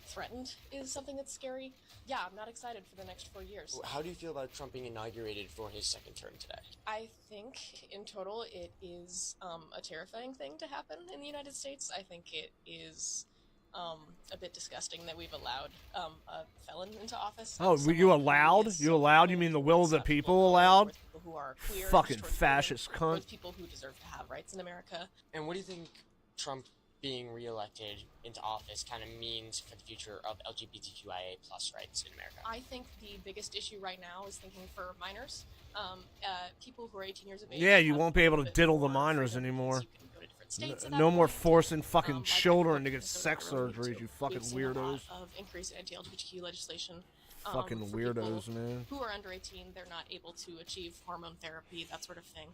threatened is something that's scary. Yeah, I'm not excited for the next 4 years. How do you feel about Trump being inaugurated for his second term today? I think, in total, it is a terrifying thing to happen in the United States. I think it is a bit disgusting that we've allowed a felon into office. Oh, you allowed? You allowed? You mean the will of the people allowed? People who are queer, fucking fascist cunt. People who deserve to have rights in America. And what do you think Trump being reelected into office kind of means for the future of LGBTQIA plus rights in America? I think the biggest issue right now is thinking for minors, people who are 18 years of age. Yeah, you won't be able to diddle the minors anymore. No more forcing fucking children to get sex surgeries, you fucking weirdos. A lot of increase in anti-LGBTQ legislation. Fucking for weirdos, people man. Who are under 18, they're not able to achieve hormone therapy, that sort of thing.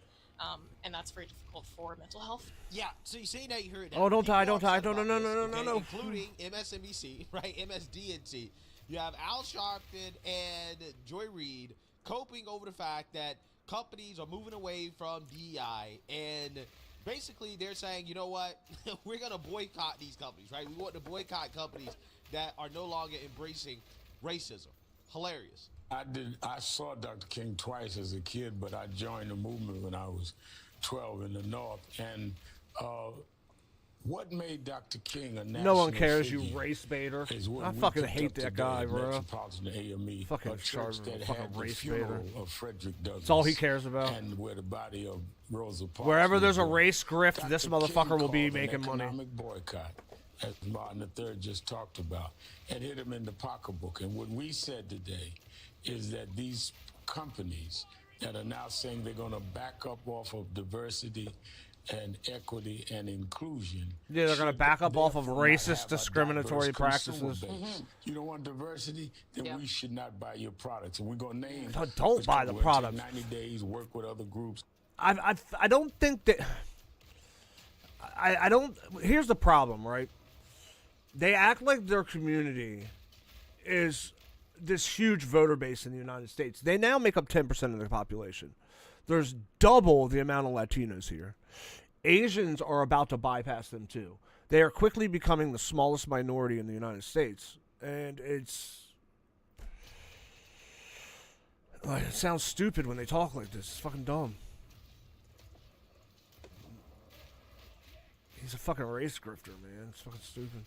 And that's very difficult for mental health. Yeah, so you say that you heard that. Oh, don't die, People don't die. upset No, about no, this, no, no, okay, no. Including MSNBC, right? MSDNC. You have Al Sharpton and Joy Reid coping over the fact that companies are moving away from DEI, and basically they're saying, you know what, we're going to boycott these companies, right? We want to boycott companies that are no longer embracing racism. Hilarious. I saw Dr. King twice as a kid, but I joined the movement when I was 12 in the North. And what made Dr. King a national No one cares, figure you race baiter. is when I we fucking picked hate up that today guy, at bro. Metropolitan AME, Fucking a church charged that fucking had the race funeral baiter. of Frederick Douglass. That's all he cares about. And where the body of Rosa Parks Wherever was there's a buried. race grift, Dr. this King motherfucker will be called an making money. economic boycott, as Martin III just talked about, and hit him in the pocketbook. And what we said today is that these companies that are now saying they're going to back up off of diversity and equity and inclusion. Yeah, they're going to back up off of therefore not racist, have a discriminatory diverse consumer practices. base. You don't want diversity? Then we should not buy your products. And we're going to name. So don't buy the products. 90 days, work with other groups. I don't think that. I don't. Here's the problem, right? They act like their community is this huge voter base in the United States. They now make up 10% of the population. There's double the amount of Latinos here. Asians are about to bypass them too. They are quickly becoming the smallest minority in the United States. And it's... like, it sounds stupid when they talk like this. It's fucking dumb. He's a fucking race grifter, man. It's fucking stupid.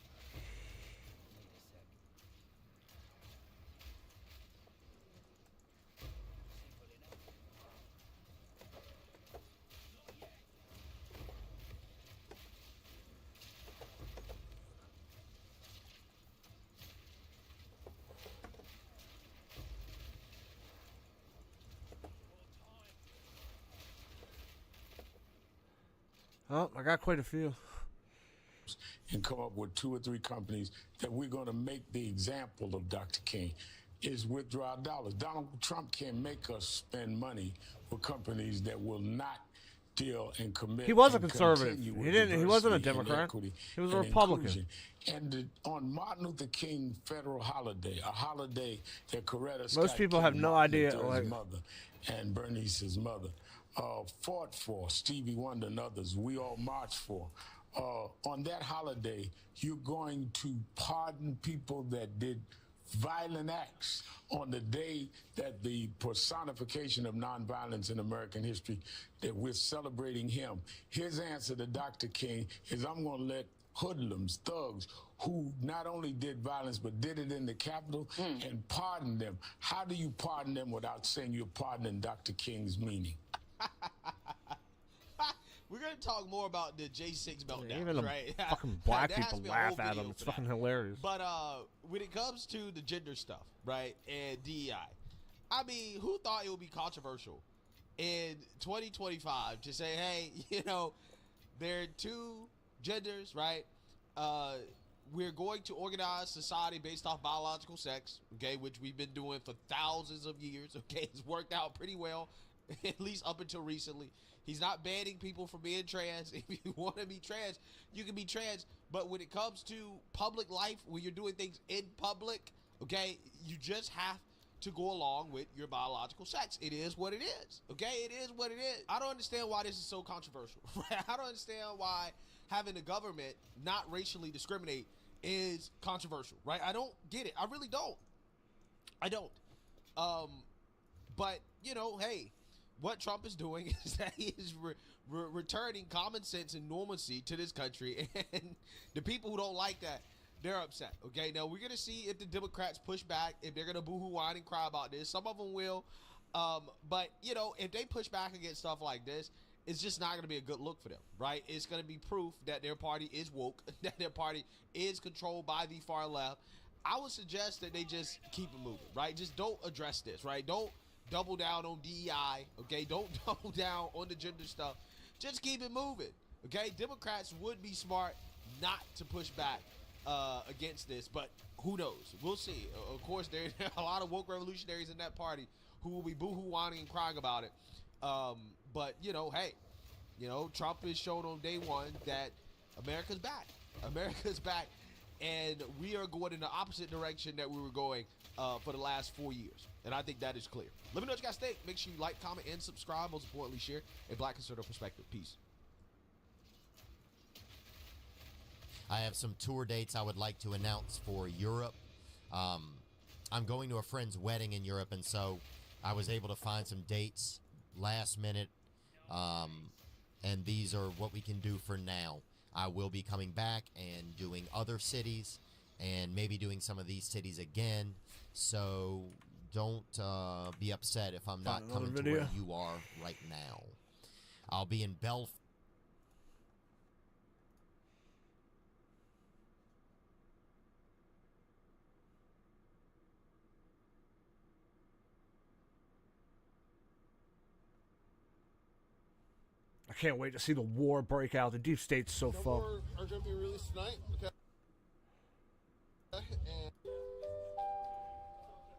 Oh, I got quite a few. And come up with 2 or 3 companies that we're going to make the example of Dr. King is withdraw dollars. Donald Trump can't make us spend money with companies that will not deal and commit. He was a and conservative. continue He with didn't. He wasn't a diversity and Democrat. equity He was a and Republican. inclusion. And on Martin Luther King federal holiday, a holiday that Coretta Scott Most people King, have no Martin idea, Luther's like- mother and Bernice's mother fought for, Stevie Wonder and others, we all marched for. On that holiday, you're going to pardon people that did violent acts on the day that the personification of nonviolence in American history, that we're celebrating him. His answer to Dr. King is, I'm going to let hoodlums, thugs, who not only did violence but did it in the Capitol, and pardon them. How do you pardon them without saying you're pardoning Dr. King's meaning? We're going to talk more about the J6 meltdown, Even the right? fucking black There has people to be a laugh whole at video him. It's for that. fucking hilarious. But when it comes to the gender stuff, right, and DEI, I mean, who thought it would be controversial in 2025 to say, hey, you know, there are 2 genders, right? We're going to organize society based off biological sex, okay, which we've been doing for thousands of years, okay? It's worked out pretty well, at least up until recently. He's not banning people from being trans. If you want to be trans, you can be trans. But when it comes to public life, when you're doing things in public, okay, you just have to go along with your biological sex. It is what it is, okay? It is what it is. I don't understand why this is so controversial. I don't understand why having the government not racially discriminate is controversial, right? I don't get it. I really don't. I don't. But, you know, hey, what Trump is doing is that he is returning common sense and normalcy to this country, and the people who don't like that, they're upset. Okay, now we're gonna see if the Democrats push back, if they're gonna boo-hoo, whine, and cry about this. Some of them will, but you know, if they push back against stuff like this, it's just not going to be a good look for them, right? It's going to be proof that their party is woke, that their party is controlled by the far left. I would suggest that they just keep it moving, right? Just don't address this, right? Don't double down on DEI, okay? Don't double down on the gender stuff. Just keep it moving, okay? Democrats would be smart not to push back against this, but who knows? We'll see. Of course, there are a lot of woke revolutionaries in that party who will be boo-hoo whining and crying about it. But, hey, Trump has shown on day one that America's back. America's back, and we are going in the opposite direction that we were going for the last 4 years. And I think that is clear. Let me know what you guys think. Make sure you like, comment, and subscribe. Most importantly, share a Black conservative perspective. Peace. I have some tour dates I would like to announce for Europe. I'm going to a friend's wedding in Europe, and so I was able to find some dates last minute, and these are what we can do for now. I will be coming back and doing other cities and maybe doing some of these cities again, so don't be upset if I'm not coming to where you are right now. I'll be in Belfast. I can't wait to see the war break out. The deep state's so fucked. More are going to be released tonight. Okay.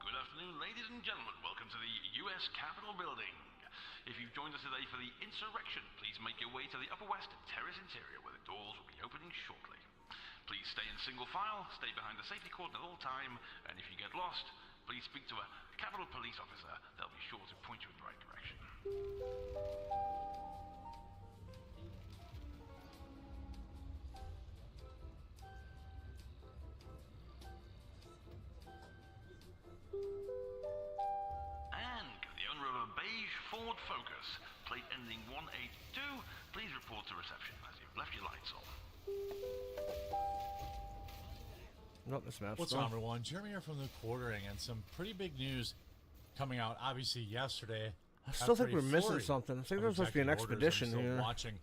Good afternoon, ladies and gentlemen. Welcome to the U.S. Capitol building. If you've joined us today for the insurrection, please make your way to the Upper West Terrace Interior, where the doors will be opening shortly. Please stay in single file, stay behind the safety cordon at all time, and if you get lost, please speak to a Capitol police officer. They'll be sure to point you in the right direction. Ford Focus, plate ending 182, please report to reception as you've left your lights on. Not this map. What's on, everyone? Jeremy here from the Quartering, and some pretty big news coming out, obviously, yesterday. I still think we're missing something. I think there's supposed to be an expedition here. Watching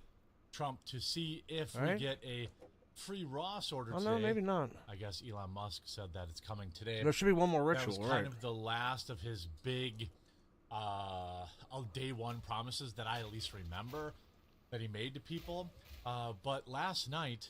Trump to see if we get a free Ross order today. No, maybe not. I guess Elon Musk said that it's coming today. There should be one more ritual, that was kind of the last of his big day one promises that I at least remember that he made to people. But last night,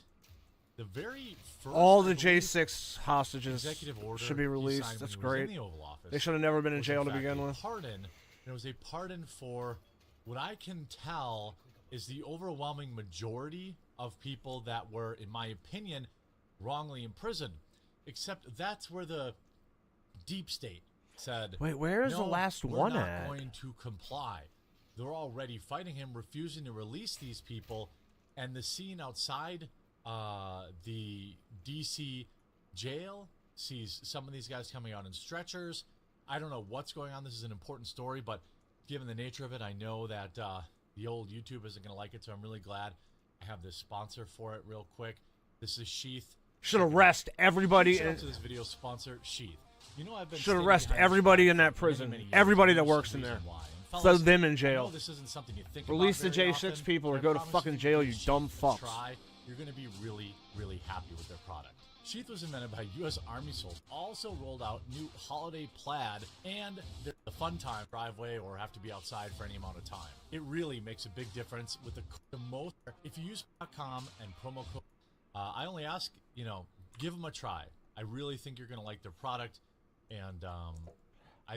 the very first... All the J6 hostages executive order should be released. That's great. In the Oval Office, they should have never been in jail to begin with. Pardon. It was a pardon for what I can tell is the overwhelming majority of people that were, in my opinion, wrongly imprisoned. Except that's where the deep state said, wait, where is the last one at? We're at? not going to comply. They're already fighting him, refusing to release these people, and the scene outside the D.C. jail sees some of these guys coming out in stretchers. I don't know what's going on. This is an important story, but given the nature of it, I know that the old YouTube isn't going to like it, so I'm really glad I have this sponsor for it real quick. This is Sheath. Should arrest everybody. Shout out to this video sponsor, Sheath. You know, I've been should arrest everybody in that prison. Everybody that works in there. Throw them in jail. This isn't something you think Release about the J6 often, people or go to fucking jail, you dumb fucks. You're going to be really, really happy with their product. Sheath was invented by U.S. Army soldiers. Also rolled out new holiday plaid and the fun time driveway or have to be outside for any amount of time. It really makes a big difference with the most. If you use .com and promo code, I only ask, give them a try. I really think you're going to like their product. And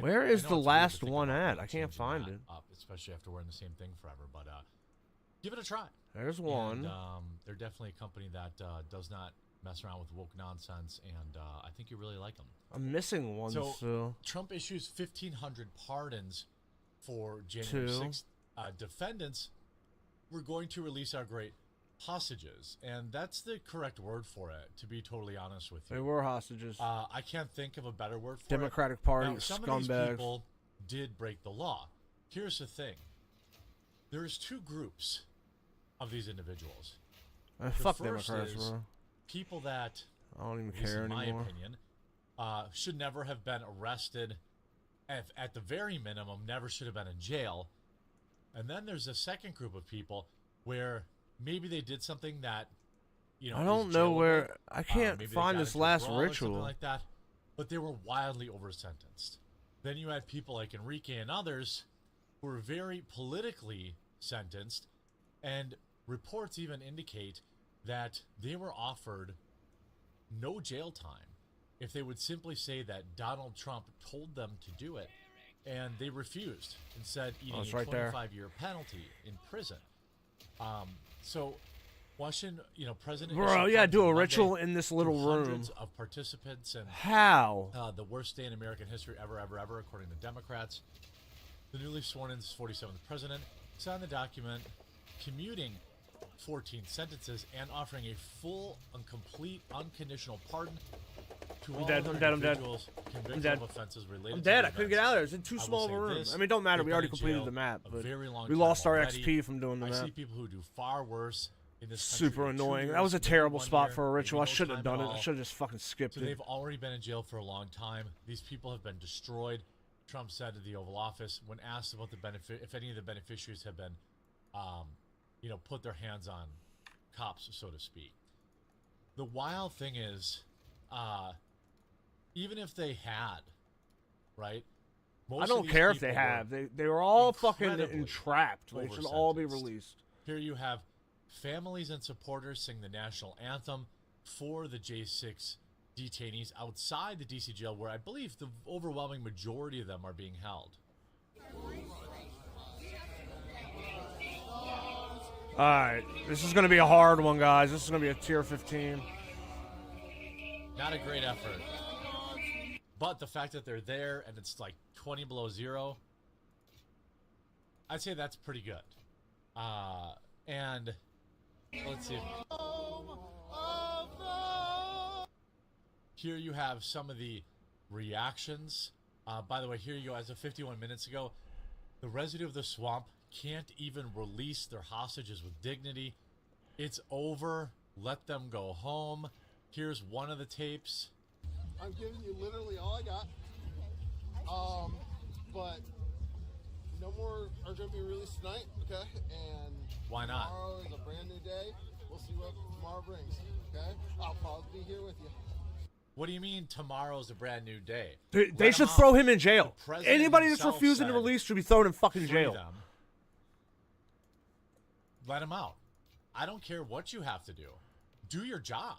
where is the last one at? I can't find it. Especially after wearing the same thing forever. But give it a try. There's one. And, they're definitely a company that does not mess around with woke nonsense, and I think you really like them. I'm missing one. So Trump issues 1,500 pardons for January 6th defendants. We're going to release our great hostages, and that's the correct word for it, to be totally honest with you. They were hostages. I can't think of a better word for Democratic it. Party Now, some scumbags. of these people did break the law. Here's the thing. There's two groups of these individuals. Fuck Democrats, bro. People that, I don't even at least care in my anymore. opinion, should never have been arrested. At the very minimum, never should have been in jail. And then there's a second group of people where maybe they did something that, you know, I don't is know jailable. where I can't Maybe they find got this into a last brawl or something ritual. like that, but they were wildly over-sentenced. Then you had people like Enrique and others who were very politically sentenced, and reports even indicate that they were offered no jail time if they would simply say that Donald Trump told them to do it, and they refused and said eating it's a right there. 25-year penalty in prison. So Washington, you know, President Bro, issued yeah, pardons do on a Monday ritual in this little to room. hundreds of participants, and How? the worst day in American history ever, according to Democrats. The newly sworn-in 47th president signed the document commuting 14 sentences and offering a full and complete unconditional pardon to all dead, other I'm dead, I'm dead. individuals I'm convicted dead. of offenses related I'm to dead. the I couldn't events. get out of there. It's in too I will small of say a room. this, I mean, it don't matter. they've We been already in completed jail the map. a But very long we time lost our already. XP from doing the I map. see people who do far worse in this country Super in 2 annoying. That years, was a maybe terrible 1 spot year, for a ritual. I maybe no shouldn't have time done at it. I all. should have just fucking skipped So it. they've already been in jail for a long time. These people have been destroyed. Trump said to the Oval Office when asked about the benefit, if any of the beneficiaries have been, you know, put their hands on cops, so to speak. The wild thing is, even if they had, right? I don't care if they have. They were all fucking entrapped. They should all be over-sentenced. released. Here you have families and supporters sing the national anthem for the J6 detainees outside the DC jail, where I believe the overwhelming majority of them are being held. Alright, this is going to be a hard one, guys. This is going to be a tier 15. Not a great effort. But the fact that they're there and it's like 20 below zero, I'd say that's pretty good. And let's see. Here you have some of the reactions. By the way, here you go. As of 51 minutes ago, the residue of the swamp can't even release their hostages with dignity. It's over. Let them go home. Here's one of the tapes. I'm giving you literally all I got. But no more are going to be released tonight, okay? And why not? Tomorrow is a brand new day. We'll see what tomorrow brings, okay? I'll probably be here with you. What do you mean tomorrow's a brand new day? They should throw him in jail. The president Anybody that's himself refusing to said, release should be thrown in fucking free jail. them. Let him out. I don't care what you have to do. Do your job.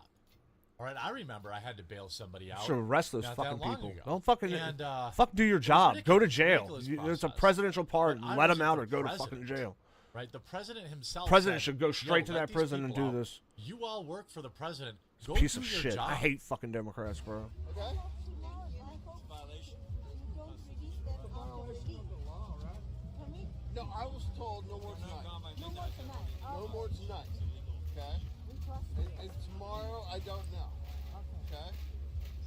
All right, I remember I had to bail somebody out. Should arrest those not fucking that long people. ago. Don't fucking And, fuck. Do your it was job. Go to ridiculous- jail. ridiculous It's a process. presidential pardon. But I Let him wasn't out the or go to president, fucking jail. Right, the president himself. President said, should go straight "Yo, to let that these prison and people do out. this. You all work for the president. Go Piece do of your shit. job." I hate fucking Democrats, bro. Okay? No, I was told no more tonight. No more tonight. No more tonight. Okay? And tomorrow, I don't know. Okay?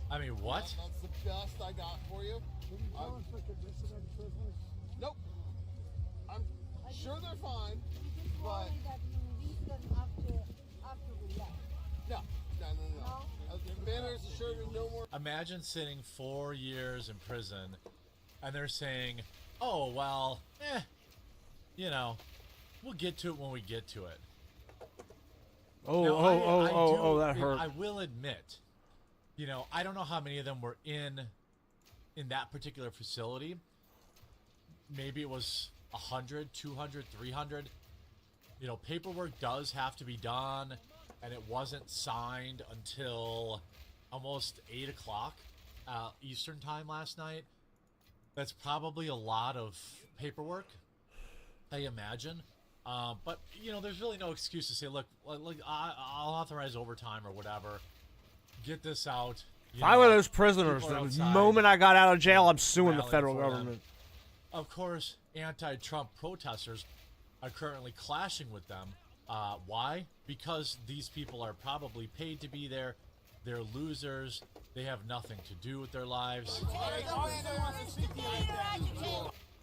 I mean, what? That's the best I got for you. Nope. I'm sure they're fine, but no. The man has assured me no more. Imagine sitting 4 years in prison, and they're saying, "Oh well, you know, we'll get to it when we get to it." Oh, Now, that hurt. I will admit, you know, I don't know how many of them were in that particular facility. Maybe it was 100, 200, 300. You know, paperwork does have to be done, and it wasn't signed until almost 8 o'clock Eastern time last night. That's probably a lot of paperwork, I imagine. But, you know, there's really no excuse to say, look, I'll authorize overtime or whatever. Get this out. If I were those prisoners, the moment I got out of jail, I'm suing the rallying federal for them. government. Of course, anti-Trump protesters are currently clashing with them. Why? Because these people are probably paid to be there. They're losers. They have nothing to do with their lives.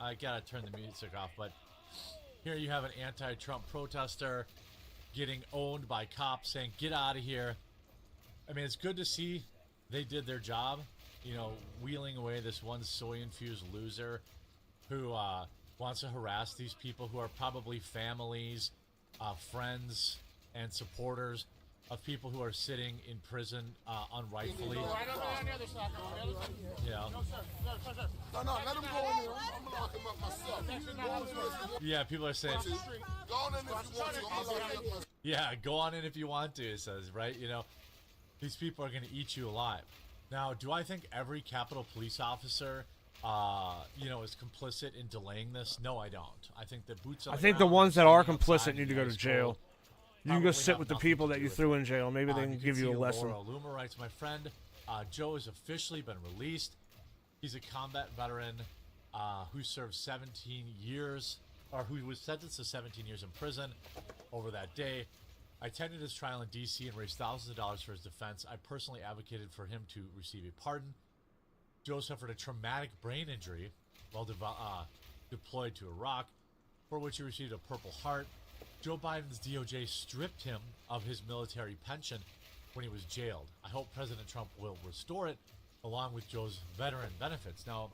I gotta turn the music off, but here you have an anti-Trump protester getting owned by cops saying, "Get out of here." I mean, it's good to see they did their job, you know, wheeling away this one soy-infused loser who wants to harass these people who are probably families, friends, and supporters of people who are sitting in prison unrightfully. Right over on the other side. Yeah. No, sir. No, let him go in there. I'm gonna lock him up myself. Yeah, people are saying. Go on in if you want to. I'm gonna lock him up myself. Yeah, go on in if you want to, it says, right? You know, these people are going to eat you alive. Now, do I think every Capitol police officer, is complicit in delaying this? No, I don't. I think the boots on I the think the ground ones that are standing complicit outside need to in go to ice jail. cold You can go probably sit have with the nothing people to that do you with threw it. in jail. Maybe they can You give see you a lesson. Laura Loomer writes, my friend Joe has officially been released. He's a combat veteran who served 17 years, or who was sentenced to 17 years in prison over that day. I attended his trial in D.C. and raised thousands of dollars for his defense. I personally advocated for him to receive a pardon. Joe suffered a traumatic brain injury while deployed to Iraq, for which he received a Purple Heart. Joe Biden's DOJ stripped him of his military pension when he was jailed. I hope President Trump will restore it, along with Joe's veteran benefits. Now,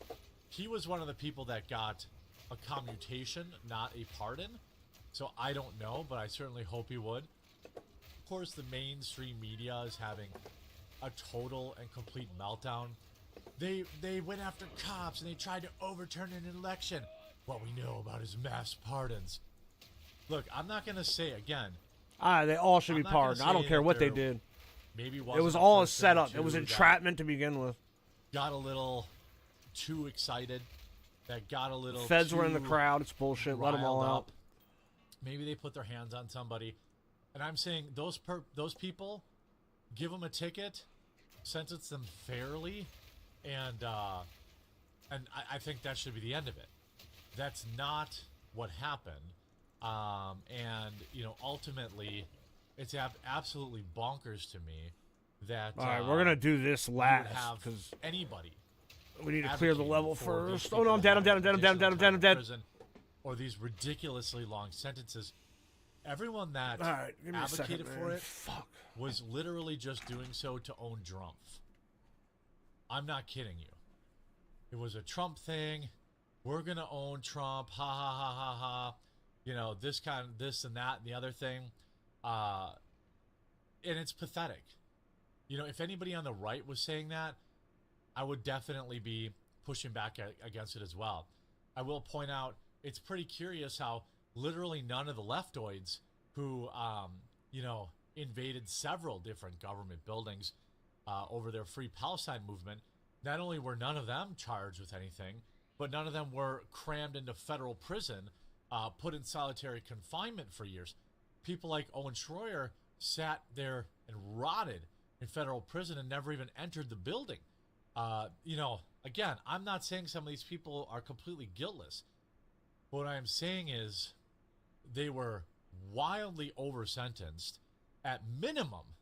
he was one of the people that got a commutation, not a pardon. So I don't know, but I certainly hope he would. Of course, the mainstream media is having a total and complete meltdown. They went after cops and they tried to overturn an election. What we know about his mass pardons. Look, I'm not going to say again. They all should be pardoned. I don't care what they did. It was all a setup. It was entrapment to begin with. Got a little too excited. That got a little. Feds were in the crowd. It's bullshit. Let them all out. Maybe they put their hands on somebody, and I'm saying those people, give them a ticket, sentence them fairly, and I think that should be the end of it. That's not what happened, and ultimately, it's absolutely bonkers to me that. All right, we're gonna do this last because anybody. We need to clear the level first. Oh no, I'm dead. I'm dead. I'm dead. I'm dead. I'm dead. I'm dead. I'm dead. Or these ridiculously long sentences. Everyone that give me a advocated second, for man. it was literally just doing so to own Trump. I'm not kidding you. It was a Trump thing. We're gonna own Trump. Ha ha ha ha ha. This and that and the other thing. And it's pathetic. If anybody on the right was saying that, I would definitely be pushing back against it as well. I will point out, it's pretty curious how literally none of the leftoids who, invaded several different government buildings over their Free Palestine movement, not only were none of them charged with anything, but none of them were crammed into federal prison, put in solitary confinement for years. People like Owen Schroyer sat there and rotted in federal prison and never even entered the building. Again, I'm not saying some of these people are completely guiltless. What I'm saying is they were wildly over-sentenced at minimum,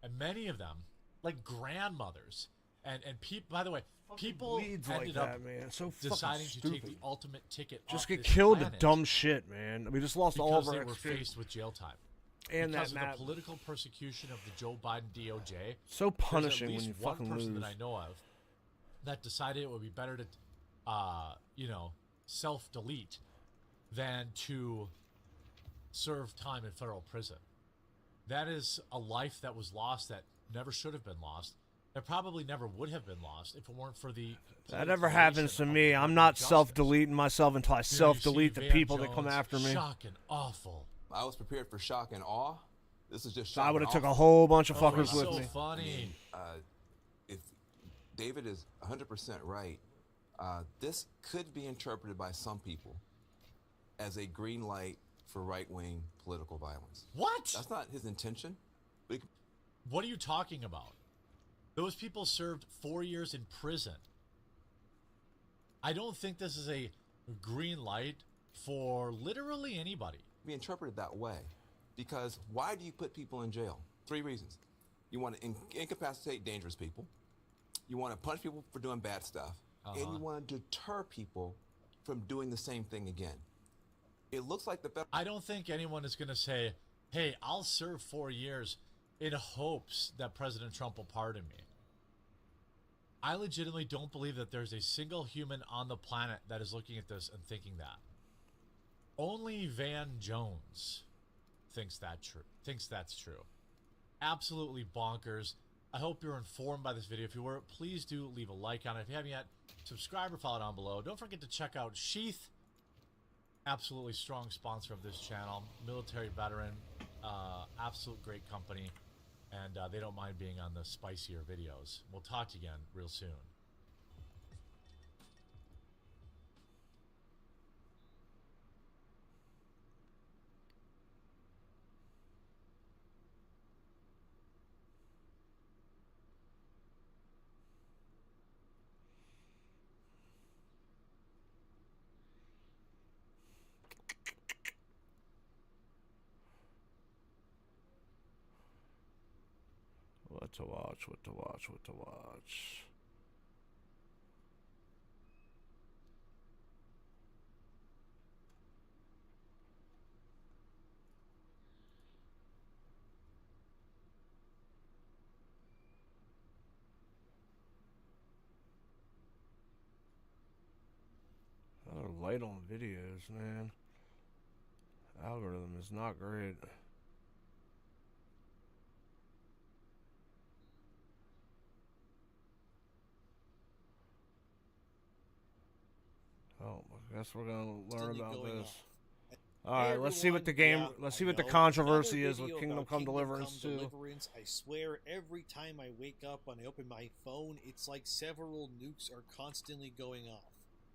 and many of them, like grandmothers. And by the way, people ended up deciding to take the ultimate ticket Just off get this killed planet to dumb shit, man. We just lost all of our because they were experience. faced with jail time. And because that of the political persecution of the Joe Biden DOJ. So punishing there's at when least you one fucking person lose. that I know of that decided it would be better to, self-delete than to serve time in federal prison. That is a life that was lost that never should have been lost. That probably never would have been lost if it weren't for the. That never happens to me. I'm not self-deleting myself until I self-delete the people that come after me. Shock and awful. I was prepared for shock and awe. This is just So shock I would and have took awe. a whole bunch of fuckers it's with so me. funny. If David is 100% right, this could be interpreted by some people as a green light for right-wing political violence. What? That's not his intention. But What are you talking about? Those people served 4 years in prison. I don't think this is a green light for literally anybody. Be interpreted that way because why do you put people in jail? 3 reasons. You want to incapacitate dangerous people. You want to punish people for doing bad stuff. And you want to deter people from doing the same thing again. It looks like the federal... I don't think anyone is going to say, hey, I'll serve 4 years in hopes that President Trump will pardon me. I legitimately don't believe that there's a single human on the planet that is looking at this and thinking that. Only Van Jones thinks that's true. Absolutely bonkers. I hope you're informed by this video. If you were, please do leave a like on it. If you haven't yet, subscribe or follow down below. Don't forget to check out Sheath, absolutely strong sponsor of this channel, military veteran, absolute great company, and they don't mind being on the spicier videos. We'll talk to you again real soon. What to watch, what to watch, what to watch. Oh, light on videos, man. Algorithm is not great. Oh, I guess we're gonna learn about this. All right, let's see what the game. Let's see what the controversy is with Kingdom Come Deliverance 2. I swear, every time I wake up and I open my phone, it's like several nukes are constantly going off.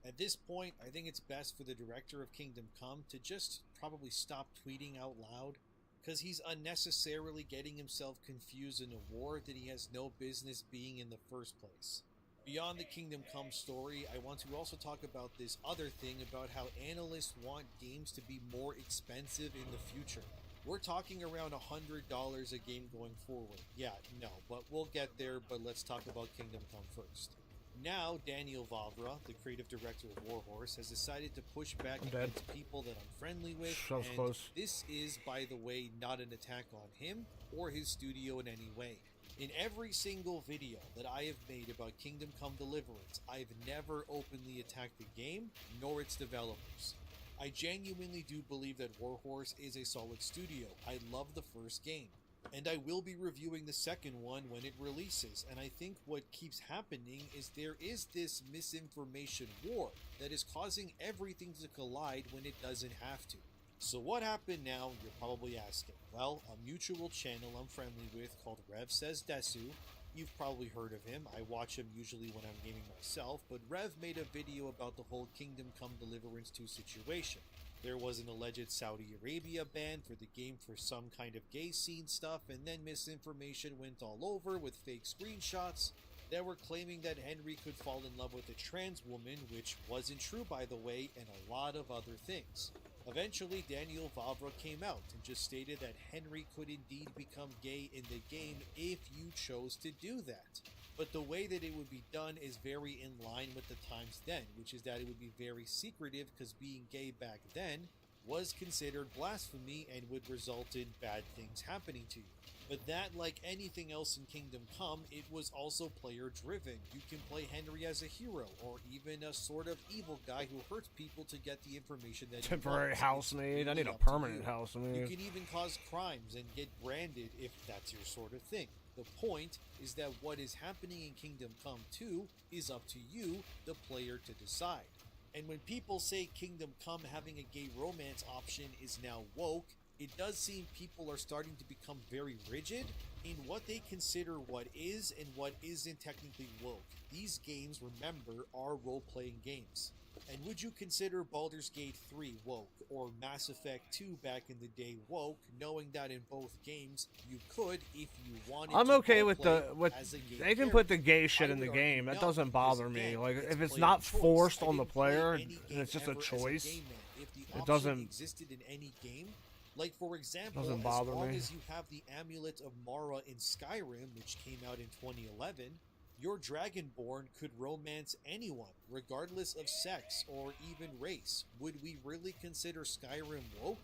At this point, I think it's best for the director of Kingdom Come to just probably stop tweeting out loud, because he's unnecessarily getting himself confused in a war that he has no business being in the first place. Beyond the Kingdom Come story, I want to also talk about this other thing about how analysts want games to be more expensive in the future. We're talking around $100 a game going forward. Yeah, no, but we'll get there, but let's talk about Kingdom Come first. Now, Daniel Vavra, the creative director of Warhorse, has decided to push back against people that I'm friendly with, and close. This is, by the way, not an attack on him or his studio in any way. In every single video that I have made about Kingdom Come Deliverance, I've never openly attacked the game, nor its developers. I genuinely do believe that Warhorse is a solid studio. I love the first game, and I will be reviewing the second one when it releases, and I think what keeps happening is there is this misinformation war that is causing everything to collide when it doesn't have to. So what happened now, you're probably asking. Well, a mutual channel I'm friendly with called Rev Says Desu, you've probably heard of him, I watch him usually when I'm gaming myself, but Rev made a video about the whole Kingdom Come Deliverance 2 situation. There was an alleged Saudi Arabia ban for the game for some kind of gay scene stuff, and then misinformation went all over with fake screenshots that were claiming that Henry could fall in love with a trans woman, which wasn't true by the way, and a lot of other things. Eventually, Daniel Vavra came out and just stated that Henry could indeed become gay in the game if you chose to do that. But the way that it would be done is very in line with the times then, which is that it would be very secretive because being gay back then was considered blasphemy and would result in bad things happening to you. But that, like anything else in Kingdom Come, it was also player driven. You can play Henry as a hero, or even a sort of evil guy who hurts people to get the information that Temporary housemaid. I need a up to permanent you. housemaid. You can even cause crimes and get branded if that's your sort of thing. The point is that what is happening in Kingdom Come 2 is up to you, the player, to decide. And when people say Kingdom Come having a gay romance option is now woke, it does seem people are starting to become very rigid in what they consider what is and what isn't technically woke. These games, remember, are role-playing games. And would you consider Baldur's Gate 3 woke, or Mass Effect 2 back in the day woke, knowing that in both games you could, if you wanted I'm to okay with roleplay as a gay they can put the character? gay shit I in the would game. argue That no, doesn't because bother me. again, Like it's if it's player not choice. forced I on the didn't play player any and game it's just a ever as choice, gay man. If the it option doesn't existed in any game, like for example, doesn't as bother long me. as you have the Amulet of Mara in Skyrim, which came out in 2011, your Dragonborn could romance anyone, regardless of sex or even race. Would we really consider Skyrim woke?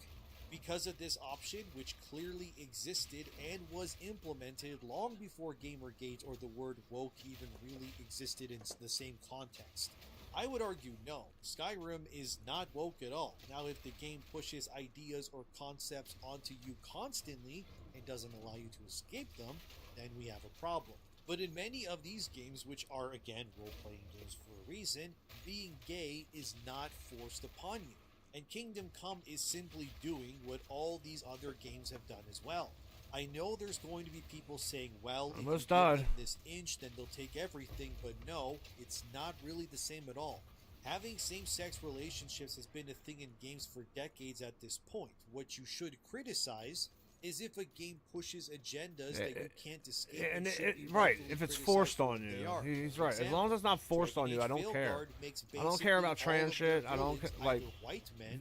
Because of this option, which clearly existed and was implemented long before Gamergate or the word woke even really existed in the same context. I would argue no, Skyrim is not woke at all. Now, if the game pushes ideas or concepts onto you constantly and doesn't allow you to escape them, then we have a problem. But in many of these games, which are again role-playing games for a reason, being gay is not forced upon you. And Kingdom Come is simply doing what all these other games have done as well. I know there's going to be people saying, well, if you give them this inch, then they'll take everything, but no, it's not really the same at all. Having same-sex relationships has been a thing in games for decades at this point. What you should criticize is if a game pushes agendas that you can't escape. And right, if it's forced on you. He's right. As long as it's not forced on you, I don't care. I don't care about trans shit. I don't like.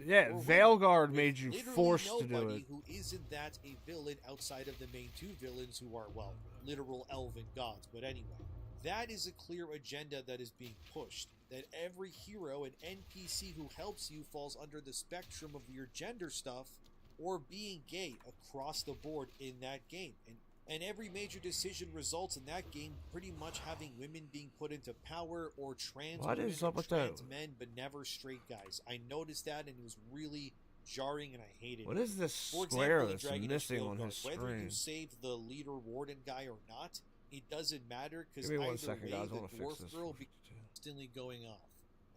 Yeah, Veilguard made you forced to do it. Who isn't that a villain outside of the main two villains who are, well, literal elven gods. But anyway, that is a clear agenda that is being pushed. That every hero and NPC who helps you falls under the spectrum of your gender stuff or being gay across the board in that game. And every major decision results in that game pretty much having women being put into power or trans women or trans men, but never straight guys. I noticed that and it was really jarring and I hated it. What is this square that's missing on his screen? Whether you save the leader warden guy or not, it doesn't matter because either way the dwarf girl be constantly going off.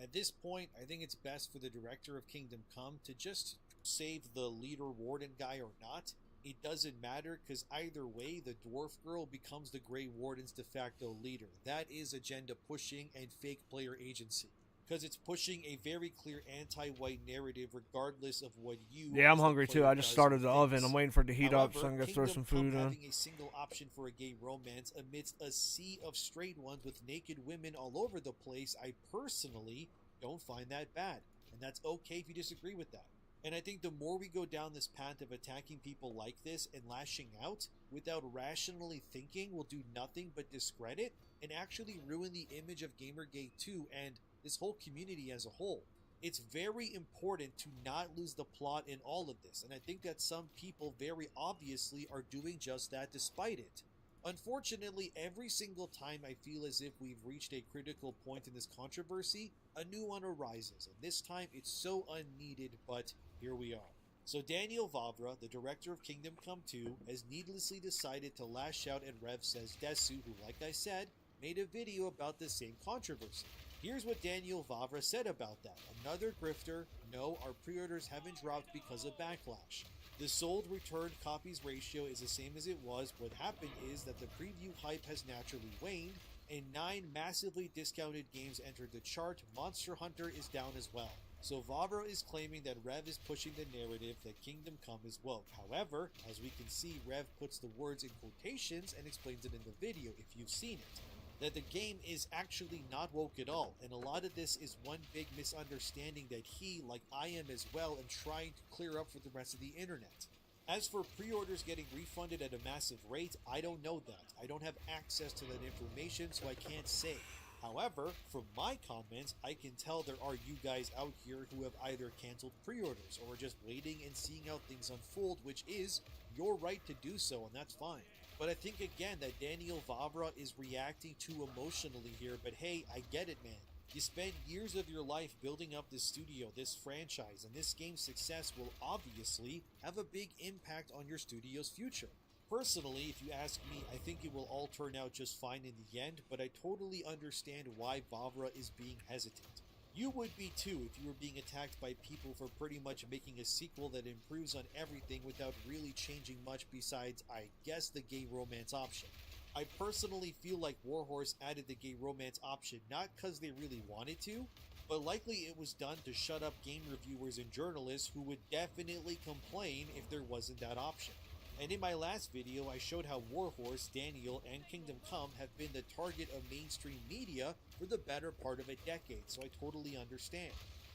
At this point, I think it's best for the director of Kingdom Come to just save the leader warden guy or not. It doesn't matter because either way the dwarf girl becomes the Grey Warden's de facto leader. That is agenda pushing and fake player agency because it's pushing a very clear anti-white narrative regardless of what you. Yeah, I'm hungry too. I just started the oven. I'm waiting for it to heat up so I can go throw some food in. Having a single option for a gay romance amidst a sea of straight ones with naked women all over the place, I personally don't find that bad, and that's okay if you disagree with that. And I think the more we go down this path of attacking people like this and lashing out without rationally thinking will do nothing but discredit and actually ruin the image of Gamergate 2 and this whole community as a whole. It's very important to not lose the plot in all of this, and I think that some people very obviously are doing just that despite it. Unfortunately, every single time I feel as if we've reached a critical point in this controversy, a new one arises, and this time it's so unneeded, but here we are. So Daniel Vavra, the director of Kingdom Come 2, has needlessly decided to lash out at Rev Says Desu, who, like I said, made a video about the same controversy. Here's what Daniel Vavra said about that. Another grifter. No, our pre-orders haven't dropped because of backlash. The sold returned copies ratio is the same as it was. What happened is that the preview hype has naturally waned, and 9 massively discounted games entered the chart. Monster Hunter is down as well. So Vavra is claiming that Rev is pushing the narrative that Kingdom Come is woke. However, as we can see, Rev puts the words in quotations and explains it in the video if you've seen it. That the game is actually not woke at all, and a lot of this is one big misunderstanding that he, like I am as well, am trying to clear up for the rest of the internet. As for pre-orders getting refunded at a massive rate, I don't know that. I don't have access to that information, so I can't say. However, from my comments, I can tell there are you guys out here who have either canceled pre-orders or are just waiting and seeing how things unfold, which is your right to do so, and that's fine. But I think again that Daniel Vavra is reacting too emotionally here, but hey, I get it, man. You spent years of your life building up this studio, this franchise, and this game's success will obviously have a big impact on your studio's future. Personally, if you ask me, I think it will all turn out just fine in the end, but I totally understand why Vavra is being hesitant. You would be too if you were being attacked by people for pretty much making a sequel that improves on everything without really changing much besides, I guess, the gay romance option. I personally feel like Warhorse added the gay romance option not because they really wanted to, but likely it was done to shut up game reviewers and journalists who would definitely complain if there wasn't that option. And in my last video, I showed how Warhorse, Daniel, and Kingdom Come have been the target of mainstream media for the better part of a decade, so I totally understand.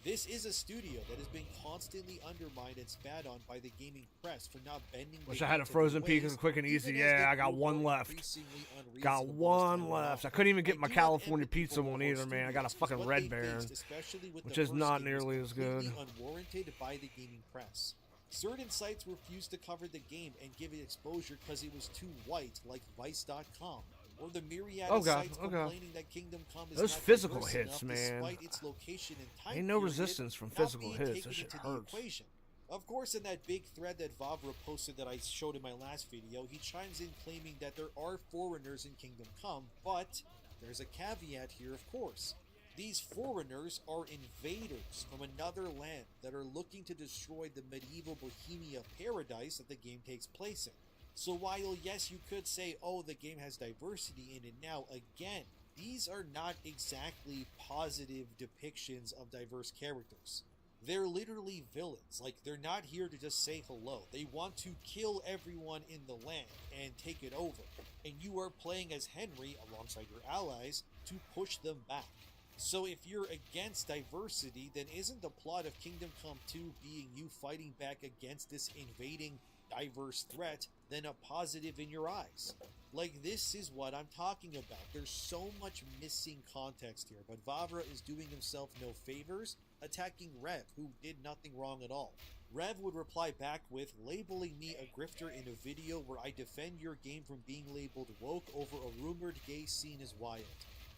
This is a studio that has been constantly undermined and spat on by the gaming press for not bending. Wish I had a frozen peak as quick and easy. Yeah, I got one left. Got one left. I couldn't even get my California pizza one either, man. I got a fucking Red Baron, which is not nearly as good. Unwarranted by the gaming press. Certain sites refused to cover the game and give it exposure because it was too white, like Vice.com. or the myriad Oh of god, sites oh god. complaining that Kingdom Come is Those not physical diverse hits, enough man. despite its location and time Ain't no period resistance from not physical being hits. taken That shit into the hurts. equation. Of course, in that big thread that Vavra posted that I showed in my last video, he chimes in claiming that there are foreigners in Kingdom Come, but there's a caveat here, of course. These foreigners are invaders from another land that are looking to destroy the medieval Bohemia paradise that the game takes place in. So while yes, you could say, oh, the game has diversity in it now, again, these are not exactly positive depictions of diverse characters. They're literally villains. Like, they're not here to just say hello. They want to kill everyone in the land and take it over. And you are playing as Henry, alongside your allies, to push them back. So if you're against diversity, then isn't the plot of Kingdom Come 2 being you fighting back against this invading diverse threat then a positive in your eyes? Like, this is what I'm talking about. There's so much missing context here, but Vavra is doing himself no favors, attacking Rev, who did nothing wrong at all. Rev would reply back with labeling me a grifter in a video where I defend your game from being labeled woke over a rumored gay scene is wild.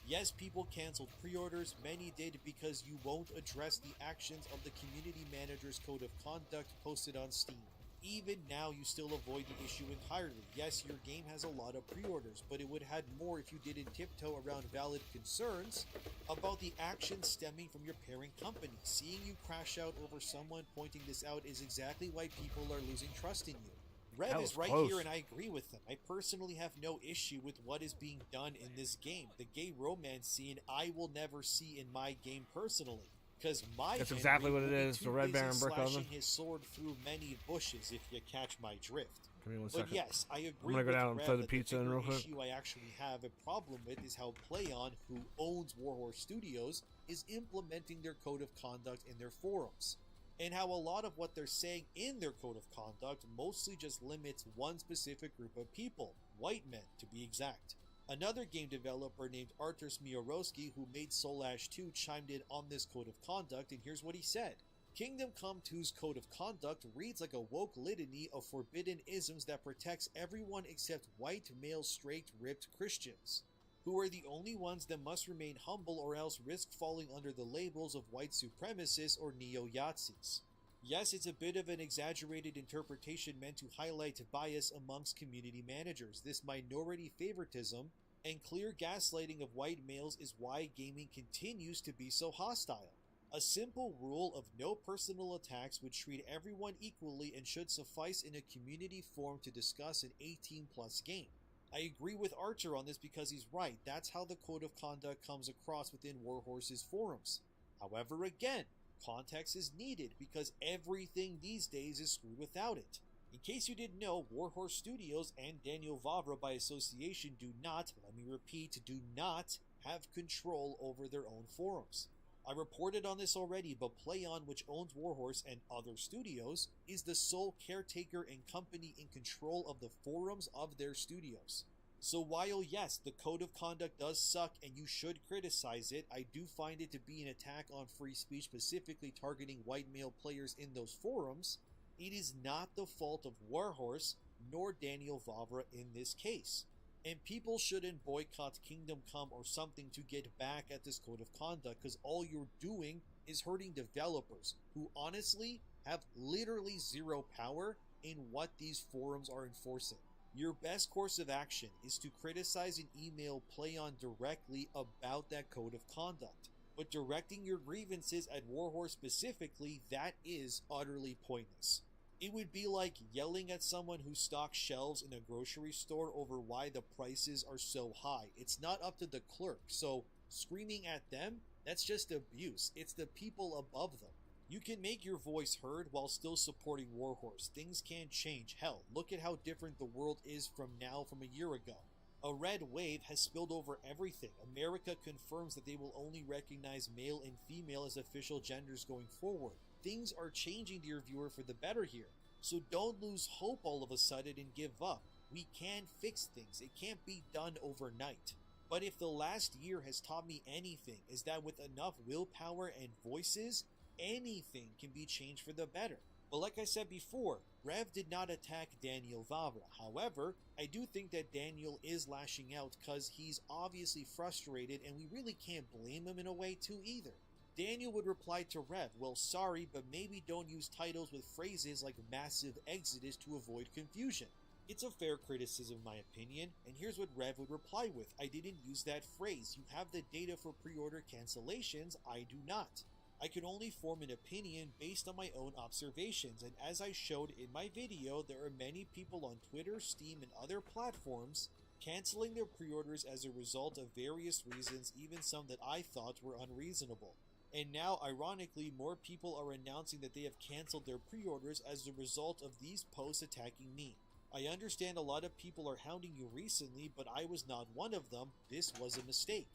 Yes, people canceled pre-orders, many did because you won't address the actions of the community manager's code of conduct posted on Steam. Even now, you still avoid the issue entirely. Yes, your game has a lot of pre-orders, but it would have had more if you didn't tiptoe around valid concerns about the actions stemming from your parent company. Seeing you crash out over someone pointing this out is exactly why people are losing trust in you. Rev is right here, and I agree with them. I personally have no issue with what is being done in this game. The gay romance scene I will never see in my game personally. Because my That's Henry exactly what it will be is, too the Red busy Baron brick oven. slashing his sword through many bushes, if you catch my drift. Give me one But second. yes, I agree I'm gonna go with down and Rev throw the that pizza in bigger real quick. issue I actually have a problem with is how PlayOn, who owns Warhorse Studios, is implementing their code of conduct in their forums. And how a lot of what they're saying in their code of conduct mostly just limits one specific group of people, white men to be exact. Another game developer named Artur Smiorowski, who made Soul Ash 2, chimed in on this code of conduct, and here's what he said. Kingdom Come 2's code of conduct reads like a woke litany of forbidden isms that protects everyone except white, male, straight, ripped Christians, who are the only ones that must remain humble or else risk falling under the labels of white supremacists or neo-Yazis. Yes, it's a bit of an exaggerated interpretation meant to highlight bias amongst community managers. This minority favoritism and clear gaslighting of white males is why gaming continues to be so hostile. A simple rule of no personal attacks would treat everyone equally and should suffice in a community forum to discuss an 18+ game. I agree with Archer on this because he's right. That's how the code of conduct comes across within Warhorse's forums. However, again, context is needed because everything these days is screwed without it. In case you didn't know, Warhorse Studios and Daniel Vavra by association do not, let me repeat, do not have control over their own forums. I reported on this already, but PlayOn, which owns Warhorse and other studios, is the sole caretaker and company in control of the forums of their studios. So while yes, the code of conduct does suck and you should criticize it, I do find it to be an attack on free speech, specifically targeting white male players in those forums. It is not the fault of Warhorse nor Daniel Vavra in this case. And people shouldn't boycott Kingdom Come or something to get back at this code of conduct, because all you're doing is hurting developers who honestly have literally zero power in what these forums are enforcing. Your best course of action is to criticize and email PlayOn directly about that code of conduct. But directing your grievances at Warhorse specifically, that is utterly pointless. It would be like yelling at someone who stocks shelves in a grocery store over why the prices are so high. It's not up to the clerk, so screaming at them, that's just abuse. It's the people above them. You can make your voice heard while still supporting Warhorse. Things can change. Hell, look at how different the world is from a year ago. A red wave has spilled over everything. America confirms that they will only recognize male and female as official genders going forward. Things are changing, dear viewer, for the better here. So don't lose hope all of a sudden and give up. We can fix things. It can't be done overnight. But if the last year has taught me anything, is that with enough willpower and voices, anything can be changed for the better. But like I said before, Rev did not attack Daniel Vavra. However, I do think that Daniel is lashing out because he's obviously frustrated, and we really can't blame him in a way too either. Daniel would reply to Rev, well, sorry, but maybe don't use titles with phrases like massive exodus to avoid confusion. It's a fair criticism in my opinion, and here's what Rev would reply with, I didn't use that phrase, you have the data for pre-order cancellations, I do not. I can only form an opinion based on my own observations, and as I showed in my video, there are many people on Twitter, Steam, and other platforms canceling their pre-orders as a result of various reasons, even some that I thought were unreasonable. And now, ironically, more people are announcing that they have canceled their pre-orders as a result of these posts attacking me. I understand a lot of people are hounding you recently, but I was not one of them. This was a mistake.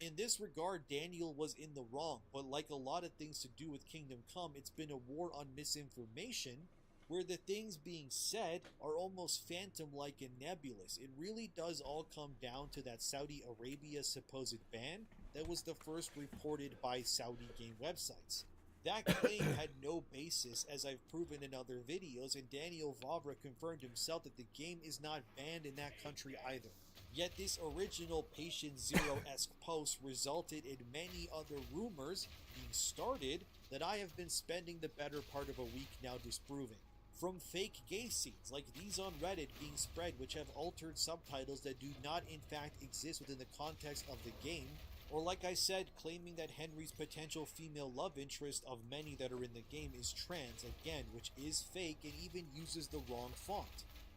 In this regard, Daniel was in the wrong, but like a lot of things to do with Kingdom Come, it's been a war on misinformation, where the things being said are almost phantom-like and nebulous. It really does all come down to that Saudi Arabia supposed ban that was the first reported by Saudi game websites. That claim had no basis, as I've proven in other videos, and Daniel Vavra confirmed himself that the game is not banned in that country either. Yet this original Patient Zero-esque post resulted in many other rumors being started that I have been spending the better part of a week now disproving. From fake gay scenes like these on Reddit being spread which have altered subtitles that do not in fact exist within the context of the game, or like I said, claiming that Henry's potential female love interest of many that are in the game is trans, again, which is fake and even uses the wrong font.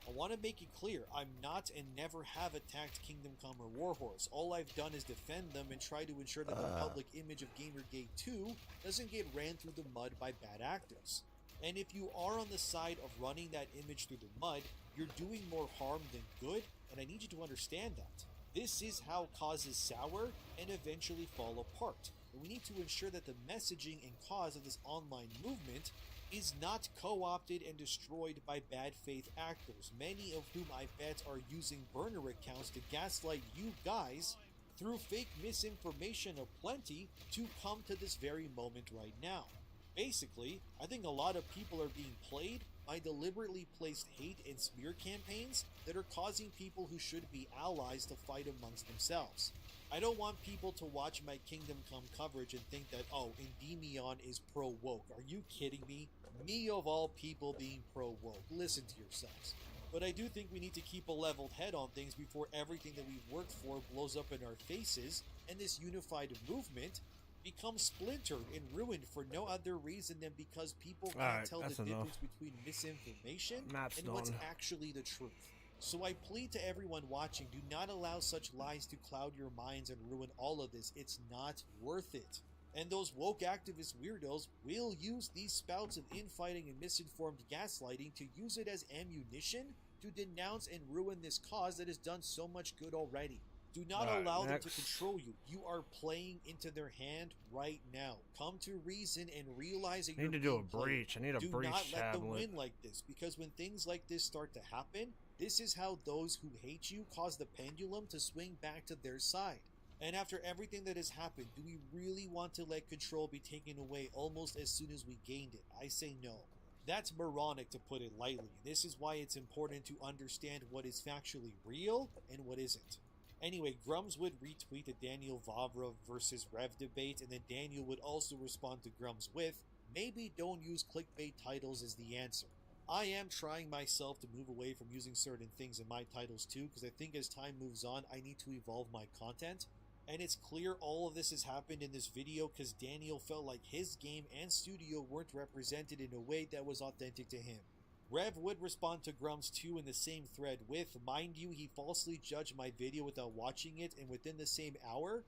I want to make it clear, I'm not and never have attacked Kingdom Come or Warhorse. All I've done is defend them and try to ensure that the public image of Gamergate 2 doesn't get ran through the mud by bad actors. And if you are on the side of running that image through the mud, you're doing more harm than good, and I need you to understand that. This is how causes sour and eventually fall apart. And we need to ensure that the messaging and cause of this online movement is not co-opted and destroyed by bad faith actors, many of whom I bet are using burner accounts to gaslight you guys through fake misinformation aplenty to come to this very moment right now. Basically, I think a lot of people are being played by deliberately placed hate and smear campaigns that are causing people who should be allies to fight amongst themselves. I don't want people to watch my Kingdom Come coverage and think that, oh, Endymion is pro-woke. Are you kidding me? Me of all people being pro-woke. Listen to yourselves. But I do think we need to keep a leveled head on things before everything that we've worked for blows up in our faces and this unified movement becomes splintered and ruined for no other reason than because people can't tell the difference between misinformation and what's actually the truth. So I plead to everyone watching, do not allow such lies to cloud your minds and ruin all of this. It's not worth it. And those woke activist weirdos will use these spouts of infighting and misinformed gaslighting to use it as ammunition to denounce and ruin this cause that has done so much good already. Do not allow them to control you. You are playing into their hand right now. Come to reason and realize that I need to do a breach. I need a breach tablet. Do not let them win like this, because when things like this start to happen, this is how those who hate you cause the pendulum to swing back to their side. And after everything that has happened, do we really want to let control be taken away almost as soon as we gained it? I say no. That's moronic, to put it lightly. This is why it's important to understand what is factually real and what isn't. Anyway, Grums would retweet the Daniel Vavra versus Rev debate, and then Daniel would also respond to Grums with, maybe don't use clickbait titles as the answer. I am trying myself to move away from using certain things in my titles too, because I think as time moves on, I need to evolve my content. And it's clear all of this has happened in this video because Daniel felt like his game and studio weren't represented in a way that was authentic to him. Rev would respond to Grums too in the same thread with, mind you, he falsely judged my video without watching it, and within the same hour,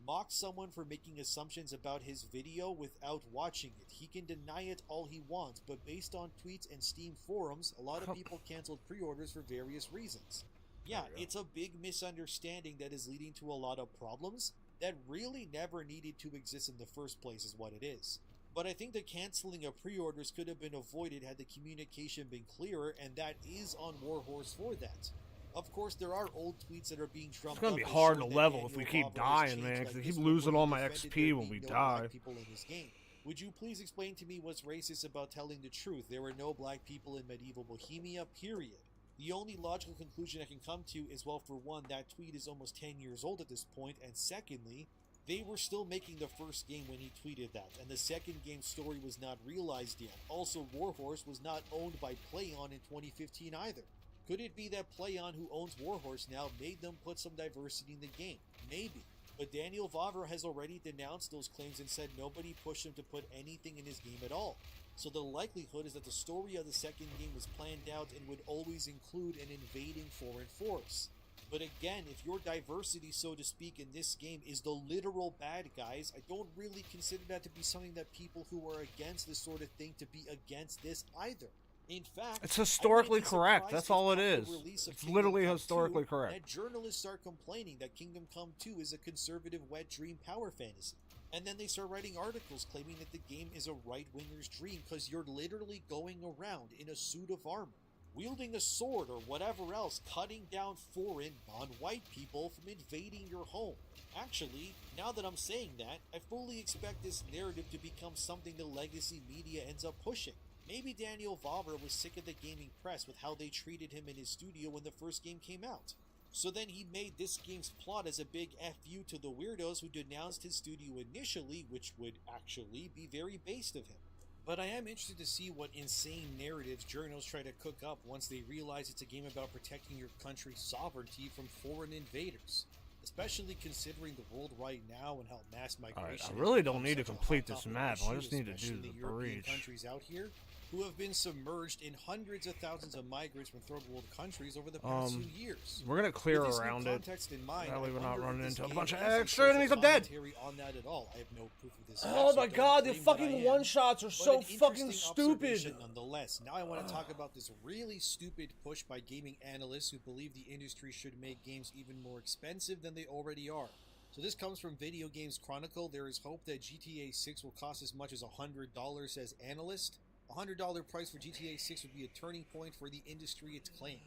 mocked someone for making assumptions about his video without watching it. He can deny it all he wants, but based on tweets and Steam forums, a lot of people canceled pre-orders for various reasons. Yeah, it's a big misunderstanding that is leading to a lot of problems that really never needed to exist in the first place is what it is. But I think the canceling of pre-orders could have been avoided had the communication been clearer, and that is on Warhorse for that. Of course, there are old tweets that are being trumped up. It's gonna be hard to level if we keep dying, man, because I keep losing all my XP when we die. People in this game. Would you please explain to me what's racist about telling the truth? There were no black people in medieval Bohemia, period. The only logical conclusion I can come to is, well, for one, that tweet is almost 10 years old at this point, and secondly, they were still making the first game when he tweeted that, and the second game's story was not realized yet. Also, Warhorse was not owned by PlayOn in 2015 either. Could it be that PlayOn, who owns Warhorse now, made them put some diversity in the game? Maybe. But Daniel Vavra has already denounced those claims and said nobody pushed him to put anything in his game at all. So the likelihood is that the story of the second game was planned out and would always include an invading foreign force. But again, if your diversity, so to speak, in this game is the literal bad guys, I don't really consider that to be something that people who are against this sort of thing to be against this either. In fact, It's historically correct. That's all it is. It's literally historically correct. That journalists start complaining that Kingdom Come 2 is a conservative wet dream power fantasy. And then they start writing articles claiming that the game is a right-winger's dream because you're literally going around in a suit of armor, wielding a sword or whatever else, cutting down foreign, non-white people from invading your home. Actually, now that I'm saying that, I fully expect this narrative to become something the legacy media ends up pushing. Maybe Daniel Vavra was sick of the gaming press with how they treated him in his studio when the first game came out. So then he made this game's plot as a big FU to the weirdos who denounced his studio initially, which would actually be very based of him. But I am interested to see what insane narratives journalists try to cook up once they realize it's a game about protecting your country's sovereignty from foreign invaders. Especially considering the world right now and how mass migration. I really don't need to complete this map. I just need to do the European breach. countries out here who have been submerged in hundreds of thousands of migrants from third world countries over the past few years. We're gonna clear With this new around it. context in mind, That way we're I not wonder if running this into a game bunch of actually extra shows enemies. a I'm dead. commentary on that at all. I have no proof of this. Oh yet, so my don't god, the claim that I fucking am. one-shots are But so an fucking interesting stupid. observation nonetheless. Now I want to talk about this really stupid push by gaming analysts who believe the industry should make games even more expensive than they already are. So this comes from Video Games Chronicle. There is hope that GTA 6 will cost as much as $100, says analyst. $100 price for GTA 6 would be a turning point for the industry, it's claimed.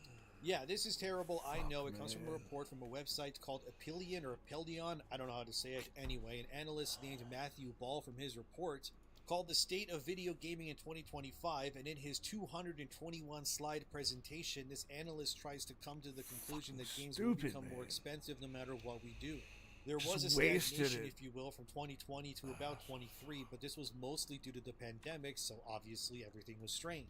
Yeah, this is terrible, I know. It comes from a report from a website called Apelion or Apeldion, I don't know how to say it. Anyway, an analyst named Matthew Ball from his report called The State of Video Gaming in 2025, and in his 221 slide presentation, this analyst tries to come to the conclusion that games will become more expensive no matter what we do. There was a stagnation, if you will, from 2020 to about 23, but this was mostly due to the pandemic, so obviously everything was strained.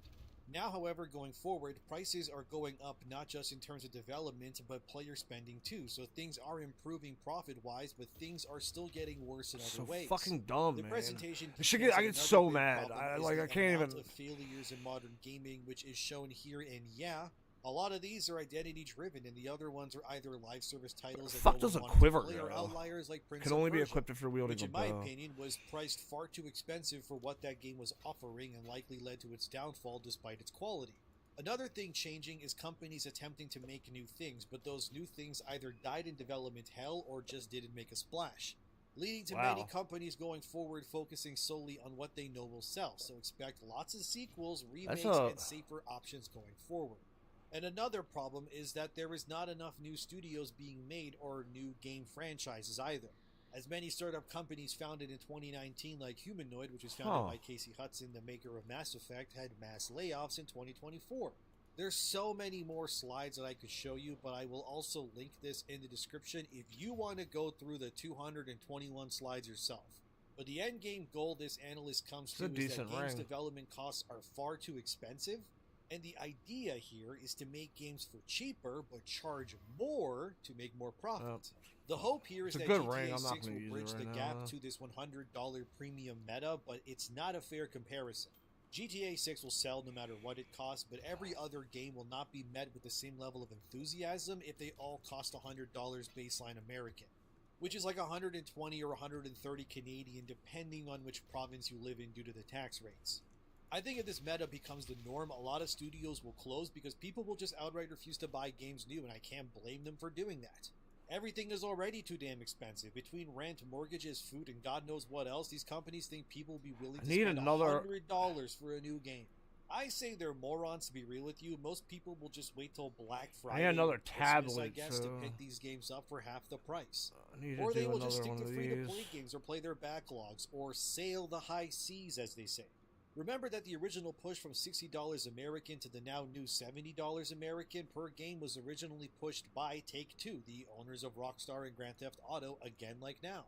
Now, however, going forward, prices are going up not just in terms of development, but player spending too, so things are improving profit-wise, but things are still getting worse in other ways. Fucking dumb, the man. presentation I get so mad. I can't even. Of failures in modern gaming, which is shown here, and yeah, a lot of these are identity driven, and the other ones are either live service titles that Fuck no does one a wanted quiver to play, or go? outliers like Prince Can of only be Persia, equipped if you're wielding which a in my bow. opinion was priced far too expensive for what that game was offering and likely led to its downfall despite its quality. Another thing changing is companies attempting to make new things, but those new things either died in development hell or just didn't make a splash, leading to many companies going forward focusing solely on what they know will sell, so expect lots of sequels, remakes, and safer options going forward. And another problem is that there is not enough new studios being made or new game franchises either. As many startup companies founded in 2019 like Humanoid, which was founded by Casey Hudson, the maker of Mass Effect, had mass layoffs in 2024. There's so many more slides that I could show you, but I will also link this in the description if you want to go through the 221 slides yourself. But the end game goal this analyst comes to is that games development costs are far too expensive, and the idea here is to make games for cheaper but charge more to make more profit. The hope here is that GTA 6 will bridge the gap to this $100 premium meta, but it's not a fair comparison. GTA 6 will sell no matter what it costs, but every other game will not be met with the same level of enthusiasm if they all cost $100 baseline American, which is like 120 or 130 Canadian depending on which province you live in due to the tax rates. I think if this meta becomes the norm, a lot of studios will close because people will just outright refuse to buy games new, and I can't blame them for doing that. Everything is already too damn expensive. Between rent, mortgages, food, and God knows what else, these companies think people will be willing to spend $100 for a new game. I say they're morons, to be real with you. Most people will just wait till Black Friday, another or Christmas, I tablet, guess, to so pick these games up for half the price. I need to Or they do will just another stick to one of free-to-play these. games or play their backlogs, or sail the high seas, as they say. Remember that the original push from $60 American to the now new $70 American per game was originally pushed by Take-Two, the owners of Rockstar and Grand Theft Auto, again like now.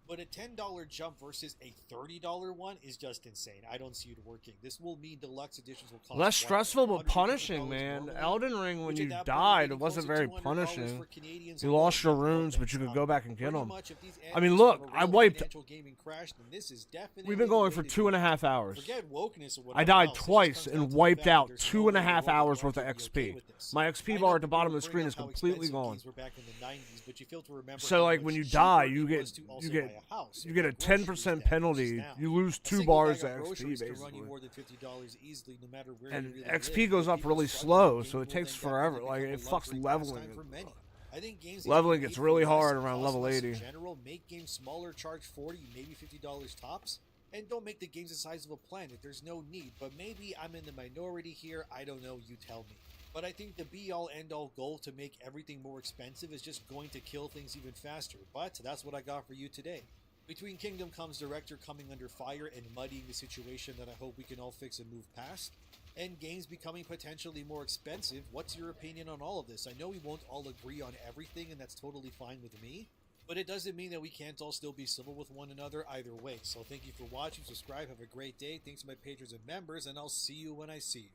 But a $10 jump versus a $30 one is just insane. I don't see it working. This will mean deluxe editions will cost Less stressful but $150 punishing, man. normally, Elden Ring, when which you at that point died, would it be wasn't close to very $200 punishing. for Canadians You alone. lost your No runes, but offense. you could go back and get Pretty them. much if these I mean, annuals look, have a I real wiped. financial gaming crash, then this is definitely We've been the going way for to 2.5 hours. Forget wokeness or I whatever died else. It just twice comes down and to the wiped fact that out there's no 2.5 way the world hours will worth of be okay XP. with this. My I XP know bar at the people bottom of the bring screen up is how completely expensive gone. games were back in the 90s, but you fail to remember So how like much when you cheaper die, it you was get to also you buy get a house you or get a get groceries 10% then versus penalty. now. You lose A 2 single bars bag of of XP groceries can run basically. you more than $50 easily, no matter where And you really XP live. goes But up people really struggling slow, with so it gaming will takes then forever. definitely Like become it a fucks luxury leveling. pastime for many. I think games that Leveling you gets pay really for less hard and around cost level less 80. in general, make games smaller, charge $40, maybe $50 tops, and don't make the games the size of a planet. There's no need, but maybe I'm in the minority here. I don't know, you tell me. But I think the be-all, end-all goal to make everything more expensive is just going to kill things even faster. But that's what I got for you today. Between Kingdom Come's director coming under fire and muddying the situation that I hope we can all fix and move past, and games becoming potentially more expensive, what's your opinion on all of this? I know we won't all agree on everything, and that's totally fine with me, but it doesn't mean that we can't all still be civil with one another either way. So thank you for watching, subscribe, have a great day, thanks to my patrons and members, and I'll see you when I see you.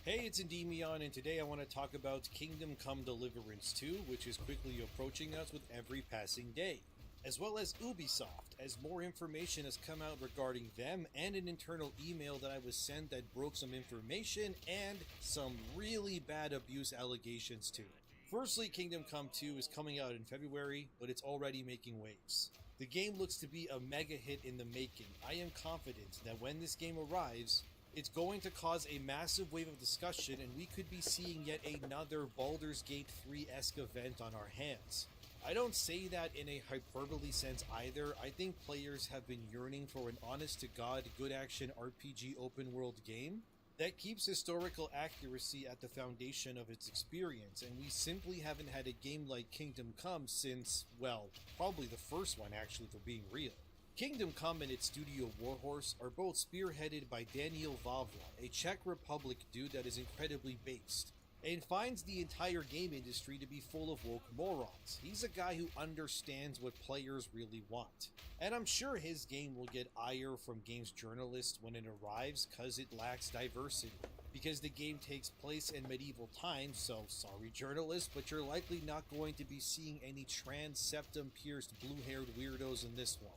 Hey, it's Endymion, and today I want to talk about Kingdom Come Deliverance 2, which is quickly approaching us with every passing day, as well as Ubisoft, as more information has come out regarding them and an internal email that I was sent that broke some information and some really bad abuse allegations too. Firstly, Kingdom Come 2 is coming out in February, but it's already making waves. The game looks to be a mega hit in the making. I am confident that when this game arrives, it's going to cause a massive wave of discussion, and we could be seeing yet another Baldur's Gate 3-esque event on our hands. I don't say that in a hyperbole sense either. I think players have been yearning for an honest-to-God, good-action RPG open-world game that keeps historical accuracy at the foundation of its experience, and we simply haven't had a game like Kingdom Come since, well, probably the first one actually, for being real. Kingdom Come and its studio Warhorse are both spearheaded by Daniel Vavra, a Czech Republic dude that is incredibly based, and finds the entire game industry to be full of woke morons. He's a guy who understands what players really want. And I'm sure his game will get ire from games journalists when it arrives cause it lacks diversity. Because the game takes place in medieval times, so sorry journalists, but you're likely not going to be seeing any trans septum-pierced blue-haired weirdos in this one.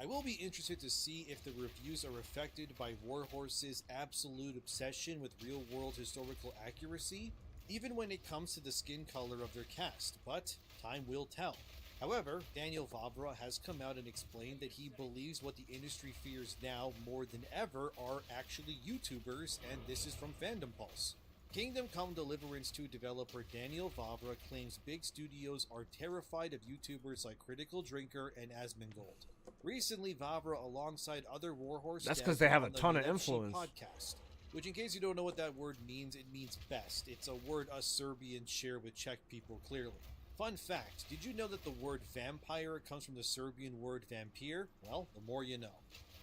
I will be interested to see if the reviews are affected by Warhorse's absolute obsession with real-world historical accuracy, even when it comes to the skin color of their cast, but time will tell. However, Daniel Vavra has come out and explained that he believes what the industry fears now more than ever are actually YouTubers, and this is from Fandom Pulse. Kingdom Come Deliverance 2 developer Daniel Vavra claims big studios are terrified of YouTubers like Critical Drinker and Asmongold. Recently, Vavra, alongside other Warhorse That's devs, because they have were a on the ton of Lepši influence. podcast, which, in case you don't know what that word means, it means best. It's a word us Serbians share with Czech people, clearly. Fun fact, did you know that the word vampire comes from the Serbian word vampire? Well, the more you know.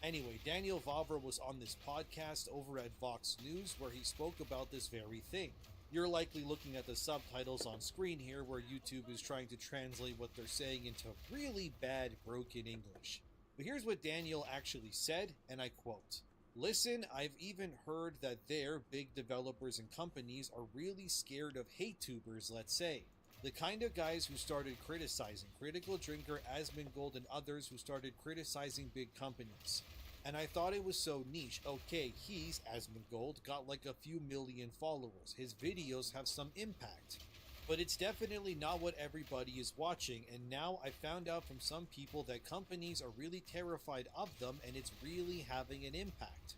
Anyway, Daniel Vavra was on this podcast over at Vox News where he spoke about this very thing. You're likely looking at the subtitles on screen here where YouTube is trying to translate what they're saying into really bad broken English. But here's what Daniel actually said, and I quote, "Listen, I've even heard that their big developers and companies are really scared of hate-tubers, let's say. The kind of guys who started criticizing Critical Drinker, Asmongold, and others who started criticizing big companies. And I thought it was so niche. Okay, he's, Asmongold, got like a few million followers. His videos have some impact. But it's definitely not what everybody is watching, and now I found out from some people that companies are really terrified of them, and it's really having an impact.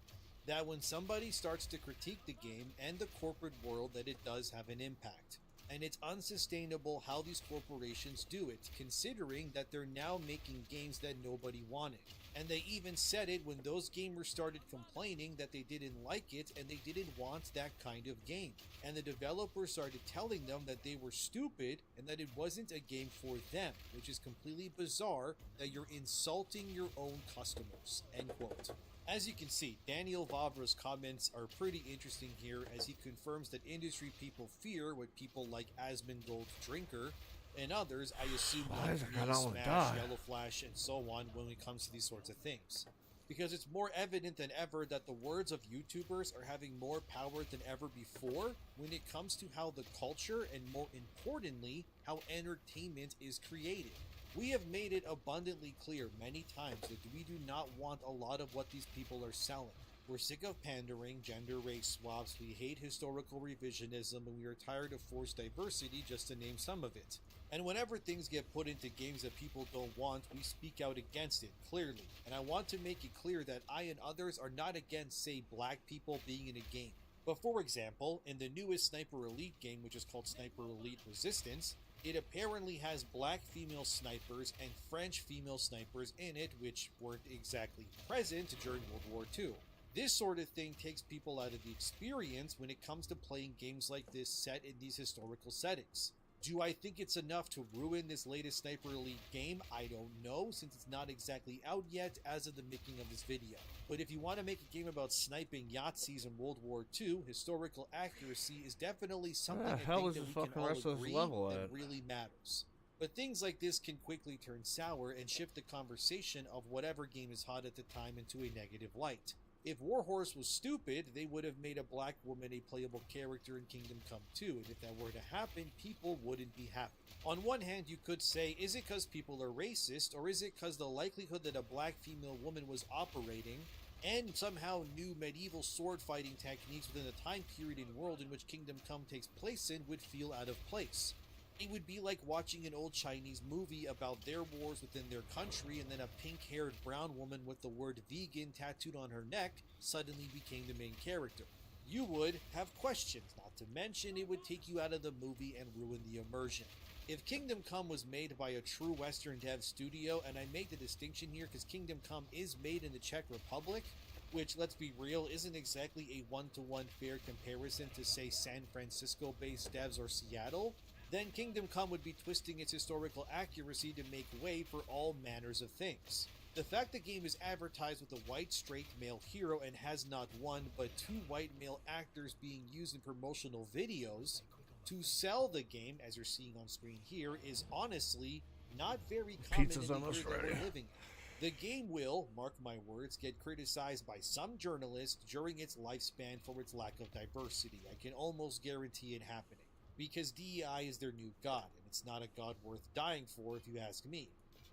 That when somebody starts to critique the game and the corporate world, that it does have an impact. and it's unsustainable how these corporations do it, considering that they're now making games that nobody wanted. And they even said it when those gamers started complaining that they didn't like it and they didn't want that kind of game. And the developers started telling them that they were stupid and that it wasn't a game for them, which is completely bizarre that you're insulting your own customers. End quote. As you can see, Daniel Vavra's comments are pretty interesting here as he confirms that industry people fear what people like Asmongold Drinker and others, I assume, Why like is it me, gonna Smash, die? Yellow Flash, and so on when it comes to these sorts of things. Because it's more evident than ever that the words of YouTubers are having more power than ever before when it comes to how the culture and, more importantly, how entertainment is created. We have made it abundantly clear many times that we do not want a lot of what these people are selling. We're sick of pandering, gender race swaps, we hate historical revisionism, and we are tired of forced diversity, just to name some of it. And whenever things get put into games that people don't want, we speak out against it, clearly. And I want to make it clear that I and others are not against, say, black people being in a game. But for example, in the newest Sniper Elite game, which is called Sniper Elite Resistance, it apparently has black female snipers and French female snipers in it, which weren't exactly present during World War II. This sort of thing takes people out of the experience when it comes to playing games like this set in these historical settings. Do I think it's enough to ruin this latest Sniper Elite game? I don't know, since it's not exactly out yet as of the making of this video. But if you want to make a game about sniping Yahtzees in World War II, historical accuracy is definitely something I think that we can all agree that really matters. But things like this can quickly turn sour and shift the conversation of whatever game is hot at the time into a negative light. If Warhorse was stupid, they would have made a black woman a playable character in Kingdom Come 2, and if that were to happen, people wouldn't be happy. On one hand, you could say, is it because people are racist, or is it because the likelihood that a black female woman was operating and somehow knew medieval sword fighting techniques within the time period and world in which Kingdom Come takes place in would feel out of place? It would be like watching an old Chinese movie about their wars within their country and then a pink-haired brown woman with the word vegan tattooed on her neck suddenly became the main character. You would have questions, not to mention it would take you out of the movie and ruin the immersion. If Kingdom Come was made by a true Western dev studio, and I make the distinction here because Kingdom Come is made in the Czech Republic, which, let's be real, isn't exactly a one-to-one fair comparison to, say, San Francisco-based devs or Seattle, then Kingdom Come would be twisting its historical accuracy to make way for all manners of things. The fact the game is advertised with a white straight male hero and has not one but two white male actors being used in promotional videos to sell the game, as you're seeing on screen here, is honestly not very common in the year that we're living in. The game will, mark my words, get criticized by some journalists during its lifespan for its lack of diversity. I can almost guarantee it happening. Because DEI is their new god, and it's not a god worth dying for if you ask me.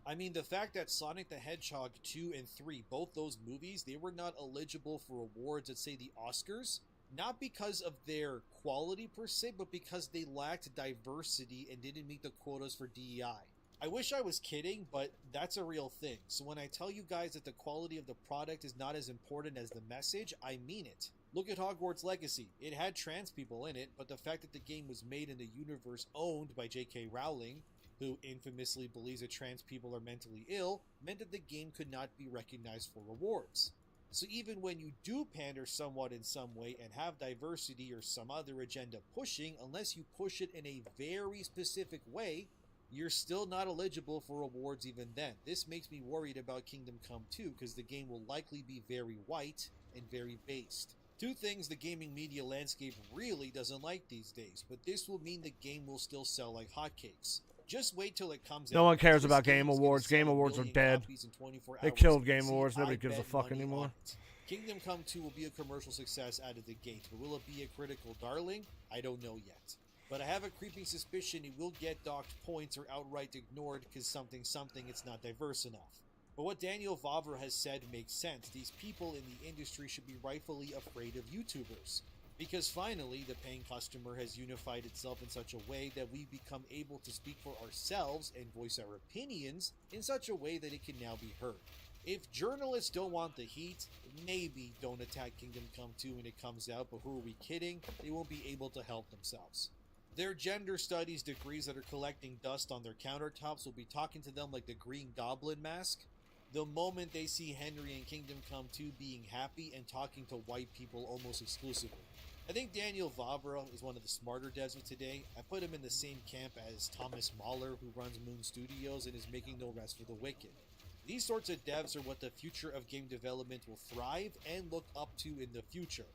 I mean, the fact that Sonic the Hedgehog 2 and 3, both those movies, they were not eligible for awards at, say, the Oscars, not because of their quality per se, but because they lacked diversity and didn't meet the quotas for DEI. I wish I was kidding, but that's a real thing. So when I tell you guys that the quality of the product is not as important as the message, I mean it. Look at Hogwarts Legacy. It had trans people in it, but the fact that the game was made in a universe owned by J.K. Rowling, who infamously believes that trans people are mentally ill, meant that the game could not be recognized for awards. So even when you do pander somewhat in some way and have diversity or some other agenda pushing, unless you push it in a very specific way, you're still not eligible for awards even then. This makes me worried about Kingdom Come 2 because the game will likely be very white and very based. Two things the gaming media landscape really doesn't like these days, but this will mean the game will still sell like hotcakes. Just wait till it comes out. No one cares about Game Awards. Game Awards are dead. They killed Game Awards. Nobody gives a fuck anymore. Kingdom Come 2 will be a commercial success out of the gate, but will it be a critical darling? I don't know yet. But I have a creeping suspicion it will get docked points or outright ignored because something it's not diverse enough. But what Daniel Vavra has said makes sense. These people in the industry should be rightfully afraid of YouTubers. Because finally, the paying customer has unified itself in such a way that we become able to speak for ourselves and voice our opinions in such a way that it can now be heard. If journalists don't want the heat, maybe don't attack Kingdom Come 2 when it comes out, but who are we kidding? They won't be able to help themselves. Their gender studies degrees that are collecting dust on their countertops will be talking to them like the Green Goblin mask the moment they see Henry and Kingdom Come 2 being happy and talking to white people almost exclusively. I think Daniel Vavra is one of the smarter devs of today. I put him in the same camp as Thomas Mahler, who runs Moon Studios and is making no rest for the wicked. These sorts of devs are what the future of game development will thrive and look up to in the future.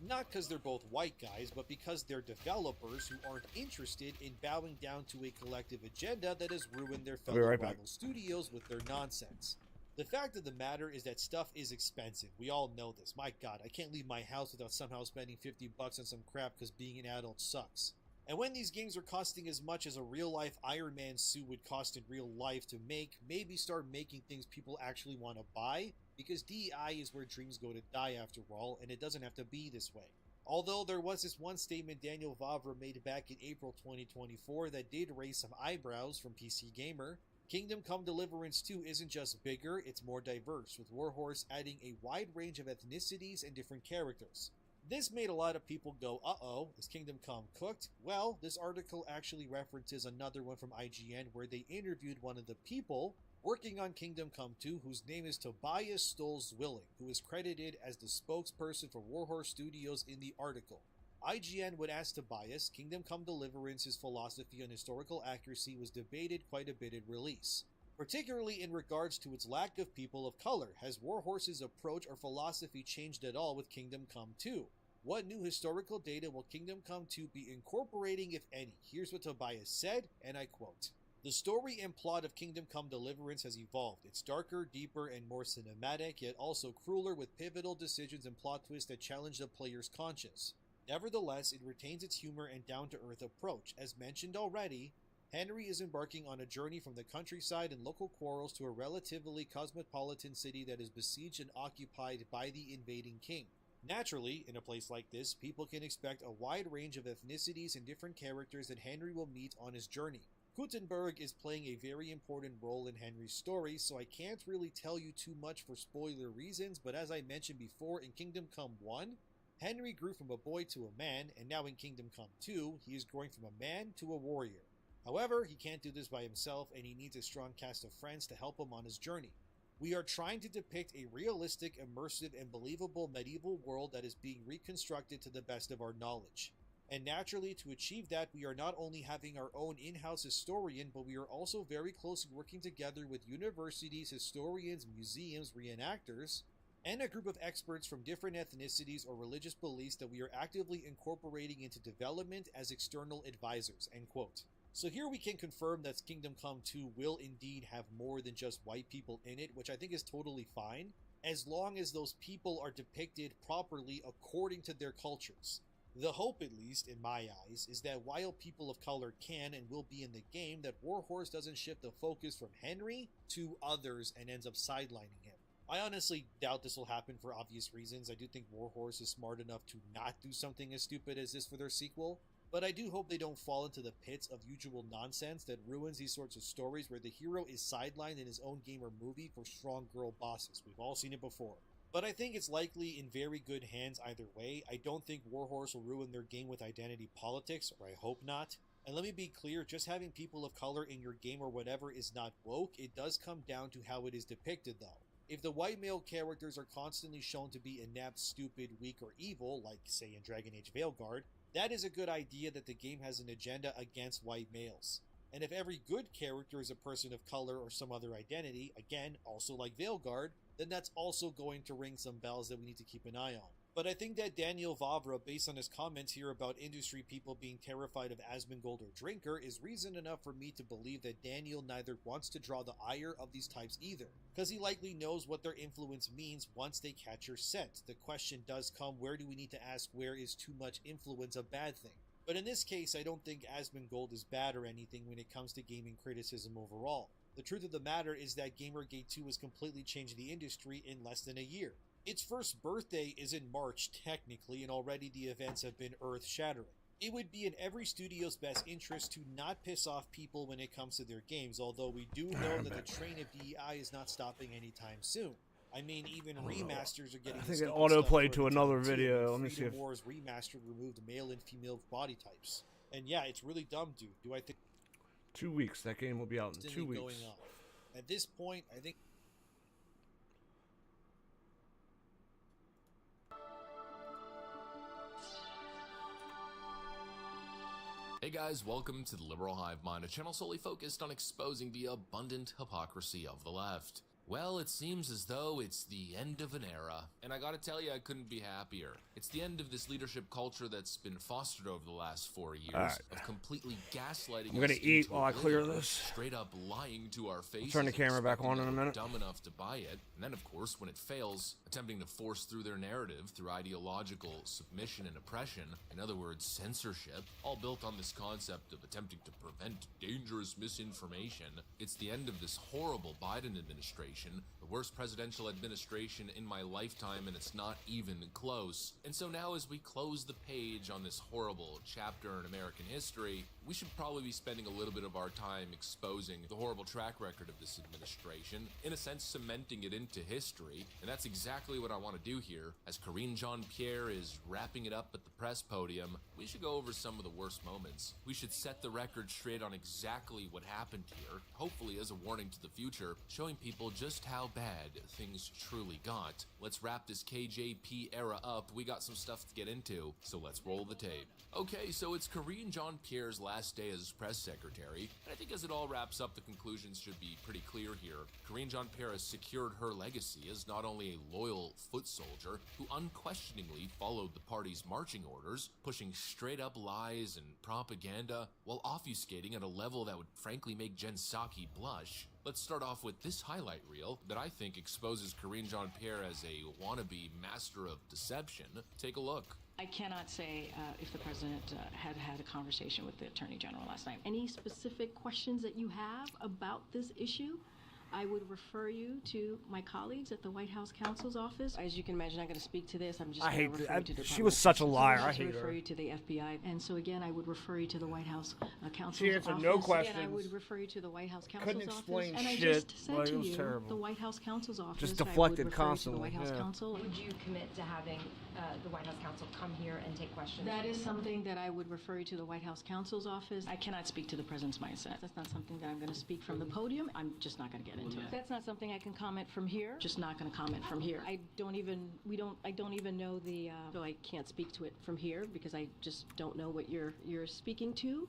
Not because they're both white guys, but because they're developers who aren't interested in bowing down to a collective agenda that has ruined their fellow rival studios with their nonsense. The fact of the matter is that stuff is expensive. We all know this. My god, I can't leave my house without somehow spending $50 on some crap because being an adult sucks. And when these games are costing as much as a real-life Iron Man suit would cost in real life to make, maybe start making things people actually want to buy, because DEI is where dreams go to die after all, and it doesn't have to be this way. Although there was this one statement Daniel Vavra made back in April 2024 that did raise some eyebrows from PC Gamer. Kingdom Come Deliverance 2 isn't just bigger, it's more diverse, with Warhorse adding a wide range of ethnicities and different characters. This made a lot of people go, uh-oh, is Kingdom Come cooked? Well, this article actually references another one from IGN where they interviewed one of the people working on Kingdom Come 2, whose name is Tobias Stoll-Zwilling, who is credited as the spokesperson for Warhorse Studios in the article. IGN would ask Tobias, Kingdom Come Deliverance's philosophy on historical accuracy was debated quite a bit at release, particularly in regards to its lack of people of color. Has Warhorse's approach or philosophy changed at all with Kingdom Come 2? What new historical data will Kingdom Come 2 be incorporating, if any? Here's what Tobias said, and I quote, "The story and plot of Kingdom Come Deliverance has evolved. It's darker, deeper, and more cinematic, yet also crueler with pivotal decisions and plot twists that challenge the player's conscience. Nevertheless, it retains its humor and down-to-earth approach. As mentioned already, Henry is embarking on a journey from the countryside and local quarrels to a relatively cosmopolitan city that is besieged and occupied by the invading king. Naturally, in a place like this, people can expect a wide range of ethnicities and different characters that Henry will meet on his journey. Gutenberg is playing a very important role in Henry's story, so I can't really tell you too much for spoiler reasons, but as I mentioned before, in Kingdom Come 1, Henry grew from a boy to a man, and now in Kingdom Come 2, he is growing from a man to a warrior. However, he can't do this by himself, and he needs a strong cast of friends to help him on his journey. We are trying to depict a realistic, immersive, and believable medieval world that is being reconstructed to the best of our knowledge. And naturally, to achieve that, we are not only having our own in-house historian, but we are also very closely working together with universities, historians, museums, reenactors, and a group of experts from different ethnicities or religious beliefs that we are actively incorporating into development as external advisors." End quote. So here we can confirm that Kingdom Come 2 will indeed have more than just white people in it, which I think is totally fine, as long as those people are depicted properly according to their cultures. The hope, at least in my eyes, is that while people of color can and will be in the game, that Warhorse doesn't shift the focus from Henry to others and ends up sidelining him. I honestly doubt this will happen for obvious reasons. I do think Warhorse is smart enough to not do something as stupid as this for their sequel, but I do hope they don't fall into the pits of usual nonsense that ruins these sorts of stories where the hero is sidelined in his own game or movie for strong girl bosses. We've all seen it before. But I think it's likely in very good hands either way. I don't think Warhorse will ruin their game with identity politics, or I hope not. And let me be clear, just having people of color in your game or whatever is not woke. It does come down to how it is depicted though. If the white male characters are constantly shown to be inept, stupid, weak, or evil, like say in Dragon Age Veilguard, that is a good idea that the game has an agenda against white males. And if every good character is a person of color or some other identity, again, also like Veilguard, then that's also going to ring some bells that we need to keep an eye on. But I think that Daniel Vavra, based on his comments here about industry people being terrified of Asmongold or Drinker, is reason enough for me to believe that Daniel neither wants to draw the ire of these types either, because he likely knows what their influence means once they catch your scent. The question does come, where do we need to ask, where is too much influence a bad thing? But in this case, I don't think Asmongold is bad or anything when it comes to gaming criticism overall. The truth of the matter is that Gamergate 2 has completely changed the industry in less than a year. Its first birthday is in March, technically, and already the events have been earth-shattering. It would be in every studio's best interest to not piss off people when it comes to their games, although we do know that the train of DEI is not stopping anytime soon. I mean, even remasters are getting. I think it autoplayed to another video. Let me see if Freedom Wars Remastered removed male and female body types. And yeah, it's really dumb, dude. Do I think 2 weeks. That game will be out in 2 weeks. going on? At this point, I think. Hey guys, welcome to the Liberal Hive Mind, a channel solely focused on exposing the abundant hypocrisy of the left. Well, it seems as though it's the end of an era, and I gotta tell you, I couldn't be happier. It's the end of this leadership culture that's been fostered over the last 4 years of completely gaslighting I'm gonna us eat into while I clear oblivion, this. straight up lying to our faces. Turn the and camera back on expecting in a that we're minute. dumb enough to buy it, and then of course, when it fails, attempting to force through their narrative through ideological submission and oppression, in other words, censorship, all built on this concept of attempting to prevent dangerous misinformation. It's the end of this horrible Biden administration, the worst presidential administration in my lifetime, and it's not even close. And so now, as we close the page on this horrible chapter in American history, we should probably be spending a little bit of our time exposing the horrible track record of this administration, in a sense cementing it into history, and that's exactly what I want to do here. As Karine Jean-Pierre is wrapping it up at the press podium, we should go over some of the worst moments. We should set the record straight on exactly what happened here, hopefully as a warning to the future, showing people just how bad things truly got. Let's wrap this KJP era up. We got some stuff to get into, so let's roll the tape. Okay, so it's Karine Jean-Pierre's last day as press secretary, and I think as it all wraps up, the conclusions should be pretty clear here. Karine Jean-Pierre has secured her legacy as not only a loyal foot soldier who unquestioningly followed the party's marching orders, pushing straight up lies and propaganda, while obfuscating at a level that would frankly make Jen Psaki blush. Let's start off with this highlight reel that I think exposes Karine Jean-Pierre as a wannabe master of deception. Take a look. I cannot say if the president had had a conversation with the attorney general last night. Any specific questions that you have about this issue, I would refer you to my colleagues at the White House counsel's office. As you can imagine, I'm going to speak to this. I'm just going to refer you to the she was such a liar. I hate refer her. you to the FBI. And so again, I would refer you to the White House counsel's She answered office. no questions. Again, I would refer you to the White House counsel's Couldn't office. explain And I shit. just said Like, to it was you, terrible. the White House counsel's office. Just I would deflected refer you constantly, to the White House yeah. counsel. Would you commit to having the White House counsel come here and take questions? That is something that I would refer you to the White House counsel's office. I cannot speak to the president's mindset. That's not something that I'm going to speak from the podium. I'm just not going to get into it. That's not something I can comment from here. Just not going to comment from here. I don't even know the, so I can't speak to it from here because I just don't know what you're speaking to.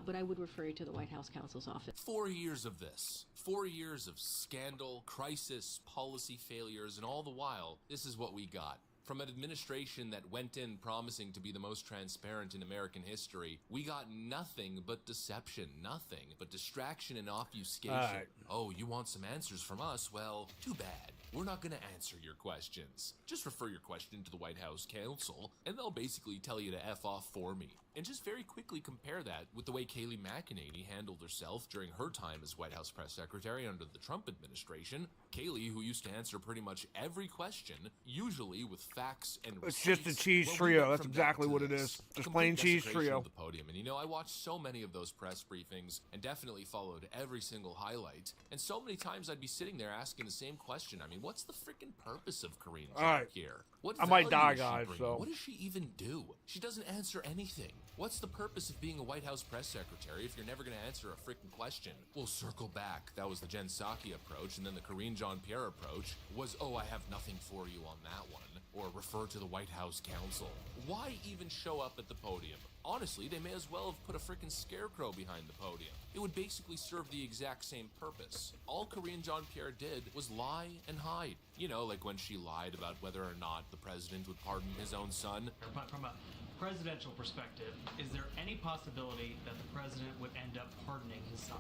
But I would refer you to the White House counsel's office. 4 years of this. 4 years of scandal, crisis, policy failures, and all the while, this is what we got. From an administration that went in promising to be the most transparent in American history, we got nothing but deception, nothing but distraction and obfuscation. Right. Oh, you want some answers from us? Well, too bad. We're not going to answer your questions. Just refer your question to the White House counsel, and they'll basically tell you to F off for me. And just very quickly compare that with the way Kayleigh McEnany handled herself during her time as White House press secretary under the Trump administration. Kayleigh, who used to answer pretty much every question, usually with facts and It's just a receipts. cheese Well, we trio. went That's from exactly that to what it this. is. A Just complete plain cheese desecration trio. of the podium. And you know, I watched so many of those press briefings and definitely followed every single highlight. And so many times I'd be sitting there asking the same question. I mean, what's the freaking purpose of Karine All right. Jean-Pierre? What I might value die, does she guys, bring? so- What does she even do? She doesn't answer anything. What's the purpose of being a White House press secretary if you're never going to answer a freaking question? We'll circle back. That was the Jen Psaki approach, and then the Karine Jean-Pierre approach was, oh, I have nothing for you on that one, or refer to the White House counsel. Why even show up at the podium? Honestly, they may as well have put a freaking scarecrow behind the podium. It would basically serve the exact same purpose. All Karine Jean-Pierre did was lie and hide. You know, like when she lied about whether or not the president would pardon his own son. But from a presidential perspective, is there any possibility that the president would end up pardoning his son?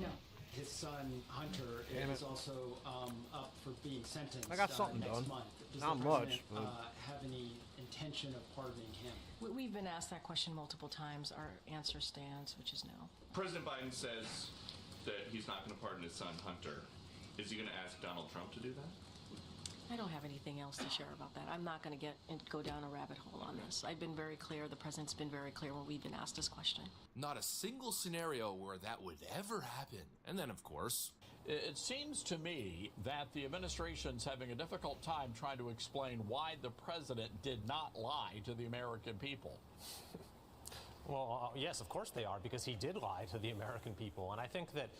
No. His son, Hunter, Damn is it. also up for being sentenced I got something next done. month. Does Not the much, president, but- have any intention of pardoning him? We've been asked that question multiple times. Our answer stands, which is no. President Biden says that he's not going to pardon his son, Hunter. Is he going to ask Donald Trump to do that? I don't have anything else to share about that. I'm not going to go down a rabbit hole on this. I've been very clear. The president's been very clear when we've been asked this question. Not a single scenario where that would ever happen. And then, of course, It seems to me that the administration's having a difficult time trying to explain why the president did not lie to the American people. Well, yes, of course they are, because he did lie to the American people. And I think that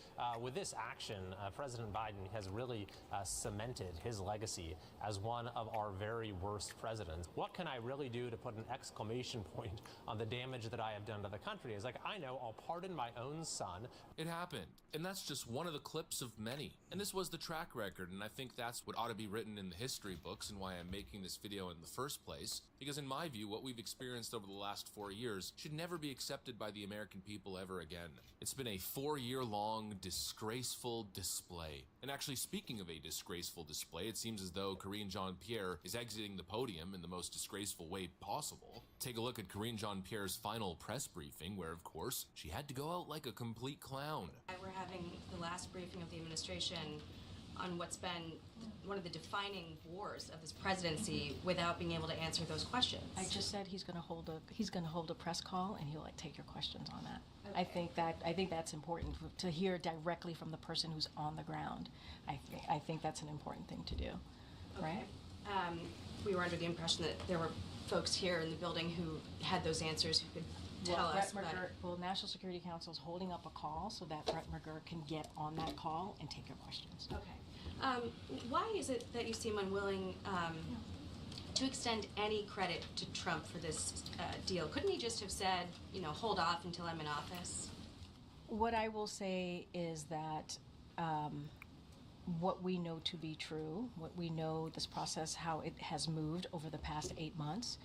with this action, President Biden has really cemented his legacy as one of our very worst presidents. What can I really do to put an exclamation point on the damage that I have done to the country? Is like, I know I'll pardon my own son. It happened, and that's just one of the clips of many. And this was the track record, and I think that's what ought to be written in the history books and why I'm making this video in the first place. Because in my view, what we've experienced over the last 4 years should never be accepted by the American people ever again. It's been a 4-year-long disgraceful display. And actually, speaking of a disgraceful display, it seems as though Karine Jean-Pierre is exiting the podium in the most disgraceful way possible. Take a look at Karine Jean-Pierre's final press briefing, where, of course, she had to go out like a complete clown. We're having the last briefing of the administration on what's been one of the defining wars of this presidency without being able to answer those questions. I just said he's going to hold a press call and he'll take your questions on that. Okay. I think that's important to hear directly from the person who's on the ground. I think that's an important thing to do. Okay. Right? We were under the impression that there were folks here in the building who had those answers, who could tell us. National Security Council is holding up a call so that Brett McGurk can get on that call and take your questions. Okay. Why is it that you seem unwilling to extend any credit to Trump for this deal? Couldn't he just have said, hold off until I'm in office? What I will say is that what we know to be true, what we know this process, how it has moved over the past 8 months,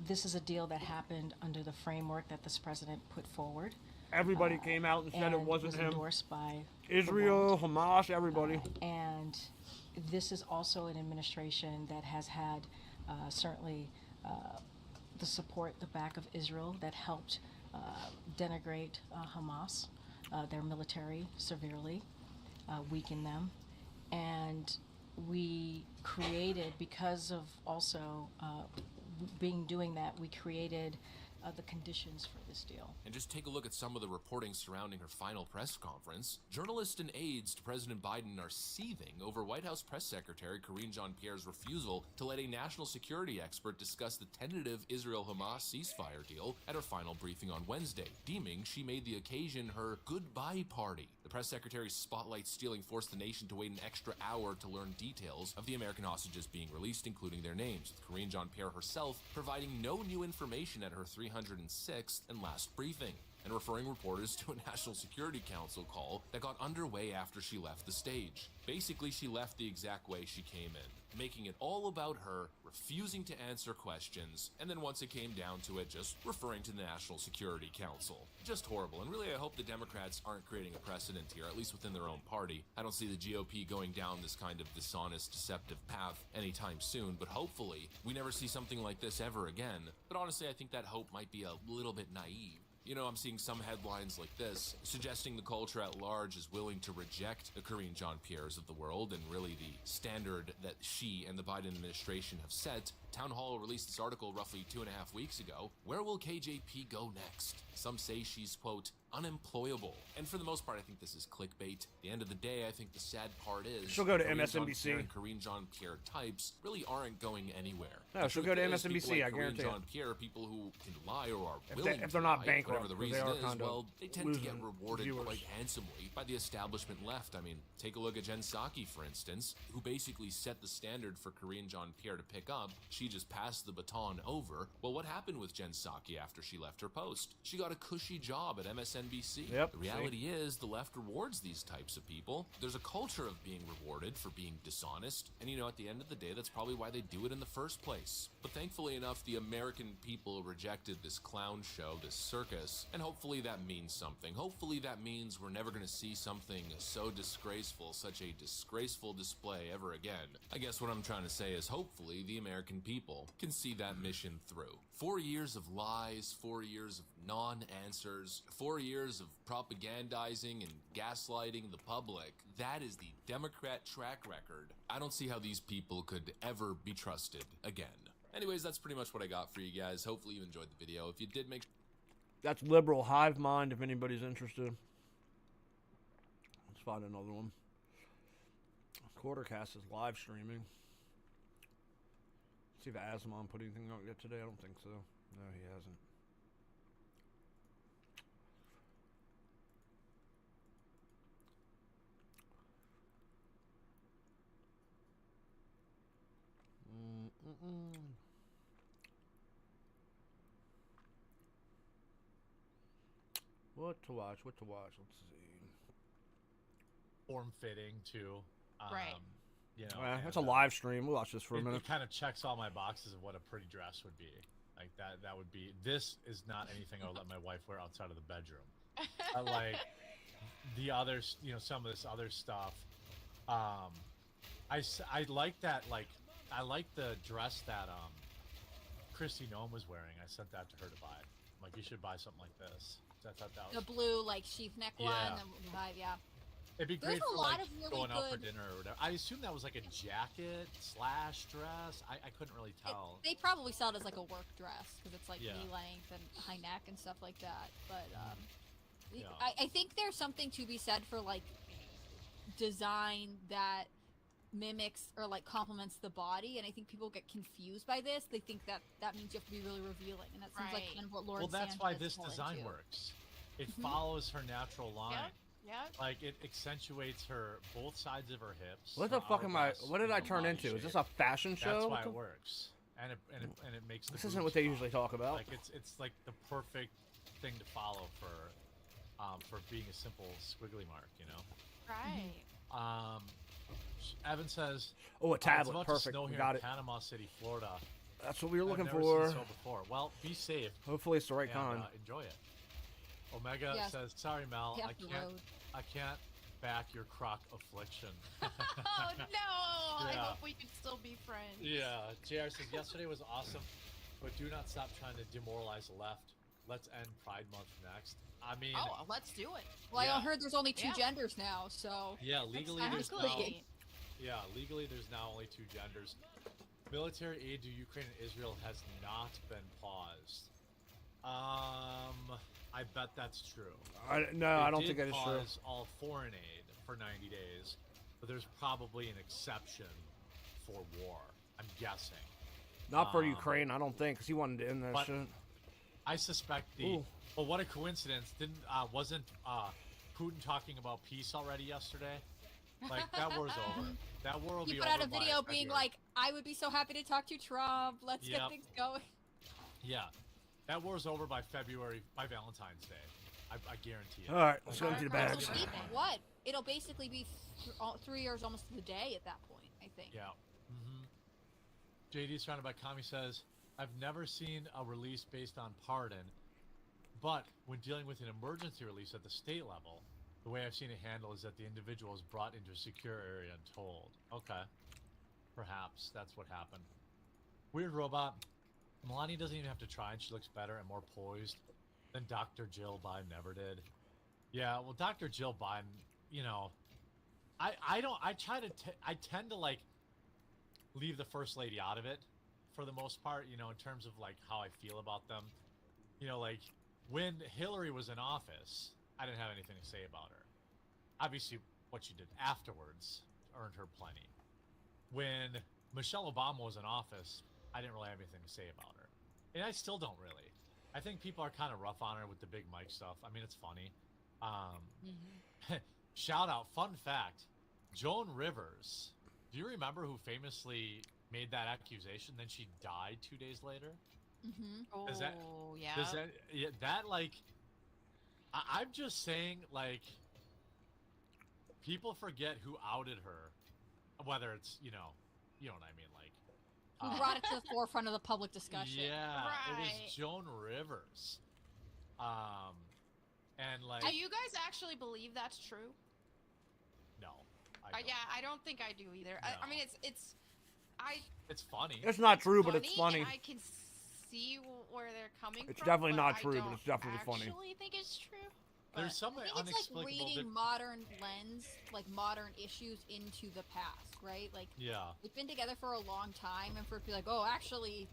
this is a deal that happened under the framework that this president put forward. Everybody came out and said it wasn't him. Endorsed by Israel, Hamas, everybody. And this is also an administration that has had certainly the support, the back of Israel, that helped denigrate Hamas, their military, severely, weaken them. And we created, because of also doing that, we created the conditions for this deal. And just take a look at some of the reporting surrounding her final press conference. Journalists and aides to President Biden are seething over White House Press Secretary Karine Jean-Pierre's refusal to let a national security expert discuss the tentative Israel-Hamas ceasefire deal at her final briefing on Wednesday, deeming she made the occasion her goodbye party. The press secretary's spotlight stealing forced the nation to wait an extra hour to learn details of the American hostages being released, including their names, with Karine Jean-Pierre herself providing no new information at her 306th and last briefing, and referring reporters to a National Security Council call that got underway after she left the stage. Basically, she left the exact way she came in, making it all about her, refusing to answer questions, and then once it came down to it, just referring to the National Security Council. Just horrible, and really I hope the Democrats aren't creating a precedent here, at least within their own party. I don't see the GOP going down this kind of dishonest, deceptive path anytime soon, but hopefully we never see something like this ever again. But honestly, I think that hope might be a little bit naive. I'm seeing some headlines like this, suggesting the culture at large is willing to reject the Karine Jean-Pierres of the world, and really the standard that she and the Biden administration have set. Town Hall released this article roughly 2.5 weeks ago. Where will KJP go next? Some say she's, quote, unemployable. And for the most part, I think this is clickbait. At the end of the day, I think the sad part is she'll go to Karine MSNBC. Jean-Pierre and Karine Jean-Pierre types really aren't going anywhere. No, she'll go to MSNBC, like I guarantee Karine it. Jean-Pierre, people who can lie or are If willing they're not to lie, bankrupt, whatever the because reason they are is, kind of well, they tend to get losing rewarded viewers. quite handsomely by the establishment left. I mean, take a look at Jen Psaki, for instance, who basically set the standard for Karine Jean-Pierre to pick up. She just passed the baton over. Well, what happened with Jen Psaki after she left her post? She got a cushy job at MSNBC. Yep, the reality is the left rewards these types of people. There's a culture of being rewarded for being dishonest, and at the end of the day, that's probably why they do it in the first place. But thankfully enough, the American people rejected this clown show, this circus, and hopefully that means something. Hopefully that means we're never going to see something so disgraceful, such a disgraceful display ever again. I guess what I'm trying to say is hopefully the American people can see that mission through. 4 years of lies, 4 years of non-answers, 4 years of propagandizing and gaslighting the public. That is the Democrat track record. I don't see how these people could ever be trusted again. Anyways, that's pretty much what I got for you guys. Hopefully you enjoyed the video. If you did, make sure... That's liberal hive mind if anybody's interested. Let's find another one. Quartercast is live streaming. See if Asmon put anything out yet today. I don't think so. No, he hasn't. What to watch? What to watch? Let's see. Form-fitting, too. Right. You know, That's a live stream. We'll watch this for a minute. It kind of checks all my boxes of what a pretty dress would be. Like, that would be... This is not anything I would let my wife wear outside of the bedroom. Like, the others, you know, some of this other stuff. I like that, like... I like the dress that Christy Nome was wearing. I sent that to her to buy. I'm like, you should buy something like this. I thought that was... The blue, like, sheath neck one. Yeah. It'd be There's great for, a lot like, of really going out for good- dinner or whatever. I assume that was like a jacket / dress. I couldn't really tell. They probably sell it as like a work dress because it's like Yeah. knee length and high neck and stuff like that. But Yeah. I think there's something to be said for like design that mimics or like complements the body, and I think people get confused by this. They think that means you have to be really revealing, and that seems like kind of what Lord. Well, that's why Sanchez this fell design into. works. It Mhm. follows her natural line. Yeah. Like, it accentuates her both sides of her hips. What the her fuck am I? hourglass, What did you I know, turn body into? Is shape. this a fashion show? That's why What it the- works, and it makes. The This isn't boobs what they pop. usually talk about. Like, it's like the perfect thing to follow for being a simple squiggly mark, you know. Right. Evan says, Oh, a It's tablet. about Perfect. To snow We here got in it. Panama City, Florida. That's what we were I've looking never for. Seen snow before. Well, be safe. Hopefully it's the right and, kind. Enjoy it. Omega Yes. says, "Sorry, Mel, Get I off the can't. road." I can't back your croc affliction." Oh no! I Yeah. hope we can still be friends. Yeah. JR says, "Yesterday was awesome, but do not stop trying to demoralize the left. Let's end Pride Month next." I mean, Oh, let's do it. Well, Yeah. I heard there's only two Yeah. genders now, so yeah, legally there's now. Technically. Yeah, legally there's now only 2 genders. Military aid to Ukraine and Israel has not been paused. I bet that's true. No, I don't did think that is true. pause all foreign aid for 90 days, but there's probably an exception for war. I'm guessing. Not for Ukraine, I don't think, because he wanted to end that but shit. I suspect the. Ooh. Well, what a coincidence! Wasn't Putin talking about peace already yesterday? Like, that war's over. That war will he be put over out a by video being February. like, "I would be so happy to talk to Trump. Let's get Yep. things going." Yeah, that war's over by February, by Valentine's Day. I guarantee it. All right, let's go into the bags. What? It'll basically be 3 years almost to the day at that point, I think. Yeah. JD surrounded by Kami says, "I've never seen a release based on pardon, but when dealing with an emergency release at the state level, the way I've seen it handled is that the individual is brought into a secure area and told." Okay. Perhaps that's what happened. Weird robot. Melania doesn't even have to try, and she looks better and more poised than Dr. Jill Biden ever did. Yeah, well, Dr. Jill Biden, you know, I tend to, like, leave the first lady out of it for the most part, you know, in terms of, like, how I feel about them. You know, like, when Hillary was in office, I didn't have anything to say about her. Obviously, what she did afterwards earned her plenty. When Michelle Obama was in office, I didn't really have anything to say about her. And I still don't really. I think people are kind of rough on her with the big mic stuff. I mean, it's funny. Shout out, fun fact, Joan Rivers. Do you remember who famously made that accusation? Then she died 2 days later? Oh, Does that, yeah. that like, I'm just saying, like, people forget who outed her, whether it's, you know what I mean, like. Who brought it to the forefront of the public discussion. Yeah, it Right. was Joan Rivers. And like. Do you guys actually believe that's true? No. Yeah, I don't think I do either. I mean, it's funny. It's not true, but it's funny. And I can see where they're coming from. It's definitely but not I true, but don't it's definitely funny. actually think it's true. There's some I think it's unexplicable. like reading modern lens, like modern issues into the past, right? Like, Yeah. we've been together for a long time, and for it to be like, oh, actually,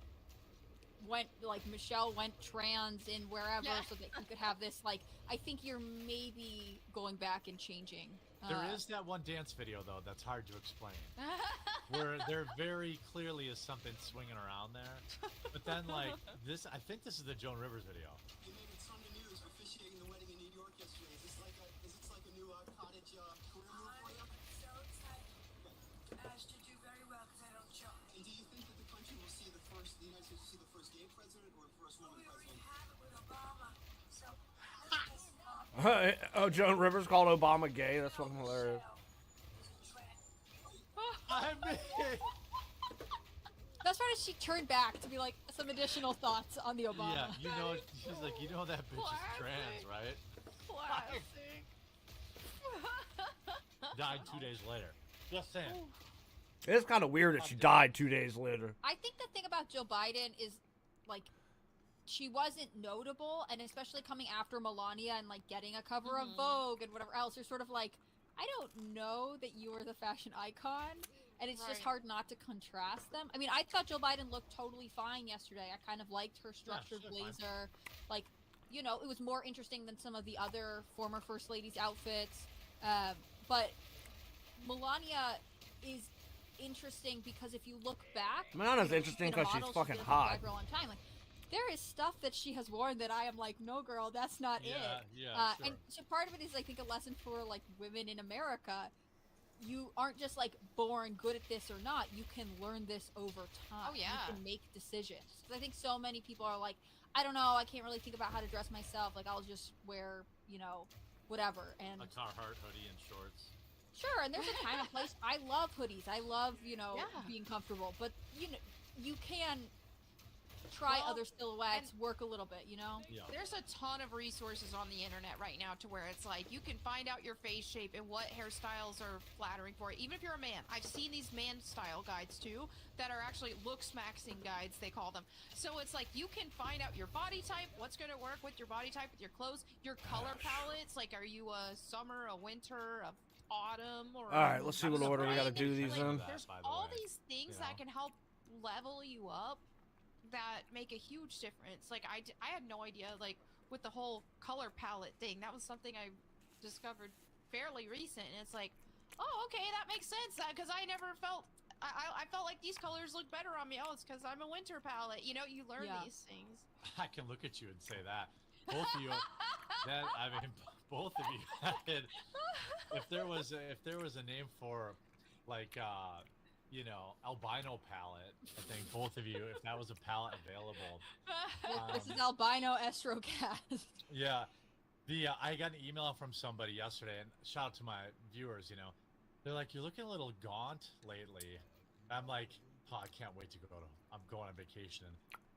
Michelle went trans in wherever so that you could have this, like, I think you're maybe going back and changing. There is that one dance video though that's hard to explain, where there very clearly is something swinging around there, but then like this, I think this is the Joan Rivers video. You made it Sunday News officiating the wedding in New York yesterday. Is this like a new cottage career move for you? I'm so excited. I should do very well because I don't charge. And do you think that the country will see the United States will see the first gay president or the first woman We already president? have it with Obama, so let's just stop Oh, Joan Rivers called Obama gay. That's fucking hilarious. I mean, That's right. She turned back to be like some additional thoughts on the Obama. yeah, you know, she's like, you know that bitch is trans, right? Died 2 days later. Just saying. It's kind of weird that she died 2 days later. I think the thing about Joe Biden is, like, she wasn't notable, and especially coming after Melania and, like, getting a cover of Vogue and whatever else, you're sort of like, I don't know that you are the fashion icon, and it's just hard not to contrast them. I mean, I thought Joe Biden looked totally fine yesterday. I kind of liked her structured blazer. Like, you know, it was more interesting than some of the other former First Ladies' outfits. But Melania is interesting because if you look back, Melania's interesting because she's fucking hot. For a long time. Like, there is stuff that she has worn that I am like, no, girl, that's not it. Yeah, sure. And so part of it is, I think, a lesson for like women in America. You aren't just like born good at this or not. You can learn this over time. Oh, yeah. You can make decisions. Because I think so many people are like, I don't know, I can't really think about how to dress myself. Like, I'll just wear, you know, whatever. And a Carhartt hoodie and shorts. sure, and there's a time and place. I love hoodies. I love, you know, being comfortable. But you know, you can try other silhouettes, work a little bit, you know? Yeah. There's a ton of resources on the internet right now to where it's like you can find out your face shape and what hairstyles are flattering for it. Even if you're a man, I've seen these man style guides too that are actually looks maxing guides, they call them. So it's like you can find out your body type, what's going to work with your body type, with your clothes, your color palettes. Like, are you a summer, a winter, a autumn, or all right, let's see what order we got to do these in. There's all these things that can help level you up that make a huge difference. Like, I had no idea, like, with the whole color palette thing, that was something I discovered fairly recent, and it's like, oh, okay, that makes sense, because I never felt, I felt like these colors look better on me. Oh, it's because I'm a winter palette. You know, you learn these things. I can look at you and say that. Both of you, both of you had, if there was a name for, like, you know, albino palette, I think both of you, if that was a palette available. This is albino estrocast. Yeah. I got an email from somebody yesterday, and shout out to my viewers, you know. They're like, you're looking a little gaunt lately. I'm like, oh, I can't wait to I'm going on vacation.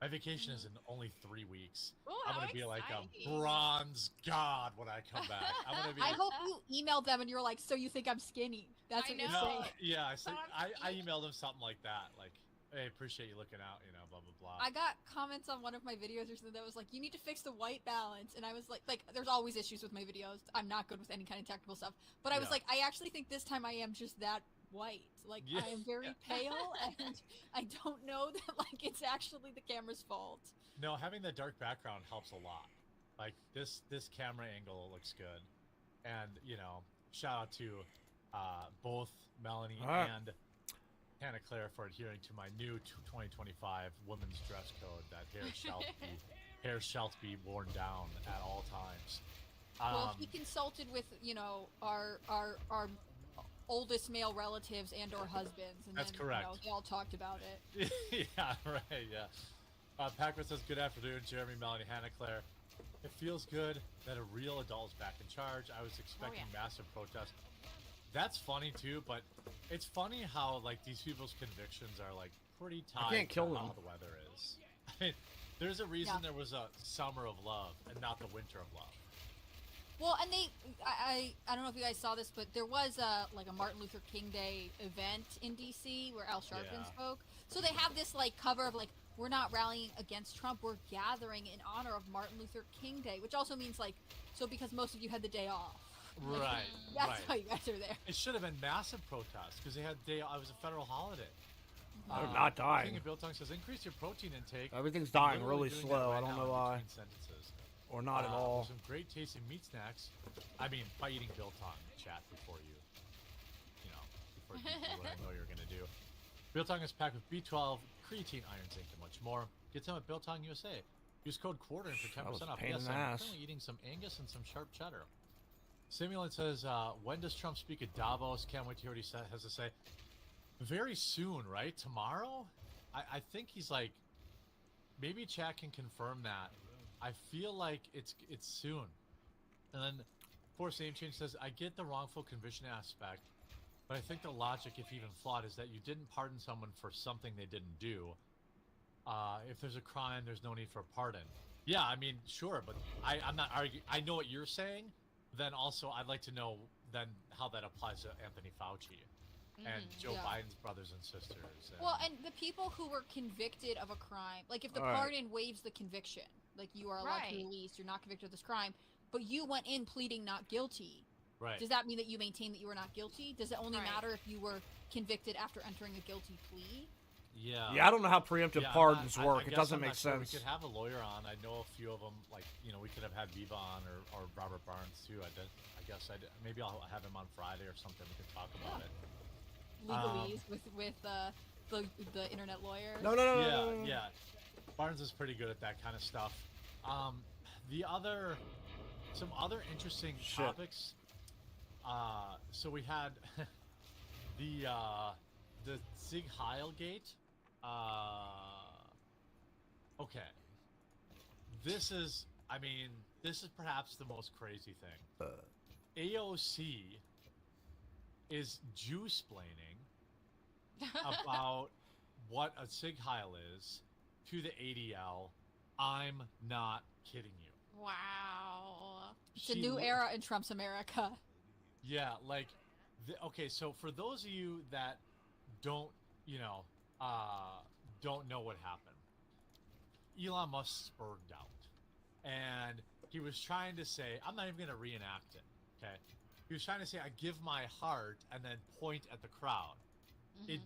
My vacation is in only 3 weeks. Ooh, I'm going to be like a bronze god when I come back. I'm gonna be I hope you emailed them and you're like, so you think I'm skinny? That's what you're saying. Yeah, I emailed them something like that. Like, hey, appreciate you looking out, you know, blah, blah, blah. I got comments on one of my videos or something that was like, you need to fix the white balance. And I was like, there's always issues with my videos. I'm not good with any kind of technical stuff. But I was like, I actually think this time I am just that white. Like, I am very pale, and I don't know that, like, it's actually the camera's fault. No, having the dark background helps a lot. Like, this camera angle looks good. And, you know, shout out to both Melanie and Hannah Claire for adhering to my new 2025 women's dress code that hair shall be worn down at all times. Well, he consulted with, you know, our oldest male relatives and or husbands, and that's then, correct. You know, they all talked about it. Yeah, right, yeah. Packer says, good afternoon, Jeremy, Melanie, Hannah Claire. It feels good that a real adult is back in charge. I was expecting massive protest. That's funny too, but it's funny how, like, these people's convictions are, like, pretty tied to how the weather is. I mean, there's a reason there was a summer of love and not the winter of love. Well, and I don't know if you guys saw this, but there was a Martin Luther King Day event in DC where Al Sharpton spoke. So they have this, like, cover of, like, we're not rallying against Trump, we're gathering in honor of Martin Luther King Day, which also means, like, so because most of you had the day off. Like, right. That's why you guys are there. It should have been massive protests because they had day. It was a federal holiday. They're not dying. King of Biltong says, increase your protein intake. Everything's dying really slow. Right, I don't know why. Or not at all. Some great tasting meat snacks. I mean, by eating Biltong, chat before you do what I know you're going to do. Biltong is packed with B12, creatine, iron, zinc, and much more. Get some at Biltong USA. Use code QUARTERN for 10% off. Yes, I'm currently eating some Angus and some sharp cheddar. Simulant says, when does Trump speak at Davos? Can't wait to hear what he has to say. Very soon, right? Tomorrow? I think he's like, maybe chat can confirm that. I feel like it's soon. And then Force Name Change says, I get the wrongful conviction aspect, but I think the logic, if even flawed, is that you didn't pardon someone for something they didn't do. If there's a crime, there's no need for a pardon. Yeah, I mean, sure, but I'm not arguing. I know what you're saying. Then also, I'd like to know then how that applies to Anthony Fauci and Joe Biden's brothers and sisters. Well, and the people who were convicted of a crime, like if the All right. pardon waives the conviction, like you are allowed to be released, you're not convicted of this crime, but you went in pleading not guilty. Right. Does that mean that you maintain that you were not guilty? Does it only matter if you were convicted after entering a guilty plea? Yeah. Yeah, I don't know how preemptive pardons I work. It guess doesn't I'm make not sure. sense. We could have a lawyer on. I know a few of them. Like, you know, we could have had Viva on or Robert Barnes too. I guess maybe I'll have him on Friday or something. We could talk about it. Legalese with the internet lawyer. No. Yeah. Barnes is pretty good at that kind of stuff. Some other interesting topics. So we had the Sig Heil gate. Okay. This is perhaps the most crazy thing. AOC is Jew-splaining about what a Sig Heil is to the ADL. I'm not kidding you. Wow. It's a new era in Trump's America. Yeah, like, okay, so for those of you that don't know what happened, Elon Musk spurred out, and he was trying to say, I'm not even going to reenact it, okay? He was trying to say, I give my heart, and then point at the crowd. It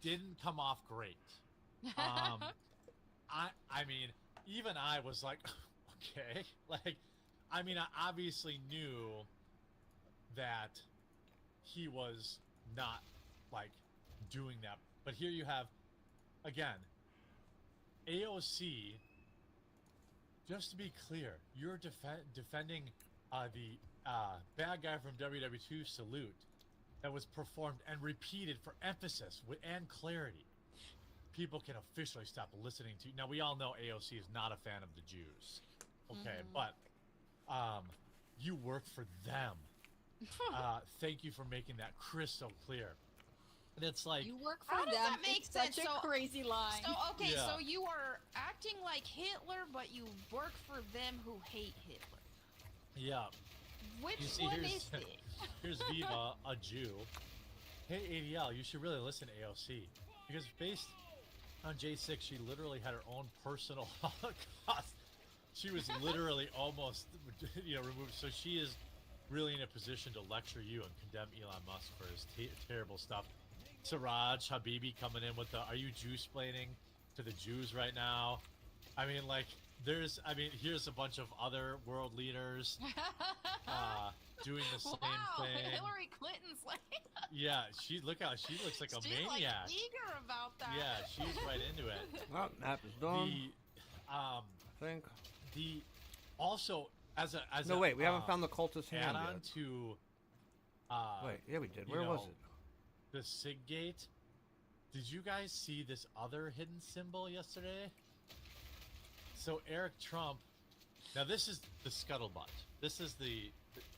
didn't come off great. I mean, even I was like, okay, like, I mean, I obviously knew that he was not, like, doing that. But here you have, again, AOC, just to be clear, you're defending the bad guy from WW2 Salute that was performed and repeated for emphasis and clarity. People can officially stop listening to you. Now, we all know AOC is not a fan of the Jews. Okay, but you work for them. Thank you for making that crystal clear. And it's like, you work for How them. does that make it's sense? Such a crazy line. So okay, Yeah. so you are acting like Hitler, but you work for them who hate Hitler. yeah. Which You see, one here's, is it? here's Viva, a Jew. Hey, ADL, you should really listen to AOC. Because based on J6, she literally had her own personal Holocaust. She was literally almost, removed. So she is really in a position to lecture you and condemn Elon Musk for his terrible stuff. Siraj Habibi coming in with are you Jew-splaining to the Jews right now? I mean, like, here's a bunch of other world leaders doing the same thing. Hillary Clinton's like. Yeah, she looks like a She's maniac. like eager about that. Yeah, she's right into it. Well, nap is done. I think. Also as wait, we haven't found the cultist hand add-on yet. to. Wait, yeah, we did. Where was it? The Sig Gate. Did you guys see this other hidden symbol yesterday? So Eric Trump. Now this is the scuttlebutt. This is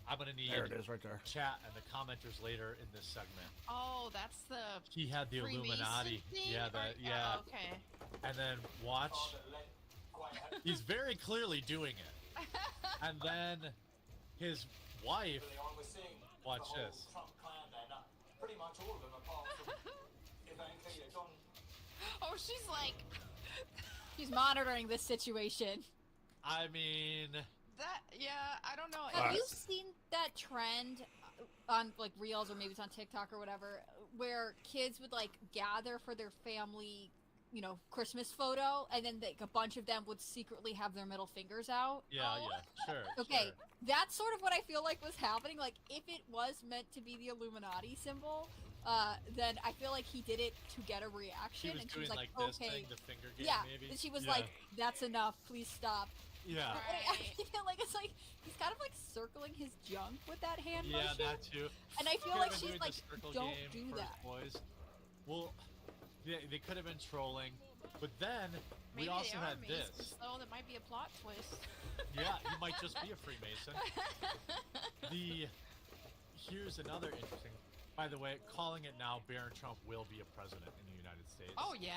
I'm gonna need There it is, right there. Chat and the commenters later in this segment. Oh, that's the. He had the Freemason Illuminati. thing? Yeah, yeah. Okay. And then watch. He's very clearly doing it. And then his wife. Watch this. Pretty much all of them, apart from Ivanka, John. Oh, she's like. He's monitoring this situation. I mean. I don't know. Have you seen that trend on like Reels or maybe it's on TikTok or whatever, where kids would like gather for their family, Christmas photo, and then like a bunch of them would secretly have their middle fingers out? Yeah, sure. Okay, sure. that's sort of what I feel like was happening. Like, if it was meant to be the Illuminati symbol, then I feel like he did it to get a reaction. She was and she doing was like, this okay, thing, the finger game, yeah. maybe. And she was Yeah. like, that's enough. Please stop. Yeah. But I feel like it's like he's kind of like circling his junk with that hand Yeah, motion. that too. And I feel Could like have been she's doing the like, circle don't game do for his that. boys. Well, they could have been trolling. But then we Maybe also they are had Masons, this. though. That might be a plot twist. Yeah, he might just be a Freemason. Here's another interesting. By the way, calling it now, Barron Trump will be a president in the United States. Oh yeah.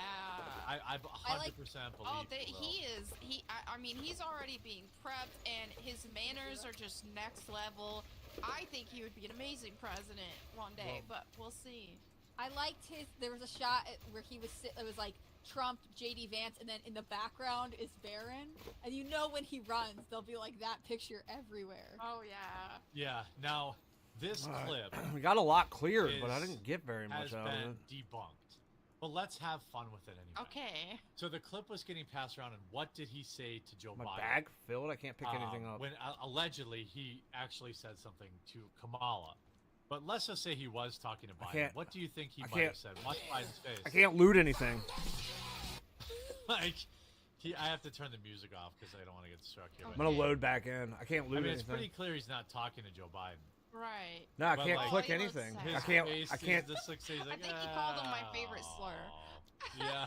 I 100% believe. He is. I mean, he's already being prepped, and his manners are just next level. I think he would be an amazing president one day, but we'll see. I liked his. There was a shot where he was. It was like Trump, JD Vance, and then in the background is Barron. And you know when he runs, there'll be like that picture everywhere. Oh yeah. Yeah. Now, this clip We got a lot cleared, but I didn't get very much has out of been it. debunked. But let's have fun with it anyway. Okay. So the clip was getting passed around, and what did he say to Joe My Biden? bag filled. I can't pick anything up. When allegedly he actually said something to Kamala. But let's just say he was talking to Biden. What do you think he might have said? Watch Biden's face. I can't loot anything. Like, I have to turn the music off because I don't want to get struck here. I'm gonna load back in. I can't loot anything. It's pretty clear he's not talking to Joe Biden. Right. No, I can't click anything. I can't. I can't. This looks, he's like, I think he called him my favorite slur. Yeah.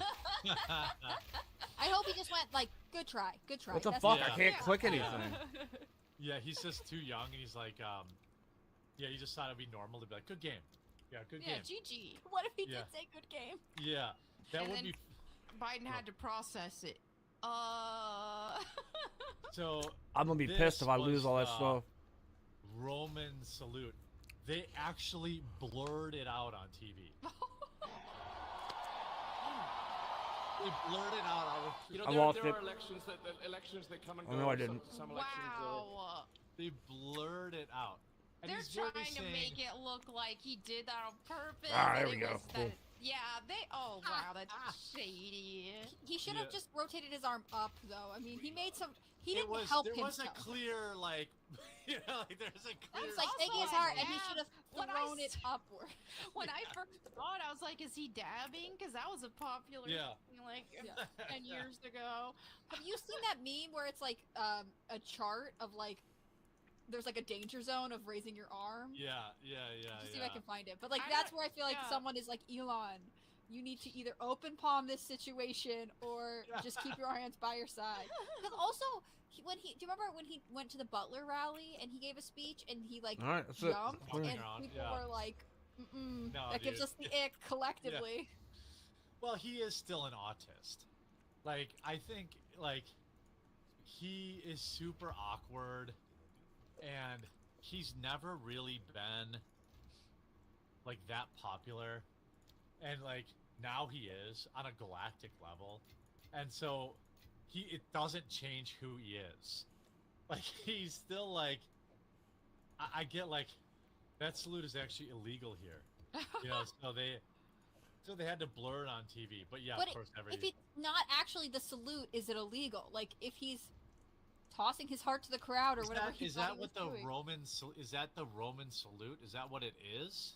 I hope he just went like, good try, good try. What the That's fuck? it. I can't click anything. Yeah, he's just too young, and he's like, yeah, he just thought it'd be normal to be like, good game. Yeah, good game. Yeah, GG. What if he Yeah. did say good game? Yeah, that And would then be. Biden had to process it. So I'm gonna be this pissed if I lose was all that the stuff. Roman salute. They actually blurred it out on TV. They blurred it out. You know, I there, lost there it. are elections that come and Oh, go. no, I didn't. Some elections They blurred it out. And They're he's very trying to saying- make it look like he did that on purpose. Ah, there and we it go. was Cool. Yeah, oh wow, that's shady. He should have just rotated his arm up, though. I mean, he made some. He There didn't was, help there was himself. a clear, like, you know, like there's a clear. It's like taking his heart, and he should have thrown it upward. When I first saw it, I was like, is he dabbing? Because that was a popular thing like 10 years ago. Have you seen that meme where it's like a chart of like, there's like a danger zone of raising your arm? Yeah. Just see if I can find it. But like I that's don't- where I feel like someone is like, Elon, you need to either open palm this situation or just keep your hands by your side. Because also, do you remember when he went to the Butler rally and he gave a speech and he like All right, that's it. jumped Moving and on, people yeah. were like, No, that gives dude. us the ick collectively. Well, he is still an autist. Like, I think, like, he is super awkward, and he's never really been, like, that popular. And, like, now he is on a galactic level. And so, it doesn't change who he is. Like, he's still, like, I get, like, that salute is actually illegal here. You know, so they had to blur it on TV. But yeah, But of course, if it's not actually the salute, is it illegal? Like if he's tossing his heart to the crowd or whatever he is thought that he what was the doing. Roman is that the Roman salute? Is that what it is?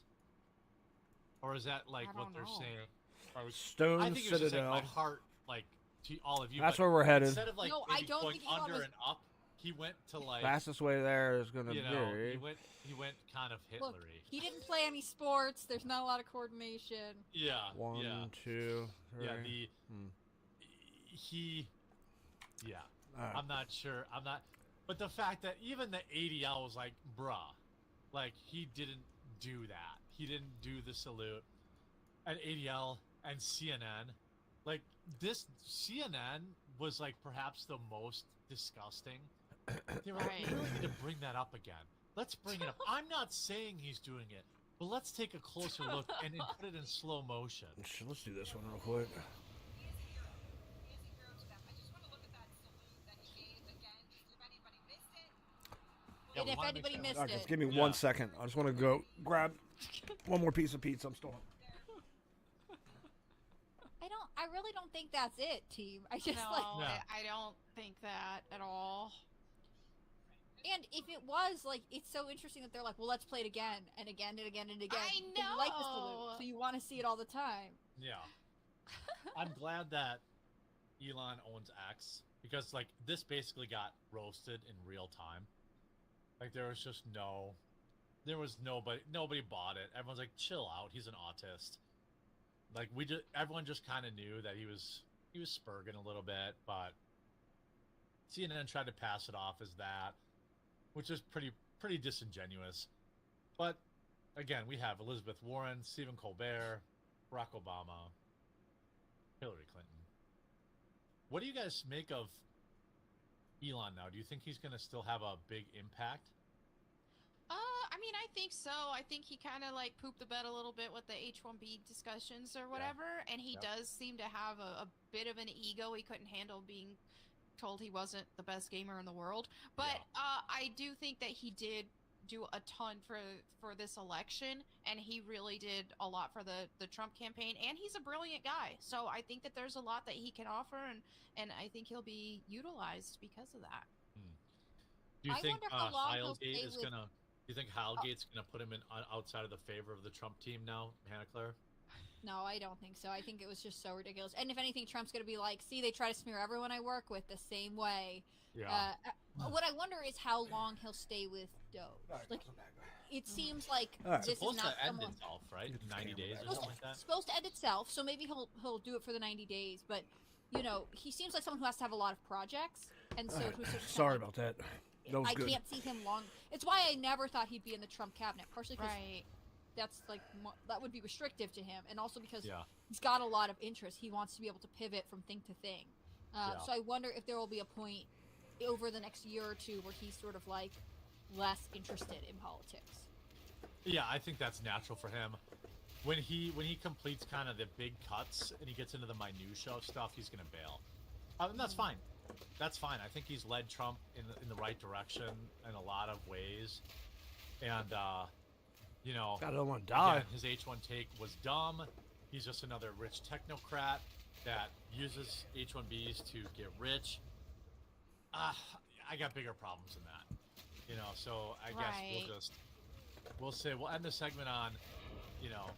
Or is that like I what don't they're know. saying? Stone I think it was just like my Citadel. heart, like to all of you. That's but where we're headed. Instead of like No, I maybe don't going think Elon under was- and up, he went to like Fastest way there is gonna you know, be. he went kind of Look, Hitlery. he didn't play any sports. There's not a lot of coordination. Yeah. One, yeah. two, three. Yeah, Hmm. yeah. Alright. I'm not sure. I'm not. But the fact that even the ADL was like, bruh, like he didn't do that. He didn't do the salute. And ADL and CNN, like this CNN was like perhaps the most disgusting. They were like, we really need to bring that up again. Let's bring it up. I'm not saying he's doing it, but let's take a closer look and then put it in slow motion. Let's do this one real quick. And if anybody missed Alright, it, just give me 1 second. I just want to go grab one more piece of pizza. I'm still. I really don't think that's it, team. I just No, like. I don't think that at all. And if it was like, it's so interesting that they're like, well, let's play it again and again and again and again. I 'cause you like the salute, know. so you want to see it all the time. Yeah. I'm glad that Elon owns X because like this basically got roasted in real time. Like there was nobody bought it. Everyone's like, chill out, he's an autist. Like everyone just kind of knew that he was he was spurging a little bit, but CNN tried to pass it off as that, which is pretty disingenuous. But again, we have Elizabeth Warren, Stephen Colbert, Barack Obama, Hillary Clinton. What do you guys make of Elon now? Do you think he's going to still have a big impact? I mean, I think so. I think he kind of like pooped the bed a little bit with the H-1B discussions or whatever, and he does seem to have a bit of an ego. He couldn't handle being told he wasn't the best gamer in the world. But I do think that he did do a ton for this election, and he really did a lot for the Trump campaign, and he's a brilliant guy. So I think that there's a lot that he can offer, and I think he'll be utilized because of that. Do you think wonder how long he'll Heilgate stay is with- gonna? Do you think Heilgate's gonna put him in outside of the favor of the Trump team now, Hannah Claire? No, I don't think so. I think it was just so ridiculous. And if anything, Trump's going to be like, see, they try to smear everyone I work with the same way. Yeah. What I wonder is how long he'll stay with Doge. Like, it seems like It's this is supposed not to end someone... itself, right? 90 days or something like that. supposed to end itself, so maybe he'll do it for the 90 days. But, you know, he seems like someone who has to have a lot of projects. And so, to a certain extent, Sorry about that. That was I good. can't see him long. It's why I never thought he'd be in the Trump cabinet, partially because that's like that would be restrictive to him, and also because he's got a lot of interest. He wants to be able to pivot from thing to thing. So I wonder if there will be a point over the next year or two where he's sort of like less interested in politics. Yeah, I think that's natural for him. When he completes kind of the big cuts and he gets into the minutia of stuff, he's gonna bail, and that's fine. That's fine. I think he's led Trump in the right direction in a lot of ways, and you know, God, I don't want to die. again, his H1 take was dumb. He's just another rich technocrat that uses H1Bs to get rich. I got bigger problems than that, you know. So I guess we'll say we'll end the segment on, you know,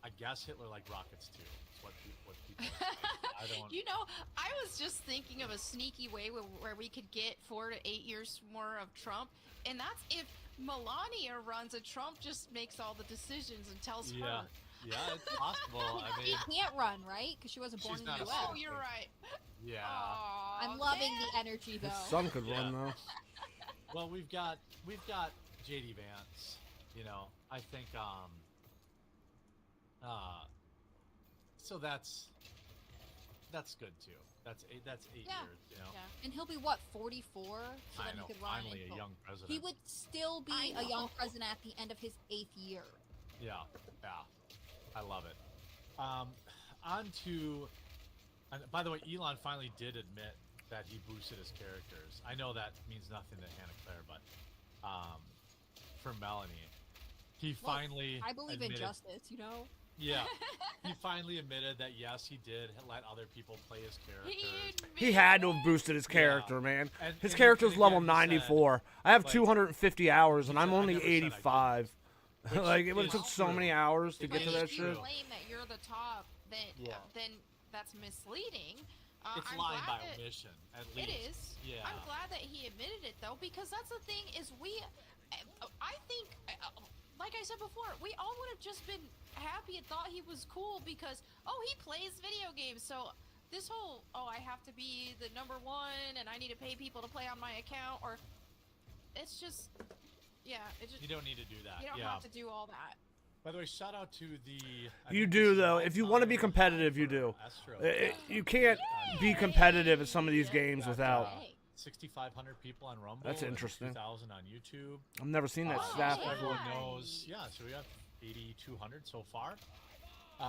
I guess Hitler liked rockets too. It's what people I don't. You know, I was just thinking of a sneaky way where we could get 4 to 8 years more of Trump, and that's if Melania runs and Trump just makes all the decisions and tells her. Yeah, it's possible. I mean, She can't run, right? Because she wasn't born She's in the not a U.S. Oh, you're right. yeah. I'm loving the energy, though. His son could run though. Well, we've got JD Vance. You know, I think so that's good too. That's 8 years, you know. And he'll be what, 44? So I then know, he could run finally until- a young president. He would still be a young president at the end of his 8th year. Yeah, I love it. On to, and by the way, Elon finally did admit that he boosted his characters. I know that means nothing to Hannah Claire, but for Melanie, he finally I believe admitted, in justice, you know? Yeah, he finally admitted that yes, he did let other people play his characters. He had to have boosted his character, man. And- His and character's again, level he 94. I have like, 250 hours, and I'm said, "I only never said I did." 85. Like, it would is have took so true. many hours to It get to is that If shit. you claim that you're the top, then that's misleading. It's I'm lying by glad that- omission, at least. It is. Yeah. I'm glad that he admitted it though, because that's the thing is I think, like I said before, we all would have just been happy and thought he was cool because he plays video games. So this whole I have to be the number one and I need to pay people to play on my account, or it's just it just You don't need to do that. you don't yeah. have to do all that. By the way, shout out to the. You do, though. If you want to be competitive, you do. That's true. You can't be competitive at some of these games Got, without. 6,500 people on Rumble. That's and interesting. 2,000 on YouTube. I've never seen that stat Everyone before. knows. Yeah, so we have 8,200 so far.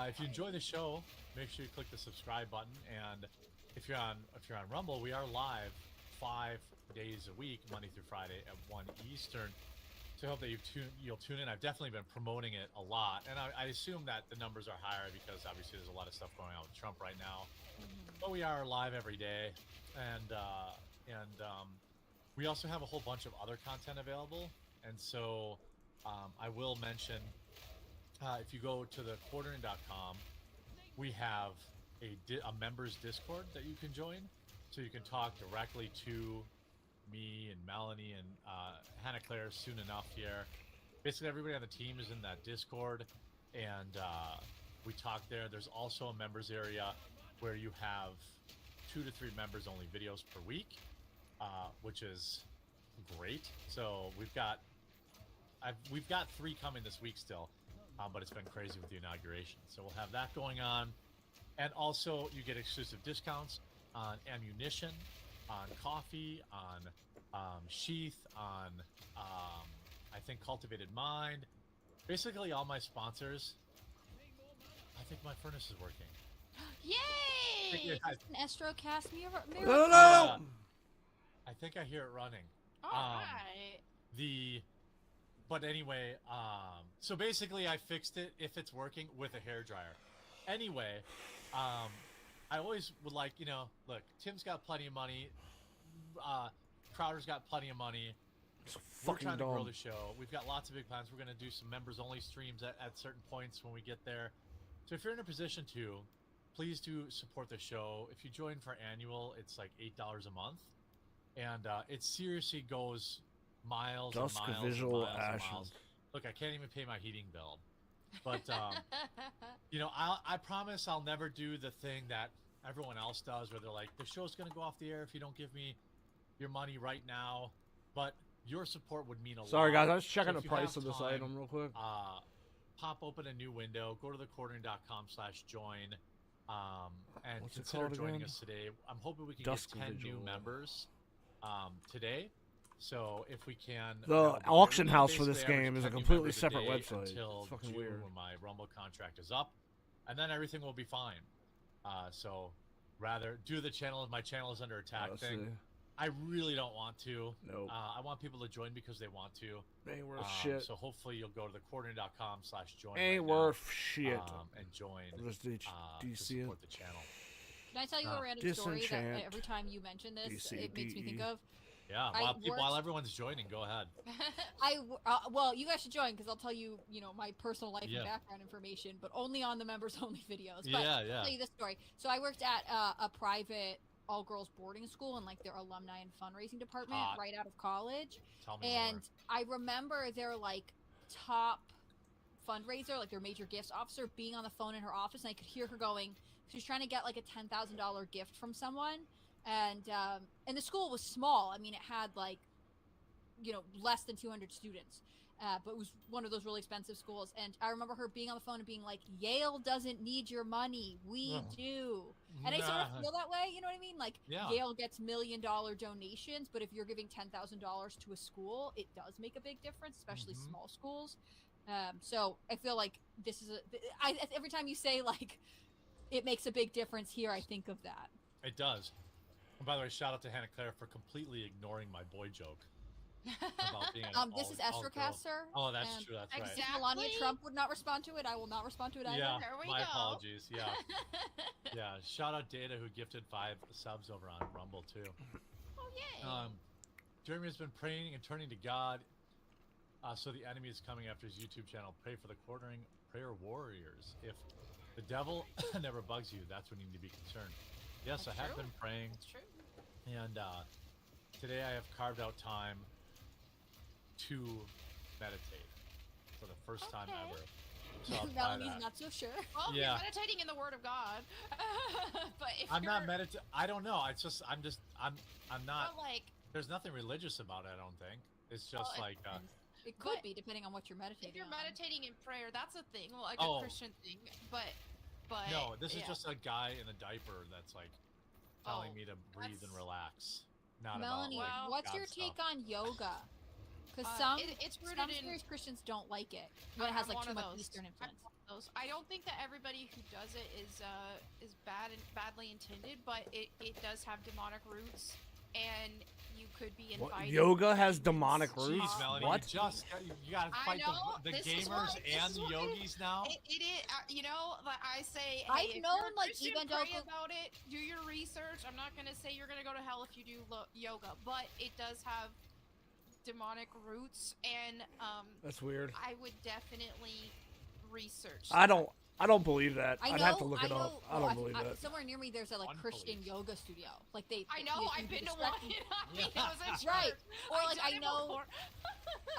If you enjoy the show, make sure you click the subscribe button. And if you're on Rumble, we are live 5 days a week, Monday through Friday at 1 Eastern. So I hope that you'll tune in. I've definitely been promoting it a lot, and I assume that the numbers are higher because obviously there's a lot of stuff going on with Trump right now. But we are live every day, and we also have a whole bunch of other content available. And so I will mention, if you go to the quartering.com, we have a members Discord that you can join, so you can talk directly to me and Melanie and Hannah Claire soon enough here. Basically, everybody on the team is in that Discord, and we talk there. There's also a members area where you have 2 to 3 members only videos per week, which is great. So we've got 3 coming this week still, but it's been crazy with the inauguration. So we'll have that going on, and also you get exclusive discounts on ammunition, on coffee, on sheath, on I think Cultivated Mind. Basically, all my sponsors. I think my furnace is working. Yay! Is this an Astrocast mirror? No! I think I hear it running. All right. But anyway, so basically I fixed it if it's working with a hairdryer. Anyway, I always would like, look, Tim's got plenty of money. Crowder's got plenty of money. We're trying to grow the show. We've got lots of big plans. We're going to do some members-only streams at certain points when we get there. So if you're in a position to, please do support the show. If you join for annual, it's like $8 a month. And it seriously goes miles and Dusk miles visual and miles and ashes. miles. Look, I can't even pay my heating bill. But, I promise I'll never do the thing that everyone else does where they're like, the show's going to go off the air if you don't give me your money right now. But your support would mean a lot. Sorry, guys. I was checking So the if you price have of this time, item real quick. Pop open a new window, go to thequartering.com/join, and What's it consider called joining again? us today. I'm hoping we can Dusk get 10 Vigil. new members today. So if we can, The that would be auction great. house for Basically this average game is a 10 new completely members a separate day website. until It's fucking June weird. when my Rumble contract is up, and then everything will be fine. So rather do the channel. My channel is under attack Let's thing. see. I really don't want to. Nope. I want people to join because they want to. Ain't worth shit. So hopefully you'll go to thequartering.com/join. Ain't right worth now, shit. and join Just to DC support the channel. Can I tell you a random story that Disenchant. every time you mention this, it makes me think DCDE. of? Yeah, while everyone's joining, go ahead. Well, you guys should join because I'll tell you, my personal life Yeah. and background information, but only on the members-only videos. But Yeah, I'll tell you this story. So I worked at a private all-girls boarding school in their alumni and fundraising department right out of college. Tell me And more. I remember their top fundraiser, their major gifts officer, being on the phone in her office, and I could hear her going. She was trying to get a $10,000 gift from someone, and the school was small. I mean, it had less than 200 students, but it was one of those really expensive schools. And I remember her being on the phone and being like, "Yale doesn't need your money, we do." And I sort of feel that way. You know what I mean? Yeah. Yale gets $1 million donations, but if you're giving $10,000 to a school, it does make a big difference, especially small schools. So I feel like this is every time you say it makes a big difference here, I think of that. It does. And by the way, shout out to Hannah Claire for completely ignoring my boy joke. About being This is Astrocast, sir. Oh, that's true. That's right. If Melania Trump would not respond to it, I will not respond to it either. Yeah, There we my go. apologies. Yeah, yeah. Shout out Data who gifted 5 subs over on Rumble too. Oh yay! Jeremy has been praying and turning to God, so the enemy is coming after his YouTube channel. Pray for the quartering prayer warriors. If the devil never bugs you, that's when you need to be concerned. Yes, That's I have true. been praying. That's true. And today I have carved out time to meditate for the first time ever. So I'll try Melanie's that. not so sure. Well, Yeah. you're meditating in the Word of God, but if I'm you're not meditating. I don't know. It's just I'm not. But, There's nothing religious about it. I don't think. It's just Well, It could But be depending on what you're meditating. if you're on. meditating in prayer, that's a thing, Oh. a Christian thing. But no. This is yeah. just a guy in a diaper that's telling Oh, me to breathe and that's- relax. Not Melanie, about what's God your stuff. take on yoga? Because it's rooted some in- serious Christians don't like it when it has I'm one too of much those. Eastern I'm influence. one of those. I don't think that everybody who does it is bad and badly intended, but it does have demonic roots, and you could be What? invited. Yoga has demonic roots? Jeez, Melanie, What? you gotta I fight know, the this is gamers why- this and is the why yogis now. It is, I say, hey, I've if known, you're a Christian, pray evangelical- about it, do your research. I'm not gonna say you're gonna go to hell if you do yoga, but it does have demonic roots, and That's weird. I would definitely research. I don't. I don't believe that. I I'd know, have to look it I know, up. I don't believe that. Somewhere near me, there's a like Christian yoga studio. Like I know. I've been to one. I mean, it was a church. Right. Or like I've done I it know. before.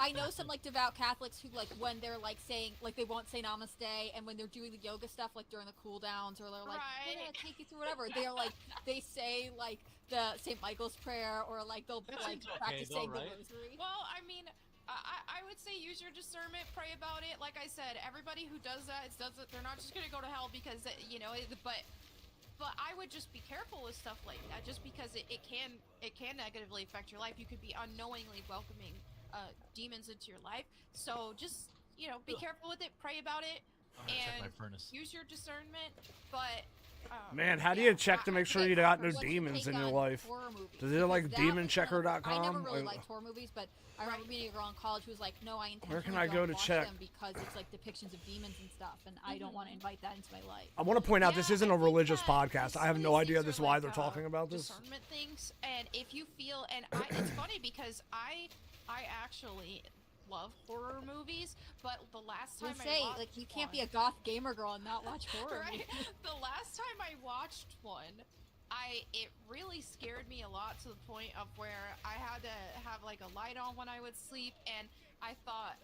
I know some like devout Catholics who like when they're like saying like they won't say namaste, and when they're doing the yoga stuff like during the cool downs or they're like we're gonna take you through whatever, they're like they say like the St. Michael's prayer or like they'll like practice saying the rosary. Well, I mean, I would say use your discernment, pray about it. Like I said, everybody who does that, they're not just gonna go to hell because you know. But I would just be careful with stuff like that, just because it can negatively affect your life. You could be unknowingly welcoming demons into your life. So just be careful with it, pray about it, and use your discernment. But man, how do you check to make sure you got no demons in your life? Does it like demonchecker.com? I never really liked horror movies, but I remember meeting a girl in college who was like, "No, I intentionally Where can I go don't to watch check? them because it's like depictions of demons and stuff, and I don't want to invite that into my life." I want to point out this isn't a religious podcast. I have no idea this why they're talking about this. Discernment things, and if you feel, and it's funny because I actually love horror movies, but the last time I watched like you can't be a goth gamer girl and not watch horror right? movies. The last time I watched one, it really scared me a lot to the point of where I had to have like a light on when I would sleep, and I thought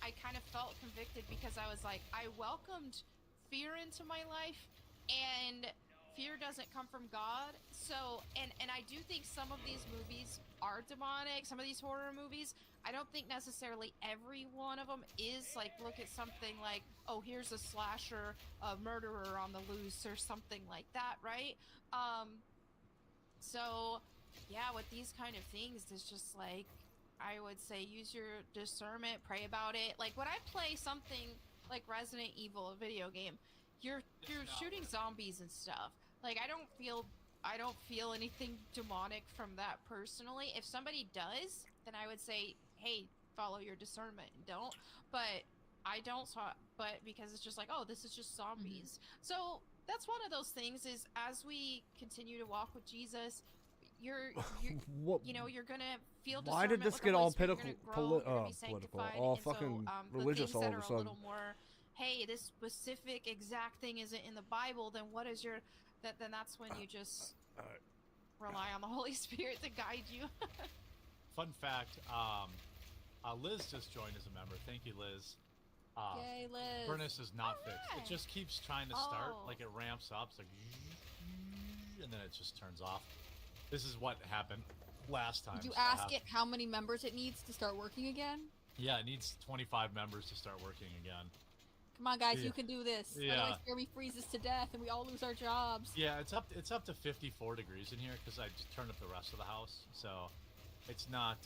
I kind of felt convicted because I was like, I welcomed fear into my life, and fear doesn't come from God. So, and I do think some of these movies are demonic, some of these horror movies. I don't think necessarily every one of them is. Like, look at something like, oh, here's a slasher, a murderer on the loose or something like that, right? So yeah, with these kind of things, it's just like, I would say use your discernment, pray about it. Like when I play something like Resident Evil, a video game, you're shooting zombies and stuff. Like I don't feel anything demonic from that personally. If somebody does, then I would say, hey, follow your discernment and don't. But I don't, but because it's just like, oh, this is just zombies. So that's one of those things is as we continue to walk with Jesus, you're you're gonna feel discernment. Why did this get all political, all fucking religious all of a sudden? A little more, hey, this specific exact thing isn't in the Bible, then what is your then that's when you just rely on the Holy Spirit to guide you. Fun fact, Liz just joined as a member. Thank you, Liz. Yay, Liz. Furnace is not fixed. It just keeps trying to start. Like it ramps up. It's like, and then it just turns off. This is what happened last time. Did you ask it how many members it needs to start working again? Yeah, it needs 25 members to start working again. Come on, guys, you can do this. Yeah. Otherwise, Jeremy freezes to death and we all lose our jobs. Yeah, it's up to 54 degrees in here because I just turned up the rest of the house, so it's not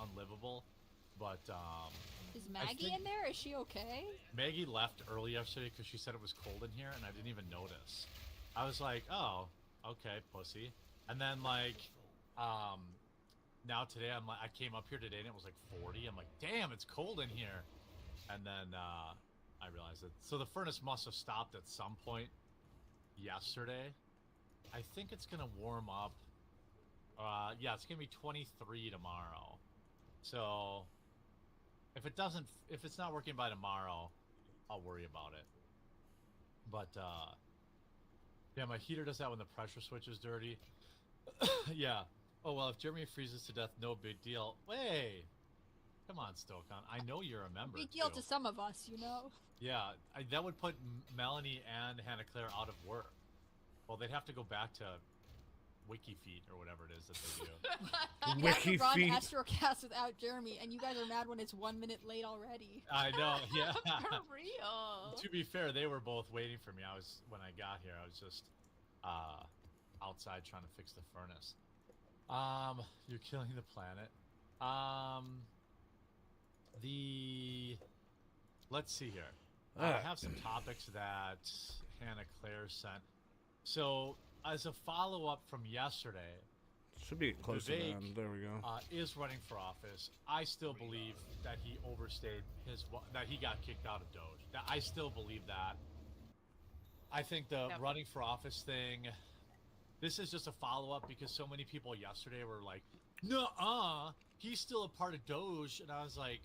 unlivable. But is Maggie in there? Is she okay? Maggie left early yesterday because she said it was cold in here, and I didn't even notice. I was like, oh, okay, pussy. And then like, now today I came up here today and it was like 40. I'm like, damn, it's cold in here. And then I realized that. So the furnace must have stopped at some point yesterday. I think it's gonna warm up. Yeah, it's gonna be 23 tomorrow. So if it's not working by tomorrow, I'll worry about it. But yeah, my heater does that when the pressure switch is dirty. Yeah. Oh well, if Jeremy freezes to death, no big deal. Hey. Come on, Stokon. I know you're a member. Big deal to some of us, you know. Yeah, that would put Melanie and Hannah Claire out of work. Well, they'd have to go back to WikiFeet or whatever it is that they do. You have to run Astrocast without Jeremy, and you guys are mad when it's 1 minute late already. I know, yeah. For real. To be fair, they were both waiting for me. When I got here, I was just outside trying to fix the furnace. You're killing the planet. Let's see here. I have some topics that Hannah Claire sent. So, as a follow-up from yesterday, should be close to Vivek, them. There we go. Is running for office. I still believe that he overstayed that he got kicked out of Doge. I still believe that. I think the running for office thing. This is just a follow-up because so many people yesterday were like, "Nuh-uh, he's still a part of Doge," and I was like,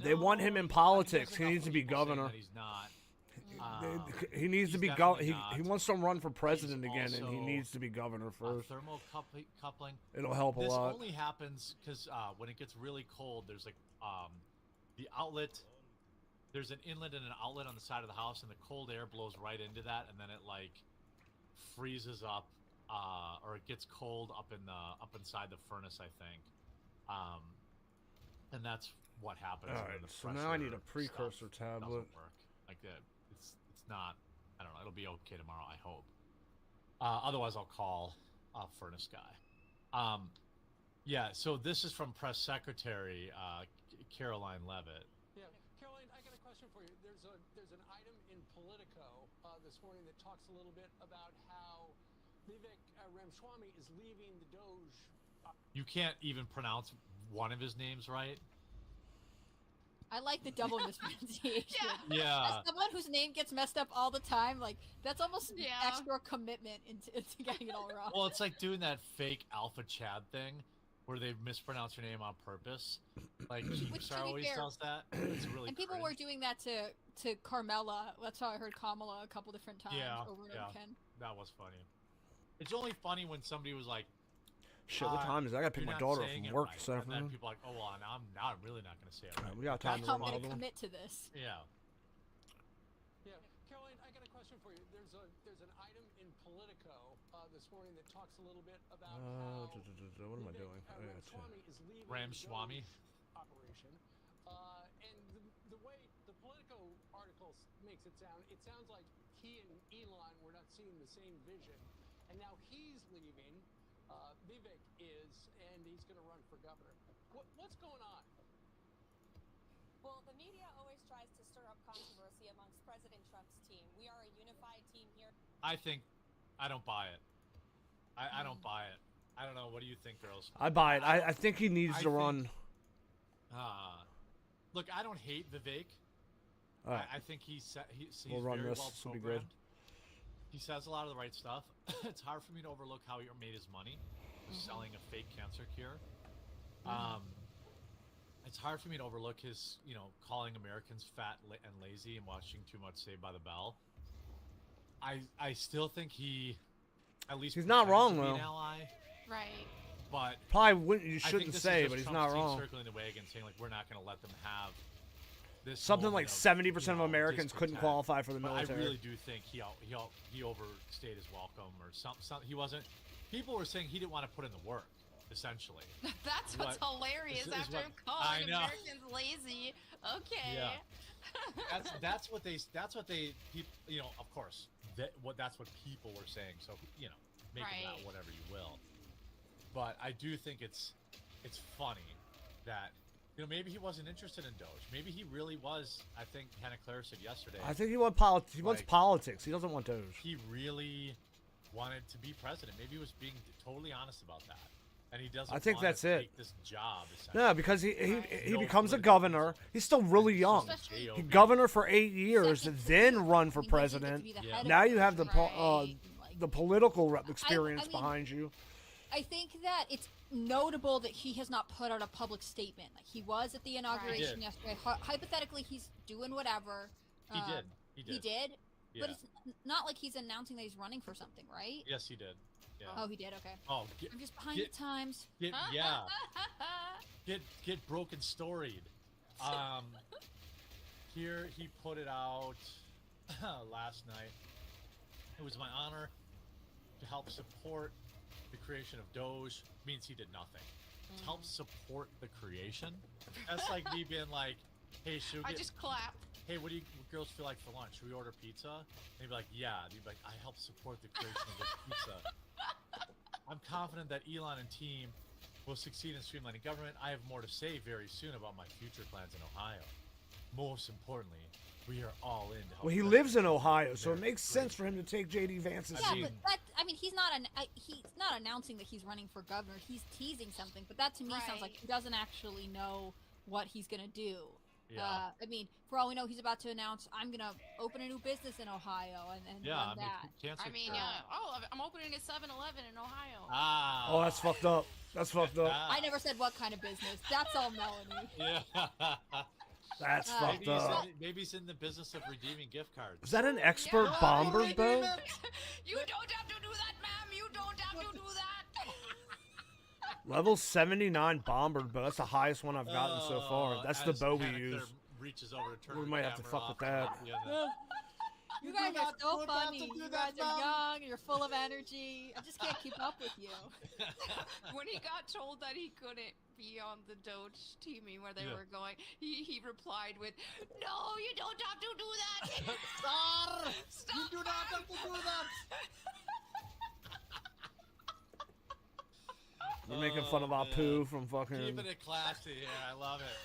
They want him in politics. He needs to be governor. He's not. He needs to be governor. He wants to run for president again, and he needs to be governor first. Thermocoupling. It'll help a lot. This only happens because when it gets really cold, there's like the outlet. There's an inlet and an outlet on the side of the house, and the cold air blows right into that, and then it like freezes up, or it gets cold up inside the furnace, I think. And that's what happens. All right, so now I need a precursor tablet. Doesn't work. Like it's not. I don't know. It'll be okay tomorrow, I hope. Otherwise, I'll call a furnace guy. Yeah. So this is from Press Secretary Caroline Levitt. Yeah, Caroline, I got a question for you. There's an item in Politico this morning that talks a little bit about how Vivek Ramaswamy is leaving the Doge. You can't even pronounce one of his names right. I like the double mispronunciation. Yeah. As someone whose name gets messed up all the time, like that's almost extra commitment into getting it all wrong. Well, it's like doing that fake Alpha Chad thing where they mispronounce your name on purpose. Like Jeepstar always does that. It's really and people were doing that to Carmela. That's how I heard Kamala a couple different times over and over again. That was funny. It's only funny when somebody was like, shit, what time is it? I gotta pick my daughter up from work this And then afternoon. people are like, oh, well, I'm really not going to say it right. We got time That's to how I'm remodel gonna them. commit to this. Yeah. Yeah, Caroline, I got a question for you. There's an item in Politico this morning that talks a little bit about how what am I doing? Ramaswamy is leaving Ramaswamy the Doge operation, and the way the Politico article makes it sounds like he and Elon were not seeing the same vision, and now he's leaving. Vivek is, and he's going to run for governor. What's going on? Well, the media always tries to stir up controversy amongst President Trump's team. We are a unified team here. I don't buy it. I don't buy it. I don't know. What do you think, girls? I buy it. I think he needs to run. Look, I don't hate Vivek. All right. I think he's We'll run very this. well This will be programmed. good. He says a lot of the right stuff. It's hard for me to overlook how he made his money, selling a fake cancer cure. It's hard for me to overlook his, calling Americans fat and lazy and watching too much Saved by the Bell. I still think he, at least he's not wrong to be though. An ally, right? But probably wouldn't, you I shouldn't think this say, is but just he's Trump's not team wrong. circling the wagon, saying like we're not going to let them have this. Something like moment 70% of Americans couldn't discontent. qualify for the But military. I really do think he overstayed his welcome, or some he wasn't. People were saying he didn't want to put in the work. Essentially, That's what's hilarious. After him calling Americans lazy, okay. Yeah. that's what they of course that's what people were saying. So make of that whatever you will. But I do think it's funny that maybe he wasn't interested in Doge. Maybe he really was. I think Hannah Claire said yesterday. I think he wants politics. He wants politics. He doesn't want Doge. He really wanted to be president. Maybe he was being totally honest about that. And he doesn't. I think want that's to it. Take this job. No, because he No becomes a political governor. He's still really young. He governor for 8 years, then run for president. Now you have the political experience behind you. I think that it's notable that he has not put out a public statement. Like he was at the inauguration yesterday. Hypothetically, he's doing whatever. He did. He did. Yeah. But it's not like he's announcing that he's running for something, right? Yes, he did. Yeah. Oh, he did. Okay. Oh, I'm just behind the times. Get broken storied. Here he put it out last night. It was my honor to help support the creation of Doge. Means he did nothing. To help support the creation. That's like me being like, hey, should we I just clap. Hey, what do you girls feel like for lunch? Should we order pizza? And he'd be like, yeah. And he'd be like, I help support the creation of this pizza. I'm confident that Elon and team will succeed in streamlining government. I have more to say very soon about my future plans in Ohio. Most importantly, we are all in to help. Well, he lives in Ohio, so it makes sense for him to take J.D. Vance's Yeah, but he's not announcing that he's running for governor. He's teasing something, but that to me sounds like he doesn't actually know what he's gonna do. Yeah. For all we know, he's about to announce, I'm going to open a new business in Ohio and run that. I'm opening a 7-Eleven in Ohio. Oh, that's fucked up. That's fucked up. I never said what kind of business. That's all Melanie. Yeah. That's fucked up. Maybe he's in the business of redeeming gift cards. Is that an expert bomber boat? You don't have to do that, ma'am. You don't have to do that. Level 79 bomber boat. That's the highest one I've gotten so far. That's the bow we use. Reaches over to turn We the might have to camera fuck with off. that. Yeah. You guys are so funny. You guys are young. You're full of energy. I just can't keep up with you. When he got told that he couldn't be on the Doge teaming where they were going, he replied with, "No, you don't have to do that." Stop! You do not have to do that. We're making fun of Apu from fucking. Keeping it classy. Yeah, I love it.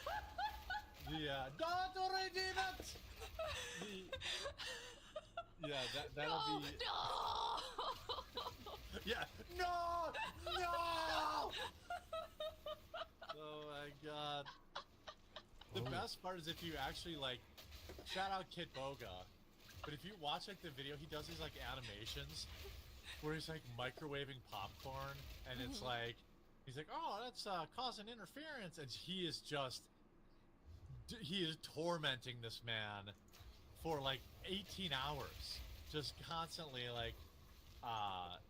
Don't redeem it. Yeah, that'll be. No! Yeah, no! Oh my god. The best part is if you actually like, shout out Kid Boga, but if you watch like the video, he does these like animations where he's like microwaving popcorn, and it's like, he's like, oh, that's causing interference, and he is tormenting this man for like 18 hours, just constantly like,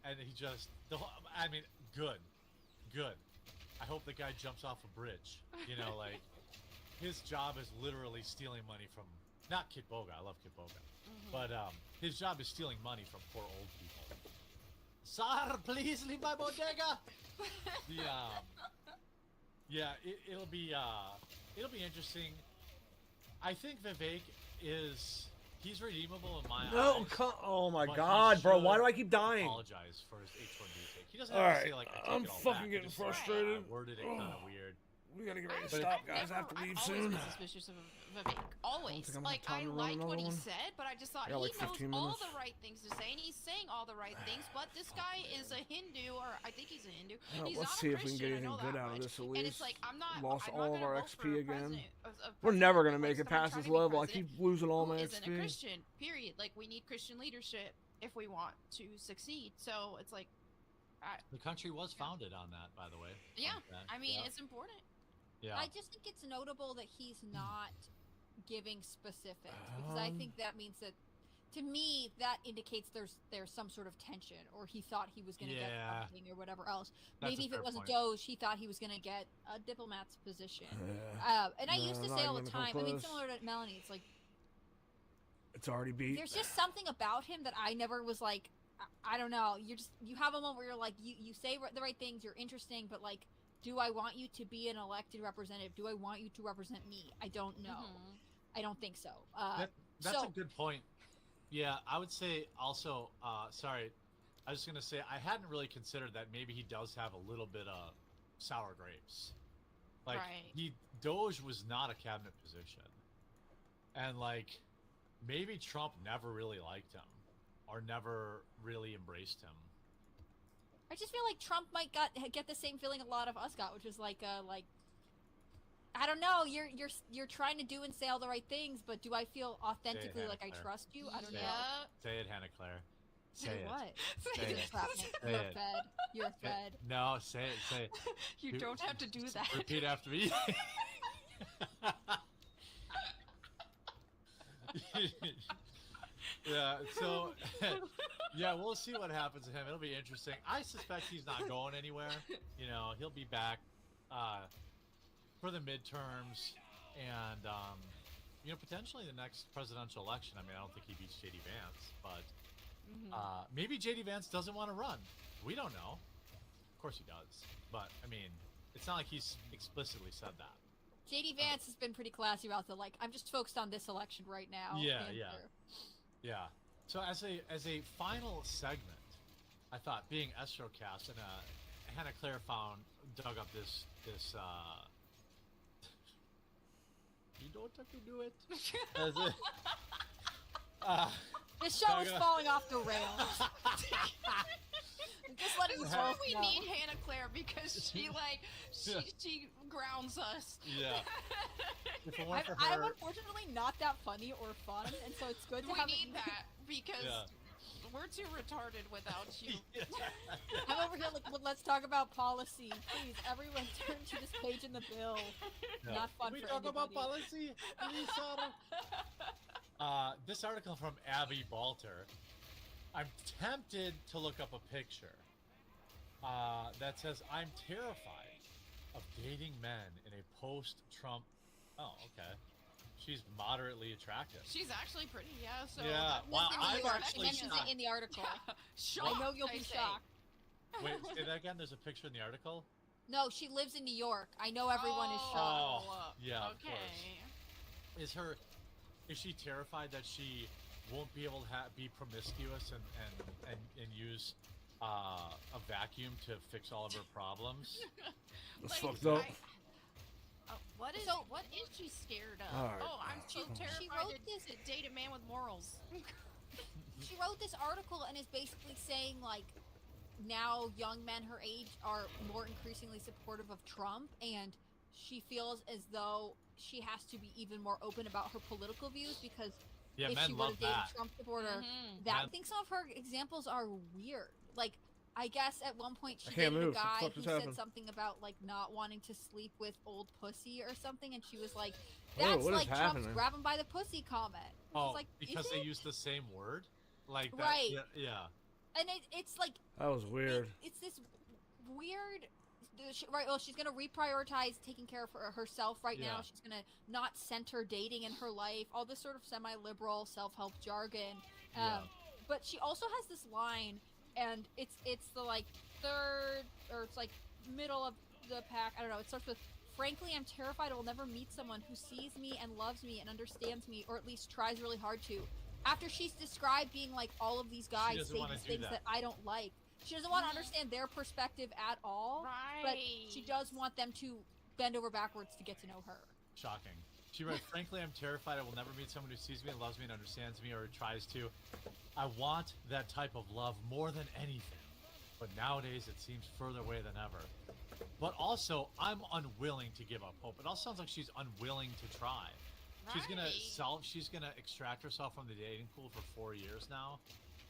and he just, good. I hope the guy jumps off a bridge, like, his job is literally stealing money from, not Kid Boga, I love Kid Boga, but his job is stealing money from poor old people. Sir, please leave my bodega! It'll be interesting. I think Vivek he's redeemable in my eyes. Oh my but god, bro, why do I keep dying? Apologize for his H-1B take. He doesn't have to say like, I take I'm it all fucking back. getting Just, frustrated. Worded it kind of weird. We gotta get ready to stop, guys. I have to leave soon. I've always been suspicious of Vivek. Always. Like, I liked what he said, but I just thought he knows all the right things to say, and he's saying all the right things, but this guy is a Hindu, or I think he's a Hindu. He's Let's not see a if we can Christian, get anything good out of this at least. And it's like, I'm not all of our gonna vote for XP a again. president We're never gonna make it someone past this trying to be level. I president keep losing all my who isn't a XP. Christian, period. Like, we need Christian leadership if we want to succeed. So it's like, the country was founded on that, by the way. Yeah, I mean, it's important. Yeah. I just think it's notable that he's not giving specifics, because I think that means that, to me, that indicates there's some sort of tension, or he thought he was going to get something or whatever else. Maybe if it wasn't Doge, he thought he was going to get a diplomat's position. And I used to say all the time, I mean, similar to Melanie, it's like, it's already beat. there's just something about him that I never was like, I don't know. You have a moment where you're like, you say the right things, you're interesting, but like, do I want you to be an elected representative? Do I want you to represent me? I don't know. I don't think so. That's a good point. Yeah, I would say also, sorry, I was going to say, I hadn't really considered that maybe he does have a little bit of sour grapes. Like, Doge was not a cabinet position. And like, maybe Trump never really liked him, or never really embraced him. I just feel like Trump might get the same feeling a lot of us got, which is like I don't know, you're trying to do and say all the right things, but do I feel authentically like I trust you? I don't know. Say it, Hannah Claire. Say it. What? Say it. You're a fed. You're a fed. No, say it. You don't have to do that. Repeat after me. Yeah, so yeah, we'll see what happens to him. It'll be interesting. I suspect he's not going anywhere. He'll be back for the midterms, and potentially the next presidential election. I mean, I don't think he beats JD Vance, but maybe JD Vance doesn't want to run. We don't know. Of course he does, but I mean, it's not like he's explicitly said that. JD Vance has been pretty classy about the I'm just focused on this election right now. Yeah. So as a final segment, I thought, being Estrocast, and Hannah Claire dug up this you don't have to do it. This show is falling off the rails. Just letting This is why we need Hannah Claire, because she grounds us. Yeah. I'm unfortunately not that funny or fun, and so it's good to have. We need that because We're too retarded without you. I'm over here like, well, let's talk about policy. Please, everyone turn to this page in the bill. Not fun Can we for talk about anybody. policy? Please, this article from Abby Balter. I'm tempted to look up a picture that says, I'm terrified of dating men in a post-Trump... Oh, okay. She's moderately attractive. She's actually pretty, yeah. So yeah, wow, I've actually mentions it in the article. Shocked, I know you'll be say. shocked. Wait, say that again? There's a picture in the article? No, she lives in New York. I know everyone is shocked. Oh, yeah, okay. Of course. Is she terrified that she won't be able to be promiscuous and use a vacuum to fix all of her problems? That's fucked up. What is she scared of? All right. Oh, I'm so terrified to date a man with morals. She wrote this article and is basically saying like now young men her age are more increasingly supportive of Trump, and she feels as though she has to be even more open about her political views because if she were to date a Trump supporter, I think some of her examples are weird. Like, I guess at one point she dated a guy who said something about like not wanting to sleep with old pussy or something, and she was like, "That's like Trump's grab him by the pussy comment." Oh, like, because they use the same word, like that. Right. Yeah. And it's like that was weird. It's this weird. Right. Well, she's gonna reprioritize taking care of herself right now. She's gonna not center dating in her life. All this sort of semi-liberal self-help jargon. But she also has this line. And it's the like third or it's like middle of the pack. I don't know. It starts with, "Frankly, I'm terrified I will never meet someone who sees me and loves me and understands me, or at least tries really hard to." After she's described being like all of these guys say these things that I don't like, she doesn't want to understand their perspective at all. Right. But she does want them to bend over backwards to get to know her. Shocking. She wrote, "Frankly, I'm terrified I will never meet someone who sees me and loves me and understands me or tries to. I want that type of love more than anything. But nowadays it seems further away than ever. But also, I'm unwilling to give up hope." It all sounds like she's unwilling to try. Right. She's gonna extract herself from the dating pool for 4 years now.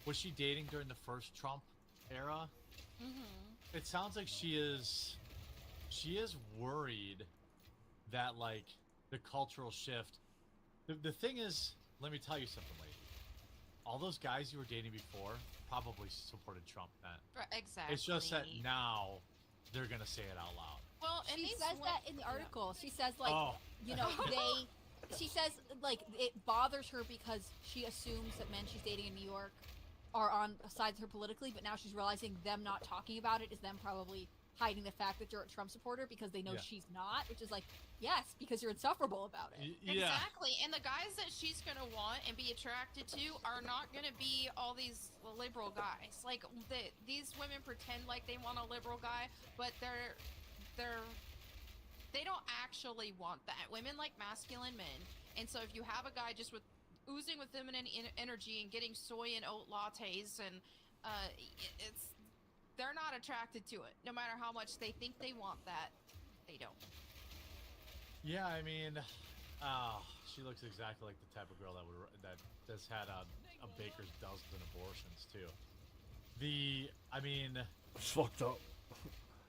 Was she dating during the first Trump era? Mm-hmm. It sounds like she is worried that like the cultural shift. The thing is, let me tell you something, lady. All those guys you were dating before probably supported Trump then. Exactly. It's just that now they're gonna say it out loud. Well, and she says that in the article. She says like, you know, she says like it bothers her because she assumes that men she's dating in New York are on sides of her politically, but now she's realizing them not talking about it is them probably hiding the fact that you're a Trump supporter because they know she's not, which is like, yes, because you're insufferable about it. Exactly. And the guys that she's going to want and be attracted to are not going to be all these liberal guys. Like, these women pretend like they want a liberal guy, but they don't actually want that. Women like masculine men. And so if you have a guy just with oozing with feminine energy and getting soy and oat lattes, and they're not attracted to it. No matter how much they think they want that, they don't. Yeah, I mean, she looks exactly like the type of girl that has had a baker's dozen abortions too. It's fucked up.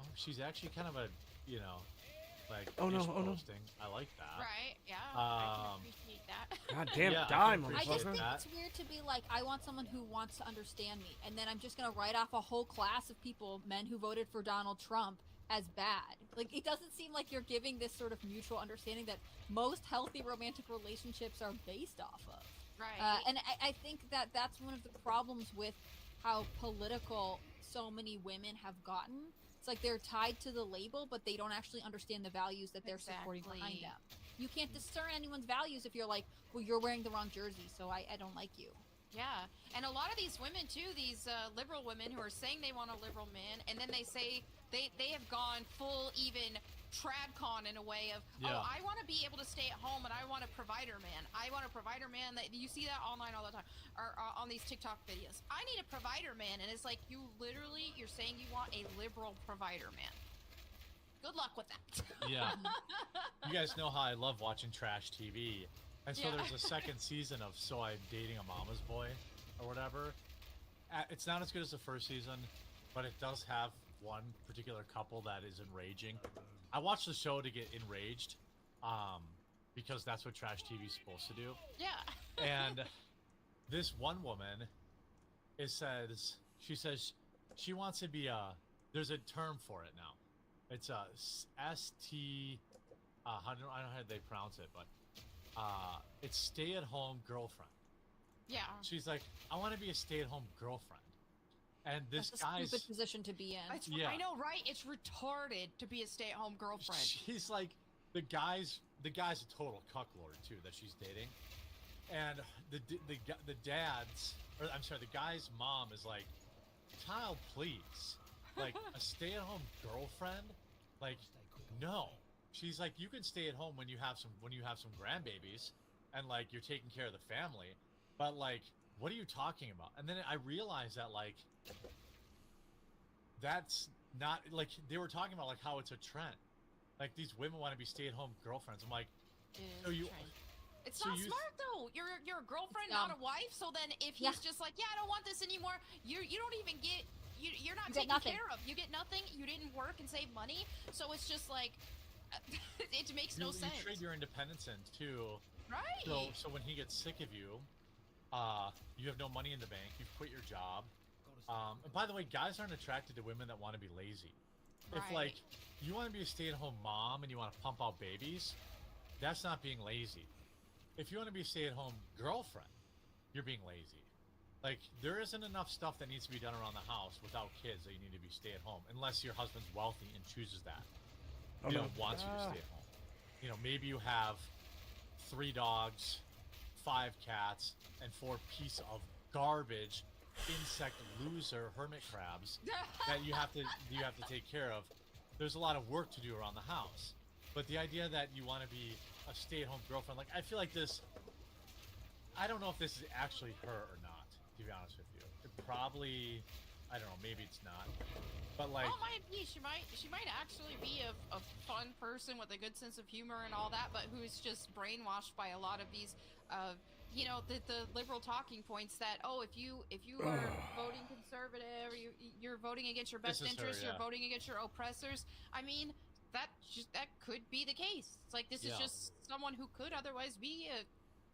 Oh, she's actually kind of a, you know, like posting. I like that. Right? Yeah. I can appreciate that. God damn it, I just think it's weird to be like, I want someone who wants to understand me, and then I'm just gonna write off a whole class of people, men who voted for Donald Trump, as bad. Like, it doesn't seem like you're giving this sort of mutual understanding that most healthy romantic relationships are based off of. Right. And I think that that's one of the problems with how political so many women have gotten. It's like they're tied to the label, but they don't actually understand the values that they're supporting behind them. You can't discern anyone's values if you're like, well, you're wearing the wrong jersey, so I don't like you. Yeah, and a lot of these women too, these liberal women who are saying they want a liberal man, and then they say they have gone full even tradcon in a way of, oh, I want to be able to stay at home and I want a provider man. I want a provider man. That you see that online all the time, or on these TikTok videos. I need a provider man, and it's like you're saying you want a liberal provider man. Good luck with that. Yeah. You guys know how I love watching trash TV. And so there's a second season of So I'm Dating a Mama's Boy or whatever. It's not as good as the first season, but it does have one particular couple that is enraging. I watched the show to get enraged, because that's what trash TV is supposed to do. Yeah. And this one woman, she says she wants to be there's a term for it now. It's a ST. I don't know how they pronounce it, but it's stay-at-home girlfriend. Yeah. She's like, I want to be a stay-at-home girlfriend, and this That's a guy's stupid position to be in. Yeah. I know, right? It's retarded to be a stay-at-home girlfriend. She's like, the guy's a total cucklord too that she's dating, and the dad's, or I'm sorry, the guy's mom is like, child, please, like a stay-at-home girlfriend, like, no. She's like, you can stay at home when you have some grandbabies, and like you're taking care of the family, but like, what are you talking about? And then I realized that like, that's not like, they were talking about like how it's a trend, like these women want to be stay-at-home girlfriends. I'm like, so you. It's so not you, smart though. You're a girlfriend, not a wife. So then, if he's just like, yeah, I don't want this anymore, you don't even get. You're not taken care of. You get nothing. You didn't work and save money. So it's just like, it makes no sense. You trade your independence in too. Right. So when he gets sick of you, you have no money in the bank. You've quit your job. And by the way, guys aren't attracted to women that want to be lazy. If like you want to be a stay-at-home mom and you want to pump out babies, that's not being lazy. If you want to be a stay-at-home girlfriend, you're being lazy. Like, there isn't enough stuff that needs to be done around the house without kids that you need to be stay-at-home, unless your husband's wealthy and chooses that. You know, wants you to stay at home. You know, maybe you have 3 dogs, 5 cats, and 4 pieces of garbage, insect loser hermit crabs that you have to take care of. There's a lot of work to do around the house. But the idea that you want to be a stay-at-home girlfriend, like, I feel like this, I don't know if this is actually her or not, to be honest with you. It probably, I don't know, maybe it's not. But like, well, it might be. She might actually be a fun person with a good sense of humor and all that, but who's just brainwashed by a lot of these, you know, the liberal talking points that, oh, if you are voting conservative, you're voting against your best interests, you're voting against your oppressors. I mean, that could be the case. It's like, this is just someone who could otherwise be a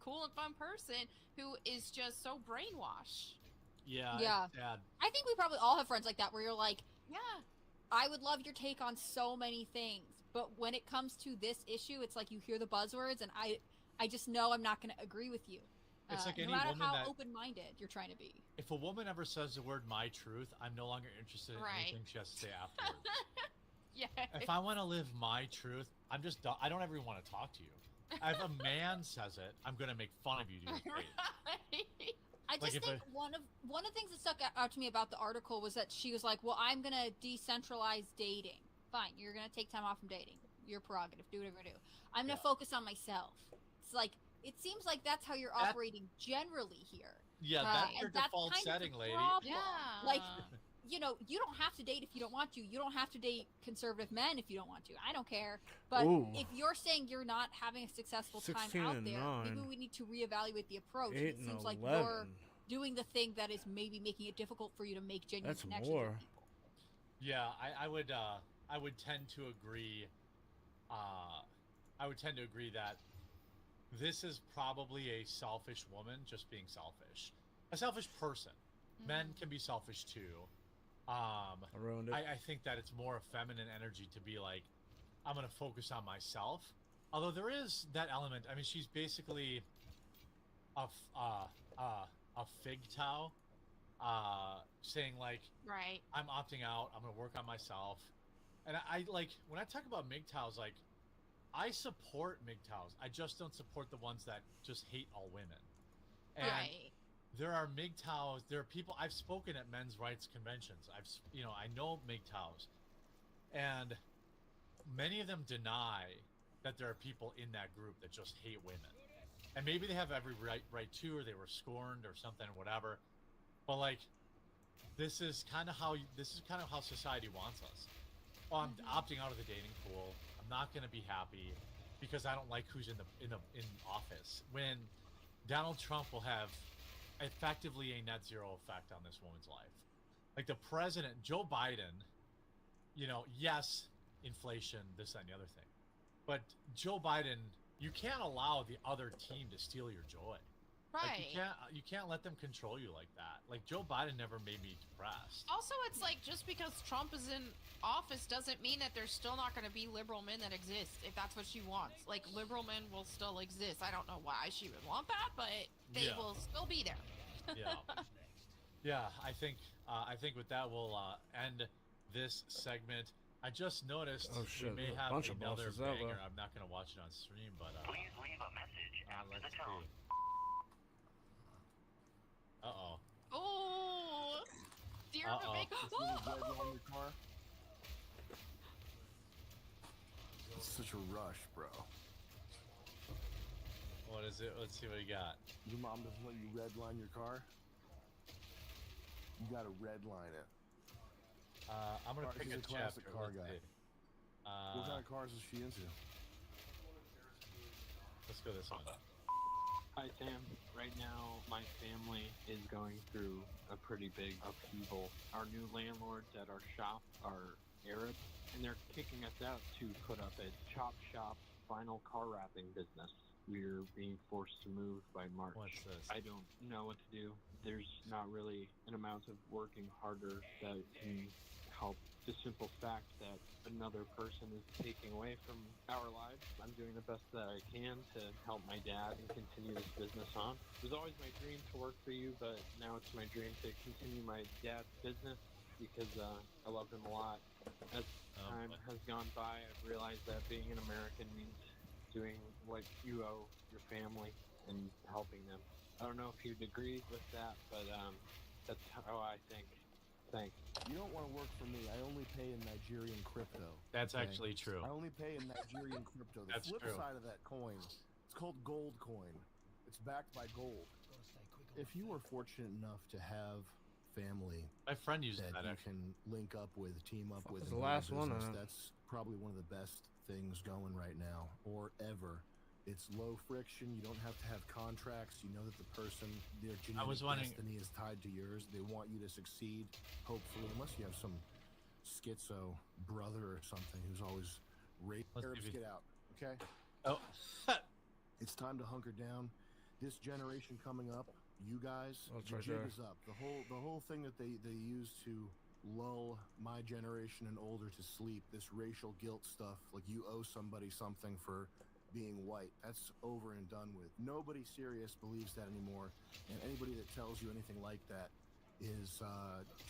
cool and fun person who is just so brainwashed. Yeah. I think we probably all have friends like that, where you're like, yeah, I would love your take on so many things, but when it comes to this issue, it's like you hear the buzzwords, and I just know I'm not going to agree with you. It's like no any matter woman how that, open-minded you're trying to be. If a woman ever says the word "my truth," I'm no longer interested in anything she has to say afterwards. Yeah. If I want to live my truth, I don't ever want to talk to you. If a man says it, I'm going to make fun of you to your face. I just think one of the things that stuck out to me about the article was that she was like, well, I'm going to decentralize dating. Fine, you're going to take time off from dating. Your prerogative. Do whatever you do. I'm going to focus on myself. It's like, it seems like that's how you're operating generally here. Yeah, that's your default setting, lady. Yeah. Like, you know, you don't have to date if you don't want to. You don't have to date conservative men if you don't want to. I don't care. But if you're saying you're not having a successful time out there, maybe we need to reevaluate the approach. It seems like you're doing the thing that is maybe making it difficult for you to make genuine connections with people. Yeah, I would tend to agree. I would tend to agree that this is probably a selfish woman just being selfish. A selfish person. Mm-hmm. Men can be selfish too. I think that it's more a feminine energy to be like, I'm going to focus on myself. Although there is that element. I mean, she's basically a figtow, saying like, right, I'm opting out. I'm going to work on myself. And I like, when I talk about MGTOWs, like, I support MGTOWs. I just don't support the ones that just hate all women. And there are MGTOWs. There are people. I've spoken at men's rights conventions. I know MGTOWs, and many of them deny that there are people in that group that just hate women. And maybe they have every right to, or they were scorned or something, or whatever. But like, this is kind of how society wants us. Oh, I'm opting out of the dating pool. I'm not going to be happy because I don't like who's in office. When Donald Trump will have effectively a net zero effect on this woman's life. Like the president, Joe Biden, you know, yes, inflation, this, that, and the other thing. But Joe Biden, you can't allow the other team to steal your joy. Right. Like you can't let them control you like that. Like Joe Biden never made me depressed. Also, it's like just because Trump is in office doesn't mean that there's still not going to be liberal men that exist if that's what she wants. Like liberal men will still exist. I don't know why she would want that, but they will still be there. Yeah, I think with that we'll end this segment. I just noticed we may have another banger. I'm not going to watch it on stream, but please leave a message after the tone. Uh-oh. Oh, dear me. It's such a rush, bro. What is it? Let's see what you got. Your mom doesn't let you redline your car? You gotta redline it. I'm gonna pick a chapter. Car guy. What kind of cars is she into? Let's go this one. Hi Sam, right now my family is going through a pretty big upheaval. Our new landlords at our shop are Arab, and they're kicking us out to put up a chop shop vinyl car wrapping business. We're being forced to move by March. What's this? I don't know what to do. There's not really an amount of working harder that can help the simple fact that another person is taking away from our lives. I'm doing the best that I can to help my dad and continue this business on. It was always my dream to work for you, but now it's my dream to continue my dad's business because I love him a lot. As time has gone by, I've realized that being an American means doing what you owe your family and helping them. I don't know if you'd agree with that, but that's how I think. Thanks. You don't want to work for me. I only pay in Nigerian crypto. That's actually true. I only pay in Nigerian crypto. The That's flip true. side of that coin, it's called gold coin. It's backed by gold. If you are fortunate enough to have family my friend uses that that you can link up with, team up with, was in the your last one, business, huh? that's probably one of the best things going right now, or ever. It's low friction. You don't have to have contracts. You know that the person, their genetic destiny is tied to yours. They want you to succeed, hopefully, unless you have some schizo brother or something who's always Arabs get out, okay? Oh. It's time to hunker down. This generation coming up, you guys, Oh, it's the right jig there. is up. The whole thing that they use to lull my generation and older to sleep, this racial guilt stuff, like you owe somebody something for being white, that's over and done with. Nobody serious believes that anymore, and anybody that tells you anything like that is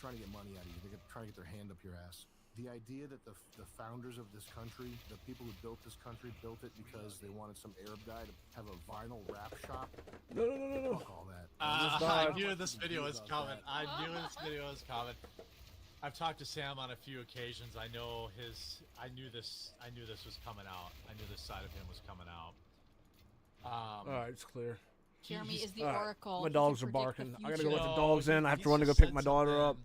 trying to get money out of you. They're trying to get their hand up your ass. The idea that the founders of this country, the people who built this country, built it because they wanted some Arab guy to have a vinyl rap shop. No. Fuck all that. I knew this video was coming. I knew this video was coming. I've talked to Sam on a few occasions. I knew this was coming out. I knew this side of him was coming out. All right, it's clear. Jeremy is the All right, oracle. my He dogs can are predict the barking. I gotta future. go let the dogs in. I have to run to go pick my daughter up.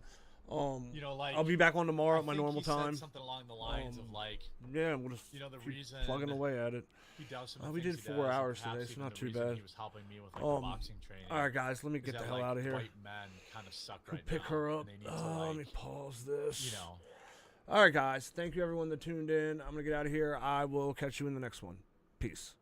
Like, I'll be back on tomorrow at my think normal he said time. something along the lines of like, yeah, we'll just the keep reason plugging away at it. he does some of the We things did he 4 does, and hours perhaps today, so even not the too reason bad. He was helping me with like the boxing training. All right, guys, let me is get the that, hell like, out of here. White men kind of suck right Pick now, her and up. they need to, Let me pause this. you know. All right, guys. Thank you, everyone that tuned in. I'm gonna get out of here. I will catch you in the next one. Peace.